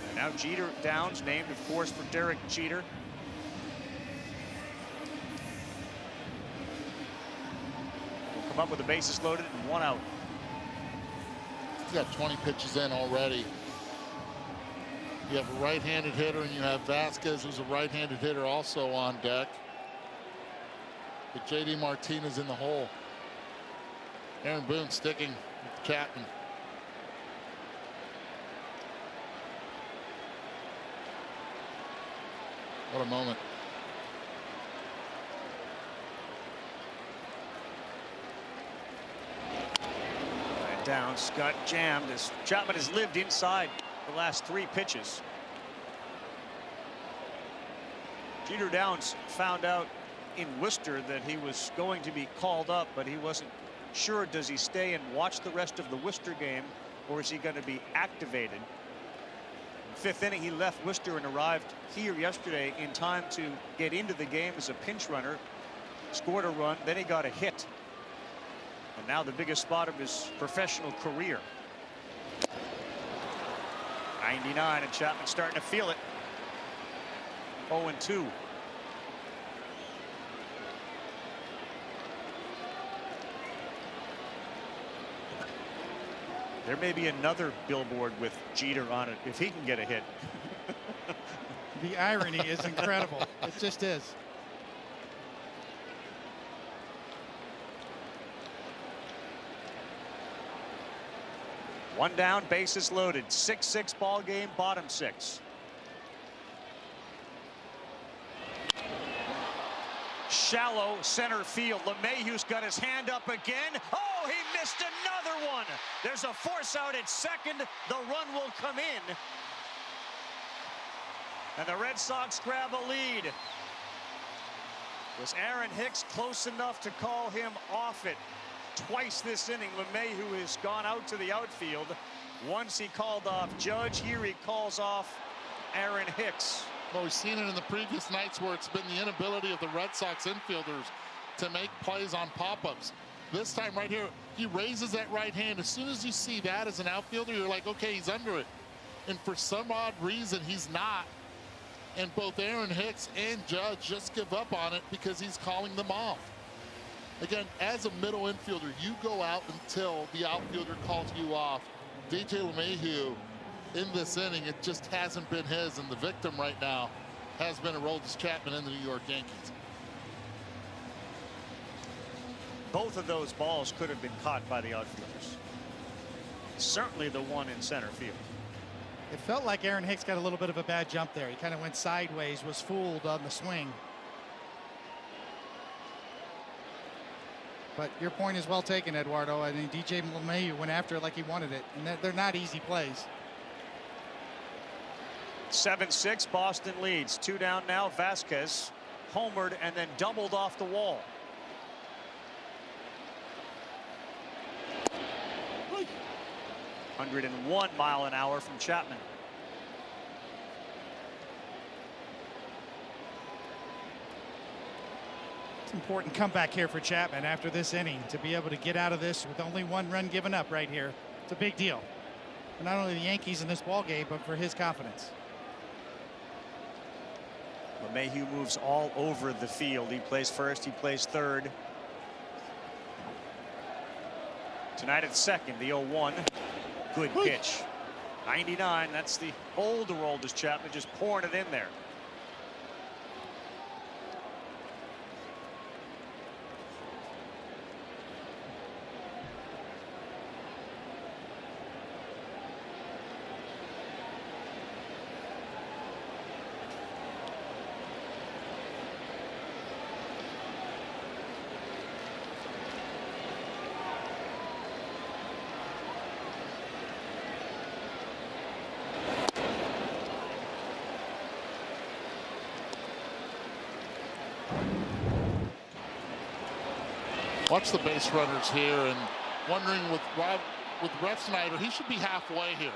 And now Jeter Downs, named, of course, for Derek Jeter. Will come up with the bases loaded and 1 out. You got 20 pitches in already. You have a right-handed hitter, and you have Vasquez, who's a right-handed hitter, also on deck. But J.D. Martinez in the hole. Aaron Boone sticking with Chapman. What a moment. Downs got jammed as Chapman has lived inside the last 3 pitches. Jeter Downs found out in Worcester that he was going to be called up, but he wasn't sure. Does he stay and watch the rest of the Worcester game, or is he going to be activated? In 5th inning, he left Worcester and arrived here yesterday in time to get into the game as a pinch runner. Scored a run, then he got a hit. And now the biggest spot of his professional career. 99, and Chapman starting to feel it. 0-2. There may be another billboard with Jeter on it if he can get a hit. The irony is incredible. It just is. One down, bases loaded. 6-6 ball game, bottom 6. Shallow center field. LeMahieu's got his hand up again. Oh, he missed another one. There's a force out at second. The run will come in. And the Red Sox grab a lead. Was Aaron Hicks close enough to call him off it? Twice this inning, LeMahieu has gone out to the outfield. Once he called off Judge. Here he calls off Aaron Hicks. Well, we've seen it in the previous nights where it's been the inability of the Red Sox infielders to make plays on pop-ups. This time right here, he raises that right hand. As soon as you see that as an outfielder, you're like, okay, he's under it. And for some odd reason, he's not. And both Aaron Hicks and Judge just give up on it because he's calling them off. Again, as a middle infielder, you go out until the outfielder calls you off. DJ LeMahieu, in this inning, it just hasn't been his, and the victim right now has been Aroldis Chapman and the New York Yankees. Both of those balls could have been caught by the outfielders. Certainly the one in center field. It felt like Aaron Hicks got a little bit of a bad jump there. He kind of went sideways, was fooled on the swing. But your point is well taken, Eduardo. I mean, DJ LeMahieu went after it like he wanted it, and they're not easy plays. 7-6, Boston leads. 2 down now. Vasquez homered and then doubled off the wall. Oy. 101 mile an hour from Chapman. Important comeback here for Chapman after this inning to be able to get out of this with only 1 run given up right here. It's a big deal for not only the Yankees in this ball game, but for his confidence. LeMahieu moves all over the field. He plays first, he plays third. Tonight at second, the 0-1. Good pitch. 99, that's the older Aroldis Chapman just pouring it in there. Watch the base runners here, and wondering with Refsnyder, he should be halfway here.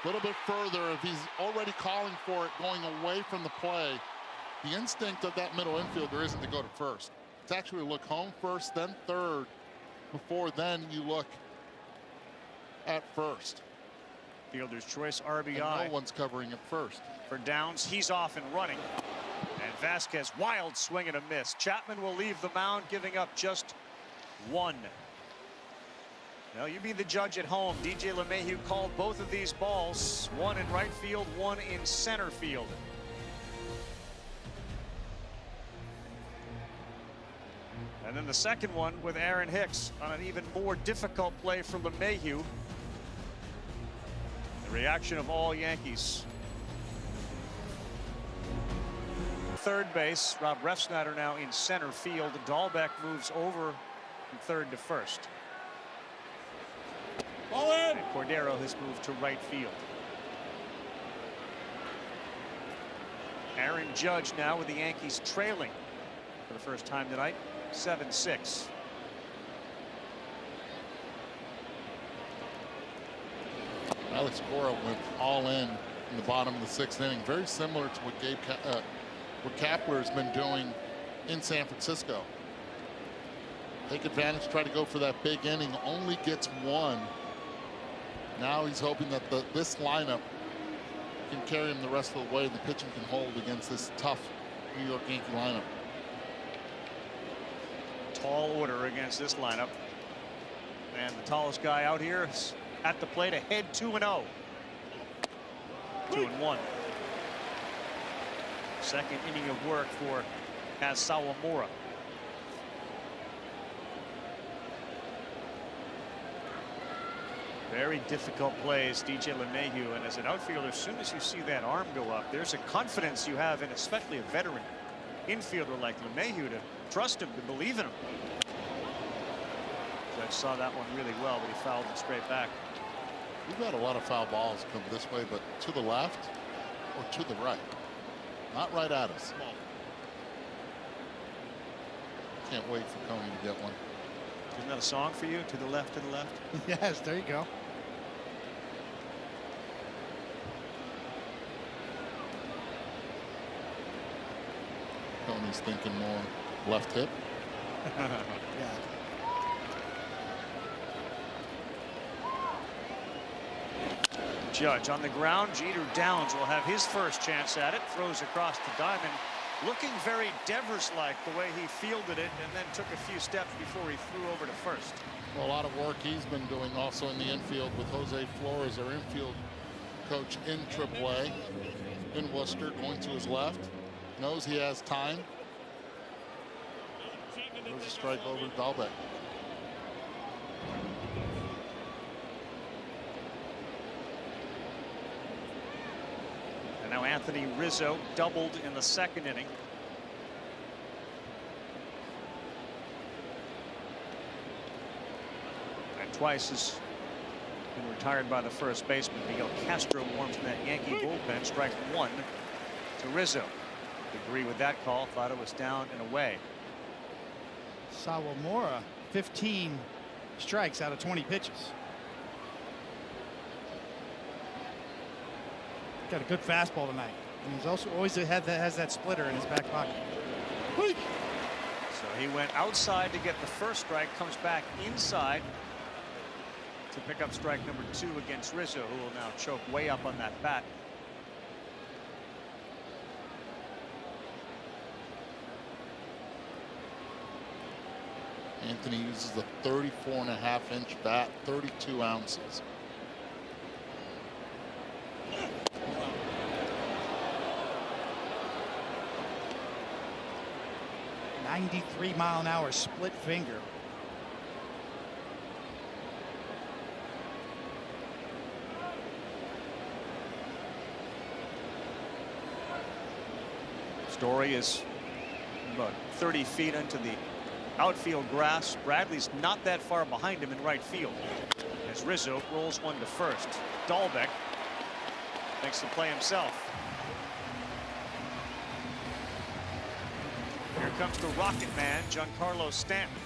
A little bit further if he's already calling for it, going away from the play. The instinct of that middle infielder isn't to go to first. It's actually to look home first, then third, before then you look at first. Fielder's choice RBI. And no one's covering it first. For Downs, he's off and running. And Vasquez, wild swing and a miss. Chapman will leave the mound, giving up just 1. Now you be the judge at home. DJ LeMahieu called both of these balls, 1 in right field, 1 in center field. And then the second one with Aaron Hicks on an even more difficult play for LeMahieu. The reaction of all Yankees. Third base, Rob Refsnyder now in center field. Dahlbeck moves over from third to first. And Cordero has moved to right field. Aaron Judge now with the Yankees trailing for the first time tonight, 7-6. Alex Cora went all in the bottom of the 6th inning, very similar to what what Kapler has been doing in San Francisco. Take advantage, try to go for that big inning, only gets one. Now he's hoping that this lineup can carry him the rest of the way. The pitching can hold against this tough New York Yankee lineup. Tall order against this lineup. And the tallest guy out here is at the plate ahead 2-0. 2-1. Second inning of work for Sawamura. Very difficult plays, DJ LeMahieu, and as an outfielder, as soon as you see that arm go up, there's a confidence you have in especially a veteran infielder like LeMahieu to trust him, to believe in him. Judge saw that one really well, but he fouled it straight back. We've got a lot of foul balls come this way, but to the left or to the right. Not right at us. Can't wait for Coney to get one. Isn't that a song for you? To the left, to the left? Yes, there you go. Coney's thinking more left hip. Yeah. Judge on the ground. Jeter Downs will have his first chance at it. Throws across the diamond. Looking very Devers-like the way he fielded it and then took a few steps before he threw over to first. Well, a lot of work he's been doing also in the infield with Jose Flores, our infield coach in AAA in Worcester, going to his left. Knows he has time. There's a strike over to Dahlbeck. And now Anthony Rizzo doubled in the second inning. And twice has been retired by the first baseman. Miguel Castro warms in that Yankee bullpen. Strike one to Rizzo. Agree with that call. Thought it was down and away. Sawamura, 15 strikes out of 20 pitches. Got a good fastball tonight. And he's also always has that splitter in his back pocket. So he went outside to get the first strike, comes back inside to pick up strike number 2 against Rizzo, who will now choke way up on that bat. Anthony uses the 34.5-inch bat, 32 ounces. .93-mile-an-hour split finger. Story is about 30 feet into the outfield grass. Bradley's not that far behind him in right field as Rizzo rolls one to first. Dahlbeck makes the play himself. Here comes the Rocket Man, Giancarlo Stanton.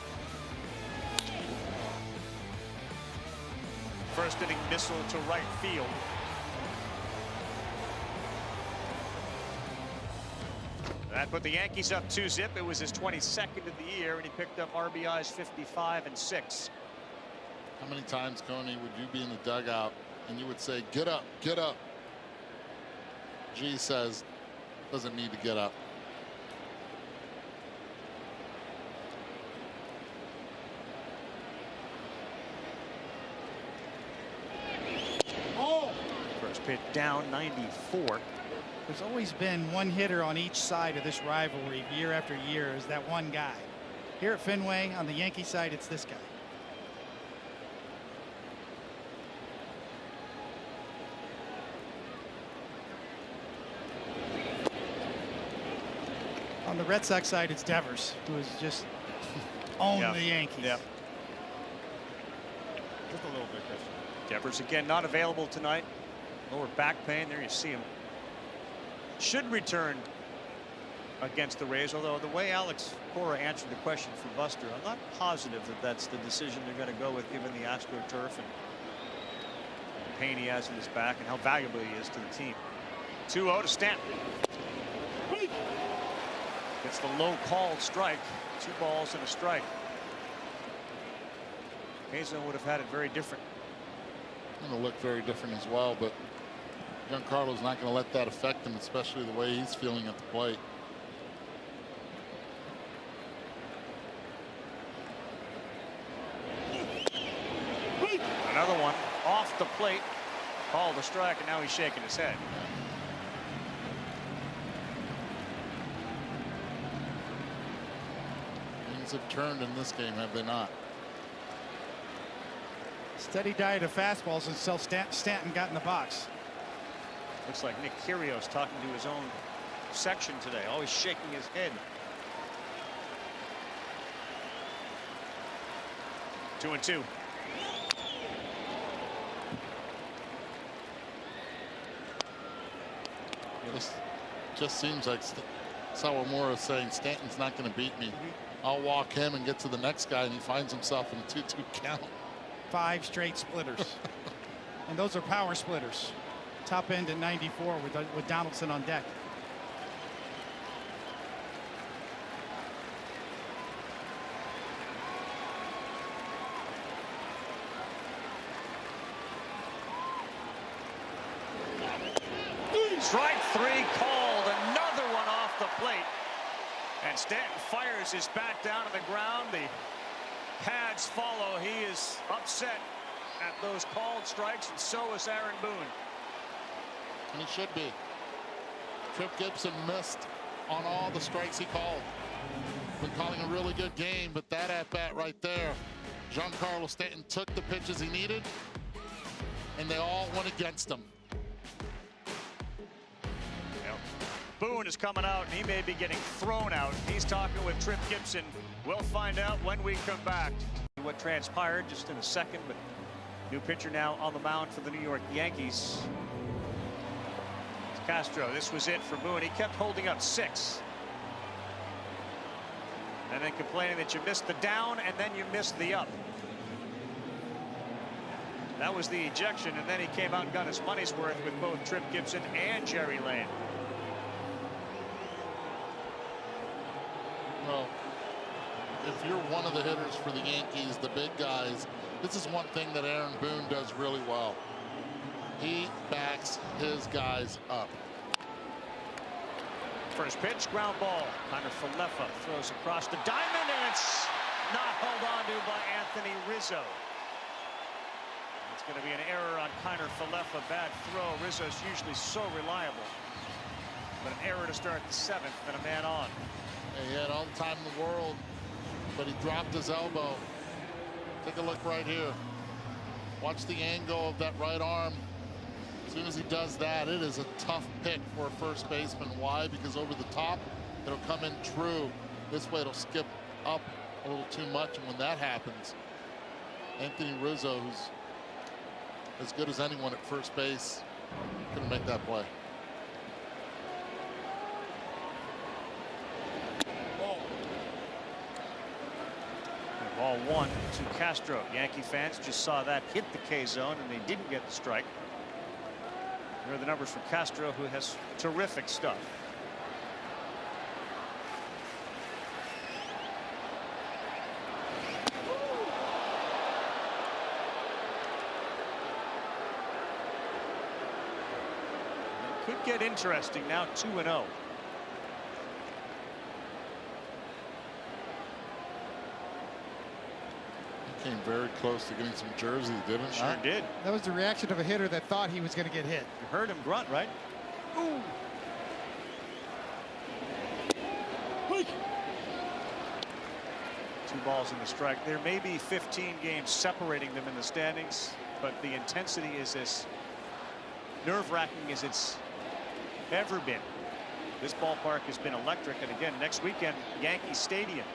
First inning missile to right field. That put the Yankees up 2-0. It was his 22nd of the year, and he picked up RBIs 55 and 6. How many times, Coney, would you be in the dugout and you would say, "Get up, get up"? G says, doesn't need to get up. First pitch down, 94. There's always been one hitter on each side of this rivalry year after year, is that one guy. Here at Fenway, on the Yankee side, it's this guy. On the Red Sox side, it's Devers, who has just owned the Yankees. Yep. Just a little bit, Christian. Devers again not available tonight. Lower back pain. There you see him. Should return against the Rays, although the way Alex Cora answered the question for Buster, I'm not positive that that's the decision they're going to go with, given the AstroTurf and the pain he has in his back and how valuable he is to the team. 2-0 to Stanton. Gets the low called strike. 2 balls and a strike. Hazel would have had it very different. Going to look very different as well, but Giancarlo's not going to let that affect him, especially the way he's feeling at the plate. Another one off the plate, called a strike, and now he's shaking his head. Things have turned in this game, have they not? Steady diet of fastballs until Stanton got in the box. Looks like Nick Kyrgios talking to his own section today, always shaking his head. 2-2. This just seems like Sawamura is saying Stanton's not going to beat me. I'll walk him and get to the next guy, and he finds himself in a 2-2 count. 5 straight splitters. And those are power splitters. Top end at 94 with Donaldson on deck. Strike 3 called. Another one off the plate. And Stanton fires his bat down to the ground. The pads follow. He is upset at those called strikes, and so is Aaron Boone. And he should be. Trip Gibson missed on all the strikes he called. Been calling a really good game, but that at bat right there, Giancarlo Stanton took the pitches he needed, and they all went against him. Boone is coming out, and he may be getting thrown out. He's talking with Trip Gibson. We'll find out when we come back. What transpired just in a second, but new pitcher now on the mound for the New York Yankees. It's Castro. This was it for Boone. He kept holding up 6. And then complaining that you missed the down and then you missed the up. That was the ejection, and then he came out and got his money's worth with both Trip Gibson and Jerry Lane. Well, if you're one of the hitters for the Yankees, the big guys, this is one thing that Aaron Boone does really well. He backs his guys up. First pitch, ground ball. Kiner Falefa throws across the diamond, and it's not held on to by Anthony Rizzo. It's going to be an error on Kiner Falefa. Bad throw. Rizzo's usually so reliable. But an error to start the 7th and a man on. He had all the time in the world, but he dropped his elbow. Take a look right here. Watch the angle of that right arm. As soon as he does that, it is a tough pick for a first baseman. Why? Because over the top, it'll come in true. This way, it'll skip up a little too much, and when that happens, Anthony Rizzo, who's as good as anyone at first base, couldn't make that play. Ball 1 to Castro. Yankee fans just saw that hit the K zone, and they didn't get the strike. Here are the numbers for Castro, who has terrific stuff. It could get interesting now. 2-0. Came very close to getting some jerseys, didn't he? Sure did. That was the reaction of a hitter that thought he was going to get hit. You heard him grunt, right? Ooh. Two balls in the strike. There may be 15 games separating them in the standings, but the intensity is as nerve-wracking as it's ever been. This ballpark has been electric, and again, next weekend, Yankee Stadium.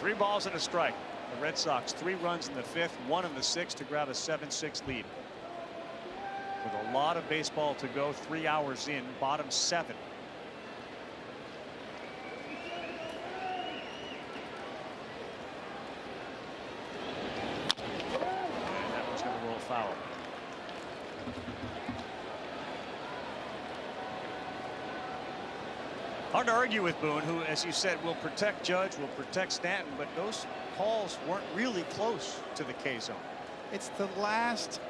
3 balls and a strike. The Red Sox 3 runs in the 5th, 1 in the 6th to grab a 7-6 lead. With a lot of baseball to go, 3 hours in, bottom 7. And that one's going to roll foul. Hard to argue with Boone, who, as you said, will protect Judge, will protect Stanton, but those calls weren't really close to the K zone. It's the last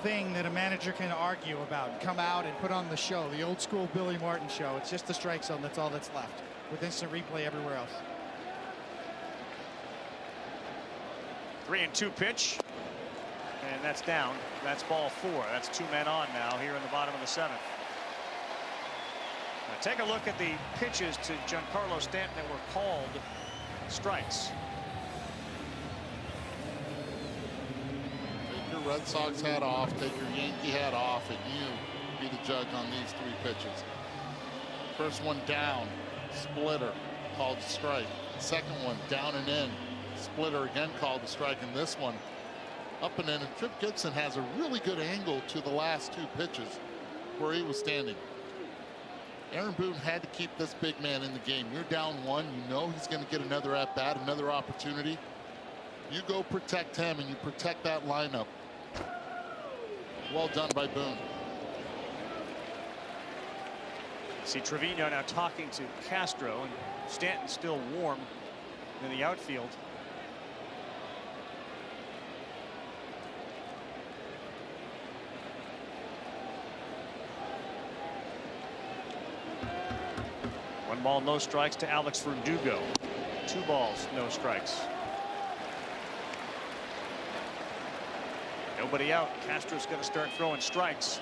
thing that a manager can argue about. Come out and put on the show, the old school Billy Martin show. It's just the strike zone. That's all that's left, with instant replay everywhere else. 3-2 pitch, and that's down. That's ball 4. That's 2 men on now here in the bottom of the 7th. Now take a look at the pitches to Giancarlo Stanton that were called strikes. Take your Red Sox hat off, take your Yankee hat off, and you be the judge on these 3 pitches. First one down, splitter, called strike. Second one down and in, splitter again called the strike. And this one up and in. And Trip Gibson has a really good angle to the last 2 pitches where he was standing. Aaron Boone had to keep this big man in the game. You're down 1. You know he's going to get another at bat, another opportunity. You go protect him and you protect that lineup. Well done by Boone. See Trevino now talking to Castro, and Stanton still warm in the outfield. One ball, no strikes to Alex Verdugo. 2 balls, no strikes. Nobody out. Castro's going to start throwing strikes.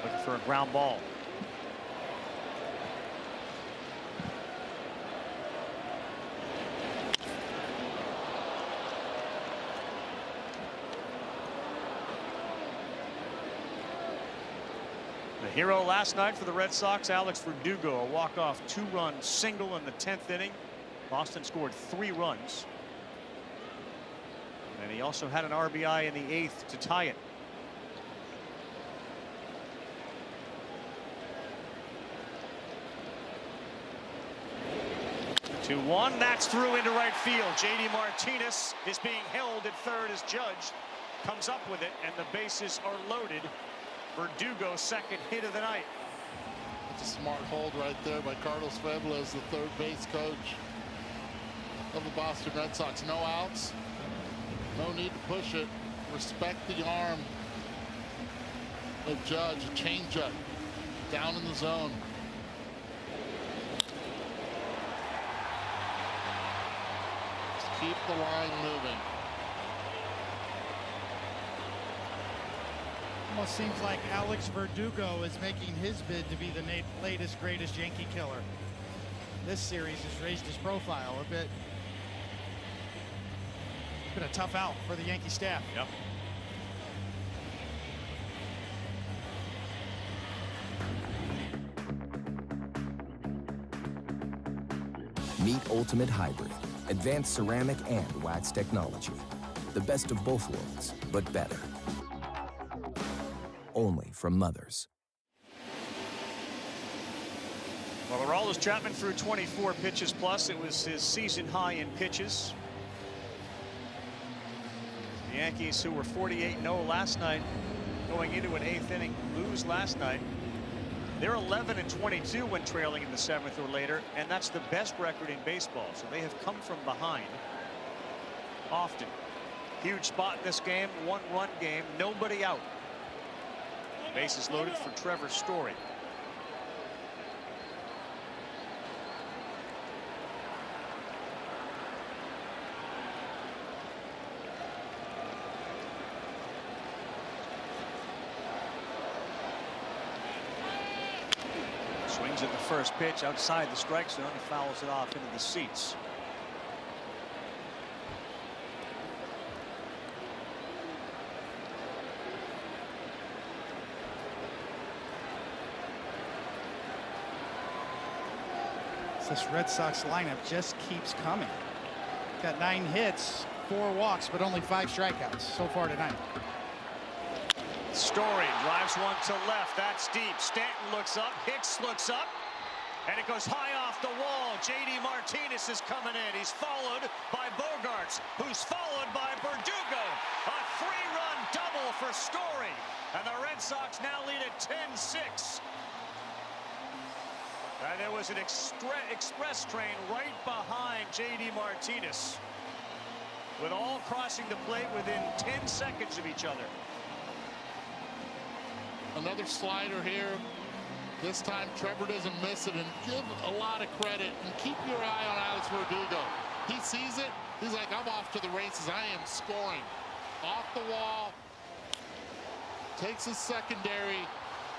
Looking for a ground ball. The hero last night for the Red Sox, Alex Verdugo, a walk-off 2-run single in the 10th inning. Boston scored 3 runs. And he also had an RBI in the 8th to tie it. Two one, that's through into right field. JD Martinez is being held at third as Judge comes up with it, and the bases are loaded. Verdugo's second hit of the night. It's a smart hold right there by Carlos Febles, the third base coach of the Boston Red Sox. No outs, no need to push it. Respect the arm of Judge. A changeup down in the zone. Just keep the line moving. Almost seems like Alex Verdugo is making his bid to be the latest greatest Yankee killer. This series has raised his profile a bit. Been a tough out for the Yankee staff. Yep. Meet Ultimate Hybrid, advanced ceramic and wax technology. The best of both worlds, but better. Only from Mothers. Well, Aroldis Chapman threw 24 pitches plus. It was his season high in pitches. The Yankees, who were 48-0 last night, going into an 8th inning, lose last night. They're 11-22 when trailing in the 7th or later, and that's the best record in baseball. So they have come from behind often. Huge spot in this game, 1-run game, nobody out. Bases loaded for Trevor Story. Swings at the first pitch outside the strike zone. He fouls it off into the seats. This Red Sox lineup just keeps coming. Got 9 hits, 4 walks, but only 5 strikeouts so far tonight. Story drives one to left. That's deep. Stanton looks up. Hicks looks up. And it goes high off the wall. J.D. Martinez is coming in. He's followed by Bogarts, who's followed by Verdugo. A 3-run double for Story. And the Red Sox now lead at 10-6. And there was an express train right behind J.D. Martinez, with all crossing the plate within 10 seconds of each other. Another slider here. This time Trevor doesn't miss it, and give a lot of credit and keep your eye on Alex Verdugo. He sees it. He's like, I'm off to the races. I am scoring. Off the wall. Takes his secondary,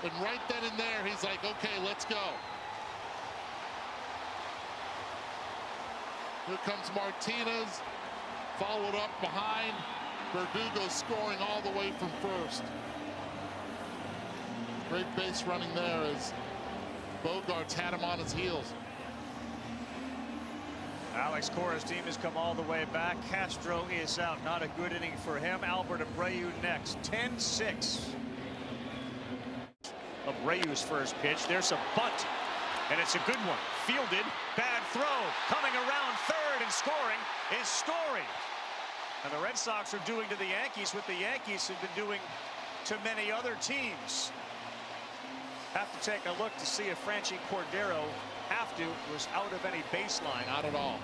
and right then and there, he's like, okay, let's go. Here comes Martinez, followed up behind. Verdugo scoring all the way from first. Great base running there as Bogarts had him on his heels. Alex Cora's team has come all the way back. Castro is out. Not a good inning for him. Albert Abreu next. 10-6. Abreu's first pitch. There's a bunt, and it's a good one. Fielded. Bad throw. Coming around third and scoring is Story. And the Red Sox are doing to the Yankees what the Yankees have been doing to many other teams. Have to take a look to see if Franchi Cordero was out of any baseline. Not at all.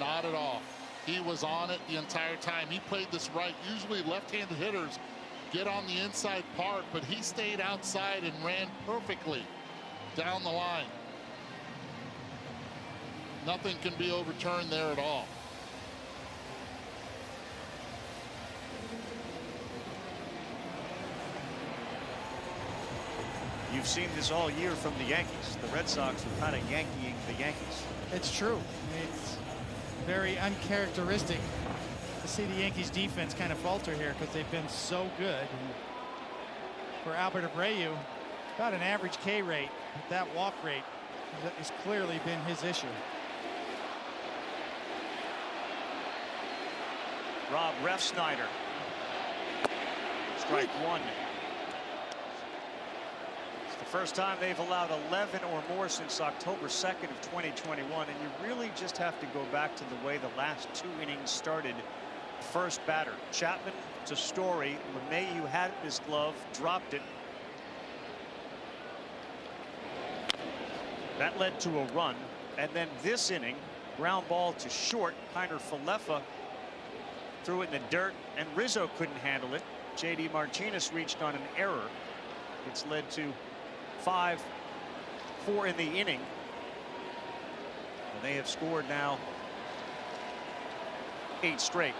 Not at all. He was on it the entire time. He played this right. Usually left-handed hitters get on the inside part, but he stayed outside and ran perfectly down the line. Nothing can be overturned there at all. You've seen this all year from the Yankees. The Red Sox are kind of Yankeeing the Yankees. It's true. It's very uncharacteristic to see the Yankees defense kind of falter here because they've been so good. And for Albert Abreu, about an average K rate. That walk rate has clearly been his issue. Rob Refsnyder. Strike one. First time they've allowed 11 or more since October 2nd of 2021, and you really just have to go back to the way the last 2 innings started. First batter, Chapman to Story. LeMahieu had his glove, dropped it. That led to a run, and then this inning, ground ball to short. Kiner Falefa threw it in the dirt, and Rizzo couldn't handle it. J.D. Martinez reached on an error. It's led to 5-4 in the inning. And they have scored now 8 straight.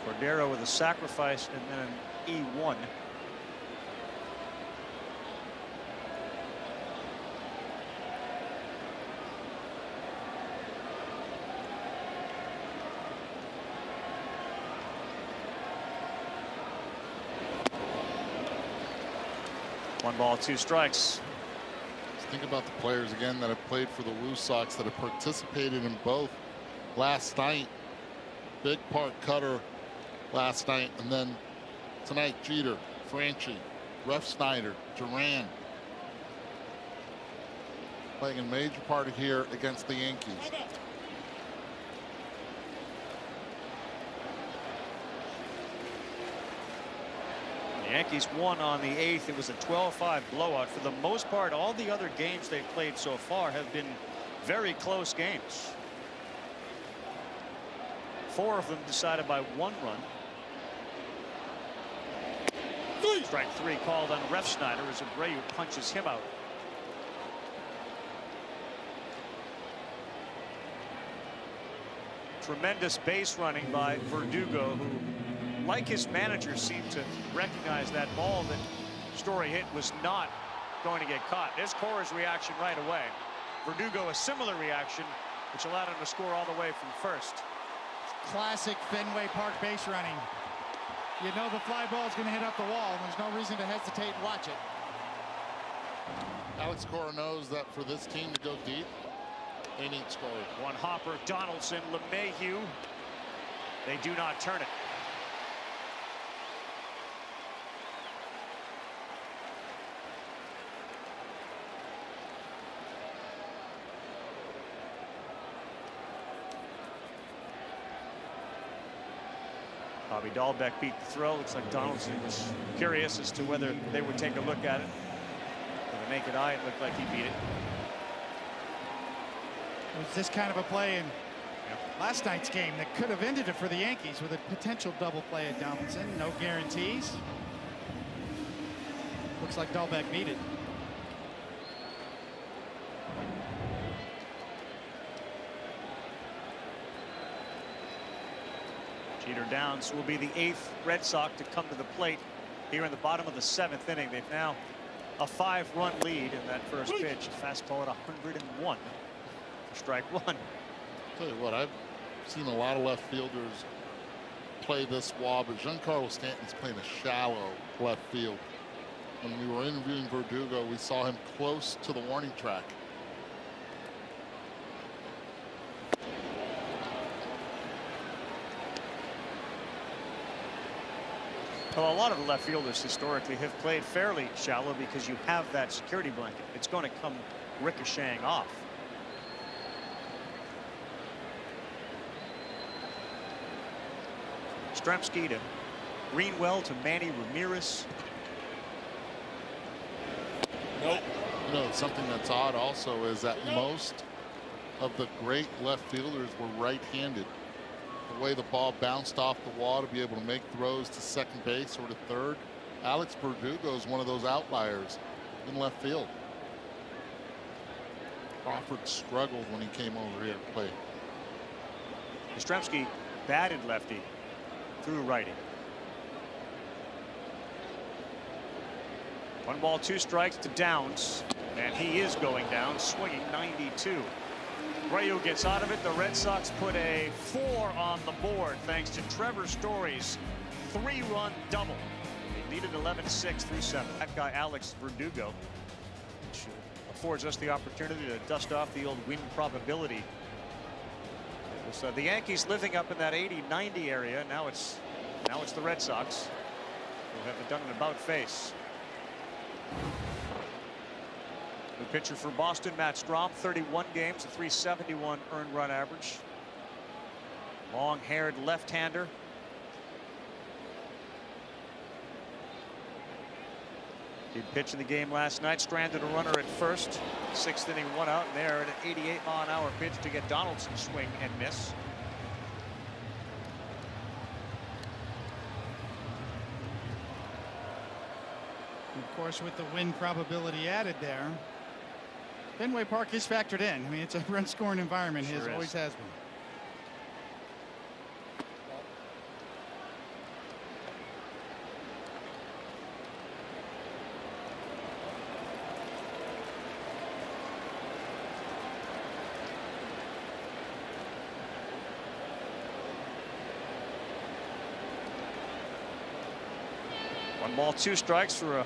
Cordero with a sacrifice and then an E1. One ball, 2 strikes. Think about the players again that have played for the Woo Sox that have participated in both last night. Big part Cutter last night, and then tonight Jeter, Franchi, Refsnyder, Duran playing a major part here against the Yankees. The Yankees won on the 8th. It was a 12-5 blowout. For the most part, all the other games they've played so far have been very close games. 4 of them decided by 1 run. Strike 3 called on Refsnyder as Abreu punches him out. Tremendous base running by Verdugo, who, like his manager, seemed to recognize that ball that Story hit was not going to get caught. There's Cora's reaction right away. Verdugo a similar reaction, which allowed him to score all the way from first. classic Fenway Park base running. You know the fly ball is going to hit up the wall, and there's no reason to hesitate and watch it. Alex Cora knows that for this team to go deep, they need scoring. One hopper, Donaldson, LeMahieu. They do not turn it. Bobby Dahlbeck beat the throw. Looks like Donaldson was curious as to whether they would take a look at it. With a naked eye, it looked like he beat it. It was this kind of a play in last night's game that could have ended it for the Yankees with a potential double play at Donaldson. No guarantees. Looks like Dahlbeck beat it. Jeter Downs will be the 8th Red Sox to come to the plate here in the bottom of the 7th inning. They've now a 5-run lead in that first pitch. Fastball at 101 for strike one. Tell you what, I've seen a lot of left fielders play this wall, but Giancarlo Stanton's playing a shallow left field. When we were interviewing Verdugo, we saw him close to the warning track. Well, a lot of the left fielders historically have played fairly shallow because you have that security blanket. It's going to come ricocheting off. Stremski to Greenwell to Manny Ramirez. Nope. You know, something that's odd also is that most of the great left fielders were right-handed. The way the ball bounced off the wall to be able to make throws to second base or to third. Alex Verdugo is one of those outliers in left field. Crawford struggled when he came over here to play. Yastrzemski batted lefty through righty. 1 ball, 2 strikes to Downs, and he is going down, swinging 92. Rayo gets out of it. The Red Sox put a 4 on the board thanks to Trevor Story's 3-run double. They needed 11-6 through 7. That guy Alex Verdugo, which affords us the opportunity to dust off the old win probability. It was the Yankees living up in that 80-90 area. Now it's the Red Sox who have done an about face. The pitcher for Boston, Matt Strahm, 31 games, a 371 earned run average. Long-haired left-hander. Did pitch in the game last night, stranded a runner at first. 6th inning, 1 out, and there an 88-mile-an-hour pitch to get Donaldson swing and miss. Of course, with the win probability added there, Fenway Park is factored in. I mean, it's a run-scoring environment. Sure It is. always has been. One ball, 2 strikes for a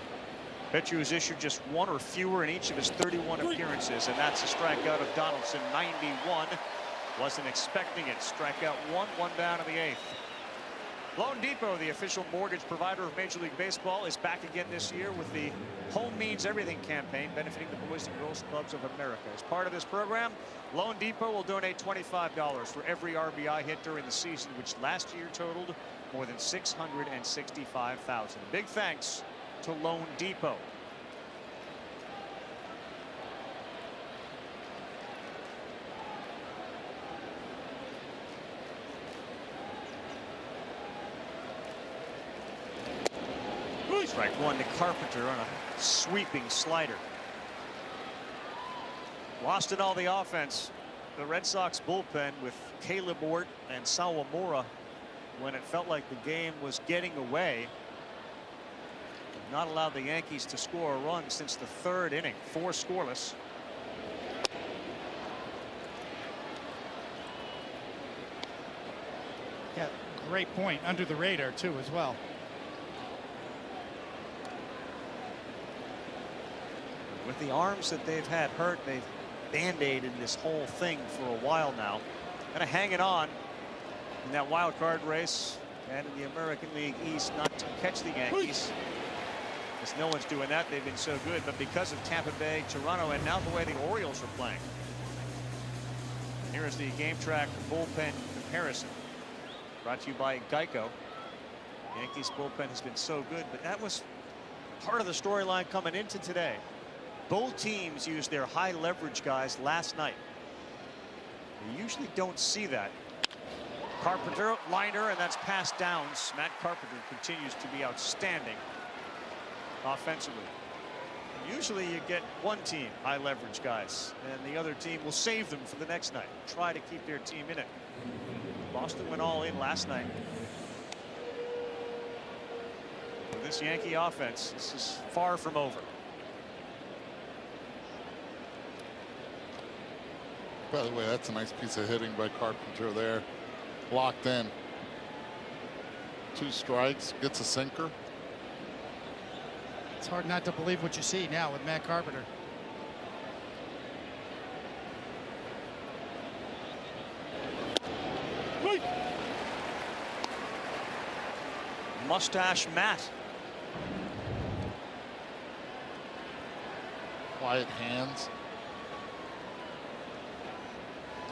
pitcher who's issued just 1 or fewer in each of his 31 appearances, and that's a strikeout of Donaldson. 91. Wasn't expecting it. Strikeout 1 down in the 8th. Loan Depot, the official mortgage provider of Major League Baseball, is back again this year with the Home Means Everything campaign benefiting the Boys and Girls Clubs of America. As part of this program, Loan Depot will donate $25 for every RBI hit during the season, which last year totaled more than $665,000. Big thanks to Loan Depot. Strike 1 to Carpenter on a sweeping slider. Lost in all the offense. The Red Sox bullpen with Caleb Ort and Sawamura when it felt like the game was getting away. Not allowed the Yankees to score a run since the 3rd inning. 4 scoreless. Yeah, great point. Under the radar, too, as well. With the arms that they've had hurt, they've band-aided this whole thing for a while now. Kind of hanging on in that wild card race and in the American League East, not to catch the Yankees. Because no one's doing that. They've been so good. But because of Tampa Bay, Toronto, and now the way the Orioles are playing. Here is the Game Track bullpen comparison. Brought to you by Geico. Yankees bullpen has been so good, but that was part of the storyline coming into today. Both teams used their high leverage guys last night. You usually don't see that. Carpenter, liner, and that's passed downs. Matt Carpenter continues to be outstanding offensively. Usually you get one team high leverage guys, and the other team will save them for the next night. Try to keep their team in it. Boston went all in last night. With this Yankee offense, this is far from over. By the way, that's a nice piece of hitting by Carpenter there. Locked in. 2 strikes, gets a sinker. It's hard not to believe what you see now with Matt Carpenter. Mustache Matt. Quiet hands.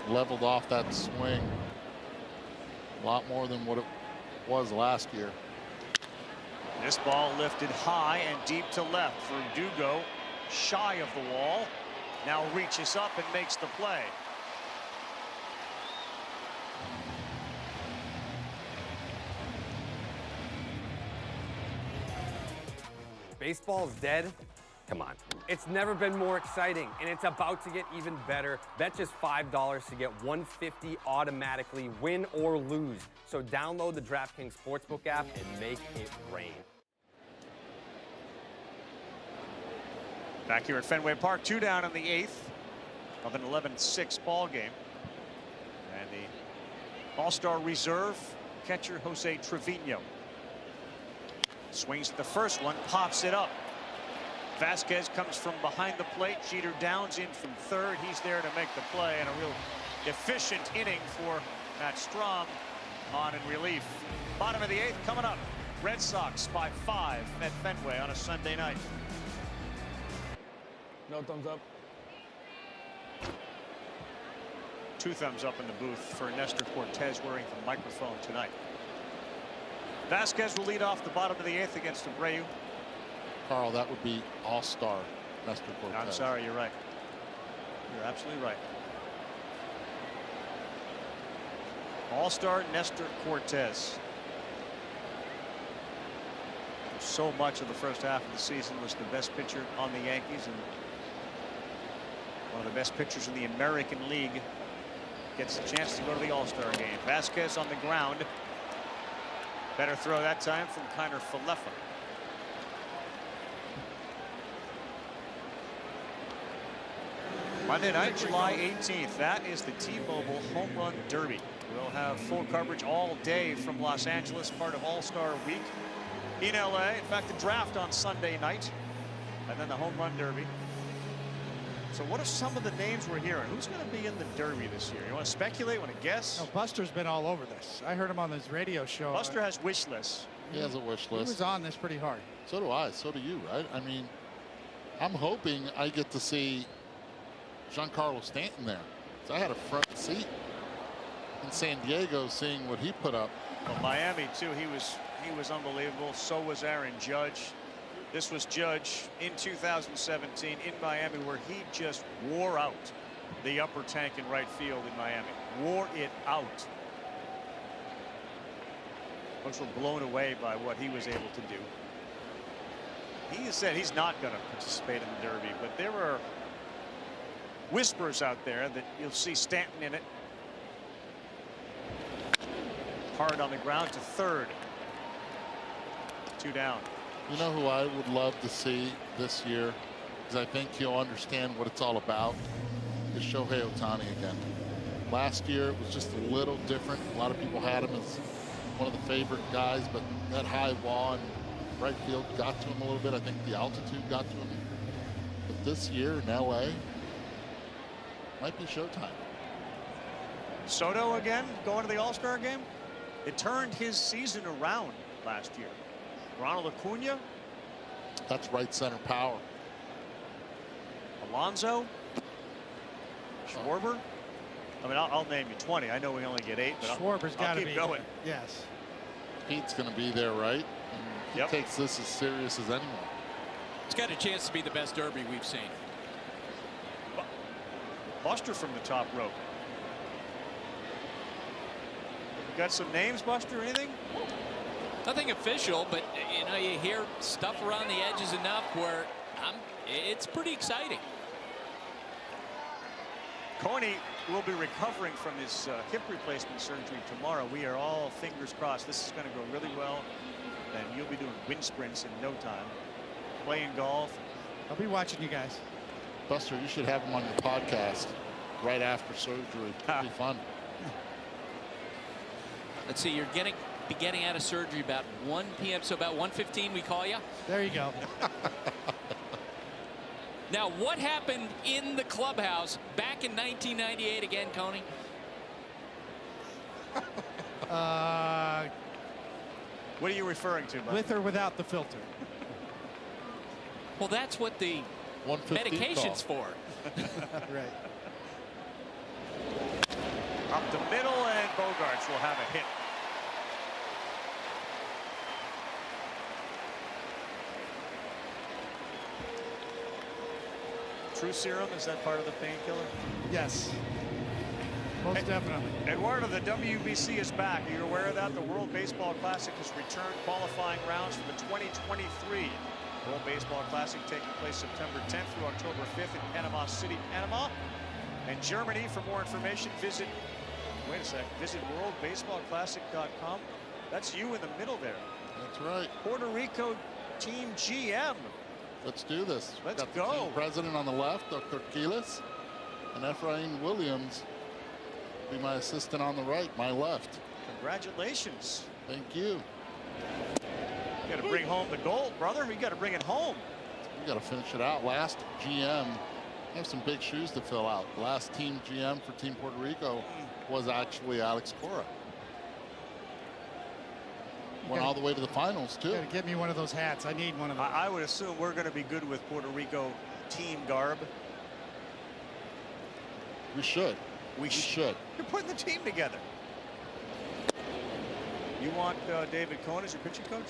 Leveled off that swing. A lot more than what it was last year. This ball lifted high and deep to left. Verdugo shy of the wall. Now reaches up and makes the play. Baseball's dead? Come on. It's never been more exciting, and it's about to get even better. Bet just $5 to get $150 automatically, win or lose. So download the DraftKings Sportsbook app and make it rain. Back here at Fenway Park, 2 down in the 8th of an 11-6 ball game. And the All-Star reserve catcher Jose Trevino swings at the first one, pops it up. Vasquez comes from behind the plate. Jeter Downs in from third. He's there to make the play, and a real efficient inning for Matt Strom on in relief. Bottom of the 8th coming up. Red Sox by 5 at Fenway on a Sunday night. No thumbs up. 2 thumbs up in the booth for Nestor Cortez wearing the microphone tonight. Vasquez will lead off the bottom of the 8th against Abreu. Carl, that would be All-Star Nestor Cortez. I'm sorry, you're right. You're absolutely right. All-Star Nestor Cortez. So much of the first half of the season was the best pitcher on the Yankees, and one of the best pitchers in the American League gets a chance to go to the All-Star game. Vasquez on the ground. Better throw that time from Kiner Falefa. Monday night, July 18th. That is the T-Mobile Home Run Derby. We'll have full coverage all day from Los Angeles, part of All-Star Week in LA. In fact, the draft on Sunday night, and then the Home Run Derby. So what are some of the names we're hearing? Who's going to be in the Derby this year? You want to speculate? Want to guess? Oh, Buster's been all over this. I heard him on his radio show. Buster has wish lists. He has a wish list. He was on this pretty hard. So do I. So do you, right? I mean, I'm hoping I get to see Giancarlo Stanton there. So I had a front seat in San Diego seeing what he put up. Well, Miami too. He was unbelievable. So was Aaron Judge. This was Judge in 2017 in Miami, where he just wore out the upper tank in right field in Miami. Wore it out. Folks were blown away by what he was able to do. He has said he's not going to participate in the Derby, but there are whispers out there that you'll see Stanton in it. Hard on the ground to third. 2 down. You know who I would love to see this year, because I think he'll understand what it's all about, is Shohei Ohtani again. Last year it was just a little different. A lot of people had him as one of the favorite guys, but that high wall and right field got to him a little bit. I think the altitude got to him. But this year in LA might be showtime. Soto again going to the All-Star game. It turned his season around last year. Ronald Acuna. That's right center power. Alonso. Schwarber. I mean, I'll name you 20. I know we only get 8, but Schwarber's got to be going. Yes. Pete's going to be there, right? And he takes this as serious as anyone. It's got a chance to be the best derby we've seen. Buster from the top rope. You got some names, Buster? Anything? Nothing official, but you know, you hear stuff around the edges enough where it's pretty exciting. Coney will be recovering from his hip replacement surgery tomorrow. We are all fingers crossed this is going to go really well, and you'll be doing wind sprints in no time, playing golf. I'll be watching you guys. Buster, you should have him on your podcast right after surgery. It'll be fun. Let's see, you're getting out of surgery about 1 p.m. So about 1:15 we call you. There you go. Now, what happened in the clubhouse back in 1998 again, Coney? What are you referring to, Buster? With or without the filter? Well, that's what the medication's for. Right. Up the middle, and Bogarts will have a hit. True Serum, is that part of the painkiller? Yes. Most definitely. Eduardo, the WBC is back. Are you aware of that? The World Baseball Classic has returned qualifying rounds for the 2023 World Baseball Classic, taking place September 10th through October 5th in Panama City, Panama. And Germany. For more information, visit worldbaseballclassic.com. That's you in the middle there. That's right. Puerto Rico Team GM. Let's do this. Let's Got go. The team president on the left, Dr. Quiles, and Ephraim Williams be my assistant on the right, my left. Congratulations. Thank you. You got to bring home the gold, brother. You got to bring it home. We got to finish it out. Last GM, I have some big shoes to fill out. The last team GM for Team Puerto Rico was actually Alex Cora. Went all the way to the finals, too. You gotta get me one of those hats. I need one of those. I would assume we're going to be good with Puerto Rico team garb. We should. We should. You're putting the team together. You want David Cohn as your pitching coach?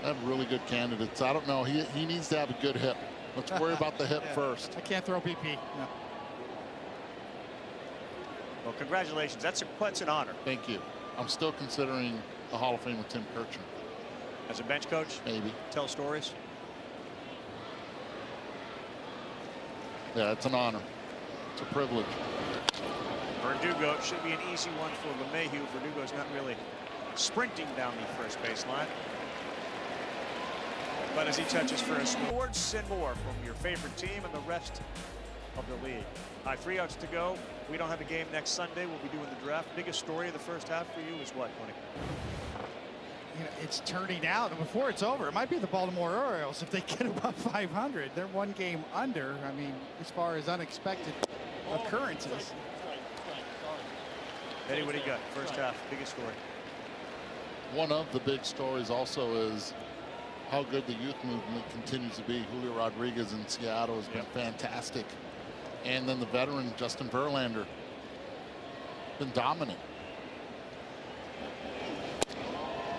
I have really good candidates. I don't know. He needs to have a good hip. Let's worry about the hip first. I can't throw BP. No. Well, congratulations. That's an honor. Thank you. I'm still considering the Hall of Fame with Tim Kirchner. As a bench coach? Maybe. Tell stories? Yeah, it's an honor. It's a privilege. Verdugo should be an easy one for LeMahieu. Verdugo's not really sprinting down the first baseline. But as he touches first, awards and more from your favorite team and the rest of the league. 3 outs to go. We don't have a game next Sunday. We'll be doing the draft. Biggest story of the first half for you is what, Tony? You know, it's turning out, and before it's over, it might be the Baltimore Orioles if they get above 500. They're 1 game under. I mean, as far as unexpected occurrences. Eddie, what do you got? First half, biggest story. One of the big stories also is how good the youth movement continues to be. Julio Rodriguez in Seattle has been fantastic. And then the veteran, Justin Verlander, been dominant.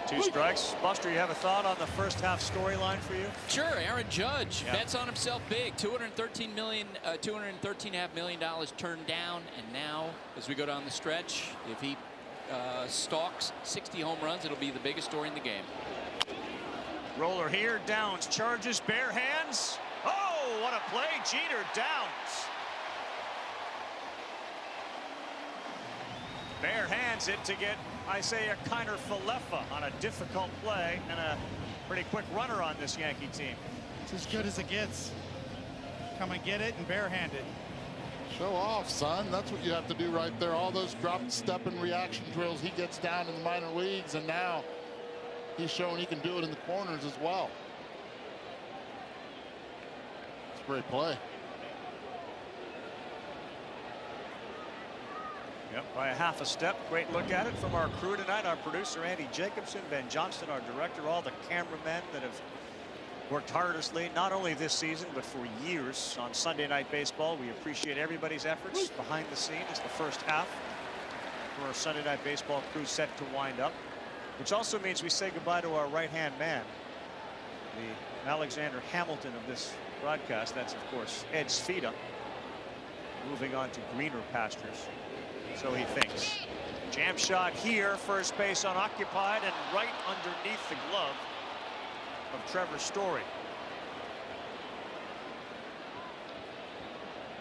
2 strikes. Buster, you have a thought on the first half storyline for you? Sure. Aaron Judge bets on himself big. $213.5 million turned down. And now, as we go down the stretch, if he stalks 60 home runs, it'll be the biggest story in the game. Roller here. Downs charges. Bare hands. Oh, what a play. Jeter Downs. Bare hands it to get Isaiah Kiner Falefa on a difficult play and a pretty quick runner on this Yankee team. It's as good as it gets. Come and get it and barehanded. Show off, son. That's what you have to do right there. All those drop, step, and reaction drills he gets down in the minor leagues, and now he's showing he can do it in the corners as well. It's a great play. Yep, by a half a step. Great look at it from our crew tonight. Our producer, Andy Jacobson, Ben Johnston, our director, all the cameramen that have worked tirelessly, not only this season, but for years on Sunday Night Baseball. We appreciate everybody's efforts behind the scenes. The first half for our Sunday Night Baseball crew set to wind up, which also means we say goodbye to our right-hand man, the Alexander Hamilton of this broadcast. That's, of course, Ed Svita, moving on to greener pastures. So he thinks. Jam shot here, first base unoccupied, and right underneath the glove of Trevor Story.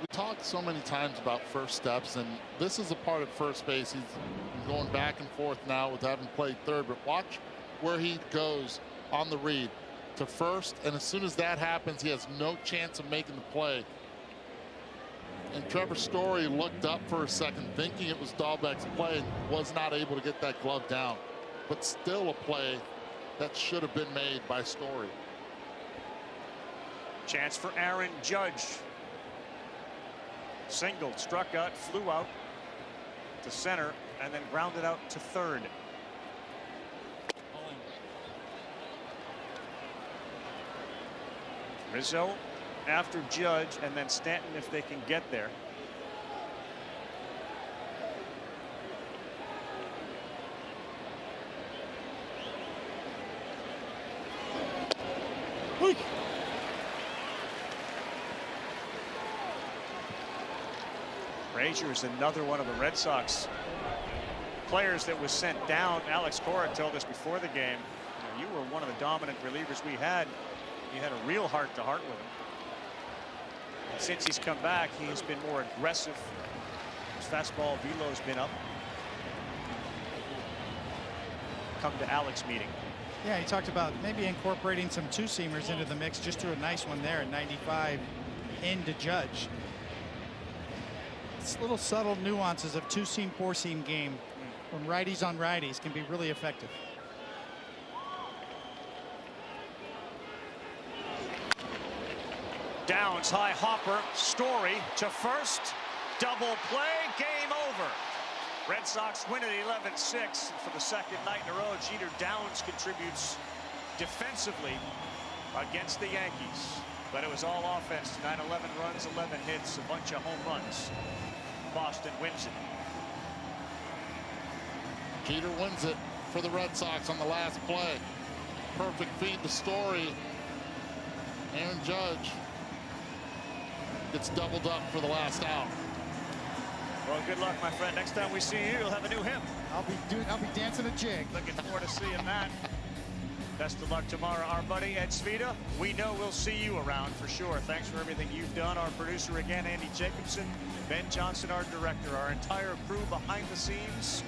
We talked so many times about first steps, and this is a part of first base. He's going back and forth now with having played third, but watch where he goes on the read to first, and as soon as that happens, he has no chance of making the play. And Trevor Story looked up for a second, thinking it was Dahlbeck's play, and was not able to get that glove down. But still a play that should have been made by Story. Chance for Aaron Judge. Singled, struck out, flew out to center, and then grounded out to third. Rizzo after Judge, and then Stanton if they can get there. Frazier is another one of the Red Sox players that was sent down. Alex Cora told us before the game, you were one of the dominant relievers we had. You had a real heart-to-heart with him. And since he's come back, he has been more aggressive. His fastball velo's been up. Come to Alex meeting. Yeah, he talked about maybe incorporating some two-seamers into the mix. Just threw a nice one there at 95 into Judge. It's little subtle nuances of two-seam, four-seam game from righties on righties can be really effective. Downs, high hopper, Story to first, double play, game over. Red Sox win at 11-6 for the second night in a row. Jeter Downs contributes defensively against the Yankees, but it was all offense tonight. 11 runs, 11 hits, a bunch of home runs. Boston wins it. Jeter wins it for the Red Sox on the last play. Perfect feed to Story. Aaron Judge gets doubled up for the last out. Well, good luck, my friend. Next time we see you, you'll have a new hymn. I'll be dancing a jig. Looking forward to seeing that. Best of luck tomorrow, our buddy Ed Svita. We know we'll see you around for sure. Thanks for everything you've done. Our producer again, Andy Jacobson, Ben Johnson, our director, our entire crew behind the scenes,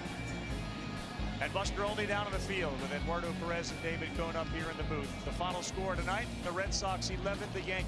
and Buster Olney down in the field with Eduardo Perez and David Cohn up here in the booth. The final score tonight: the Red Sox 11, the Yankees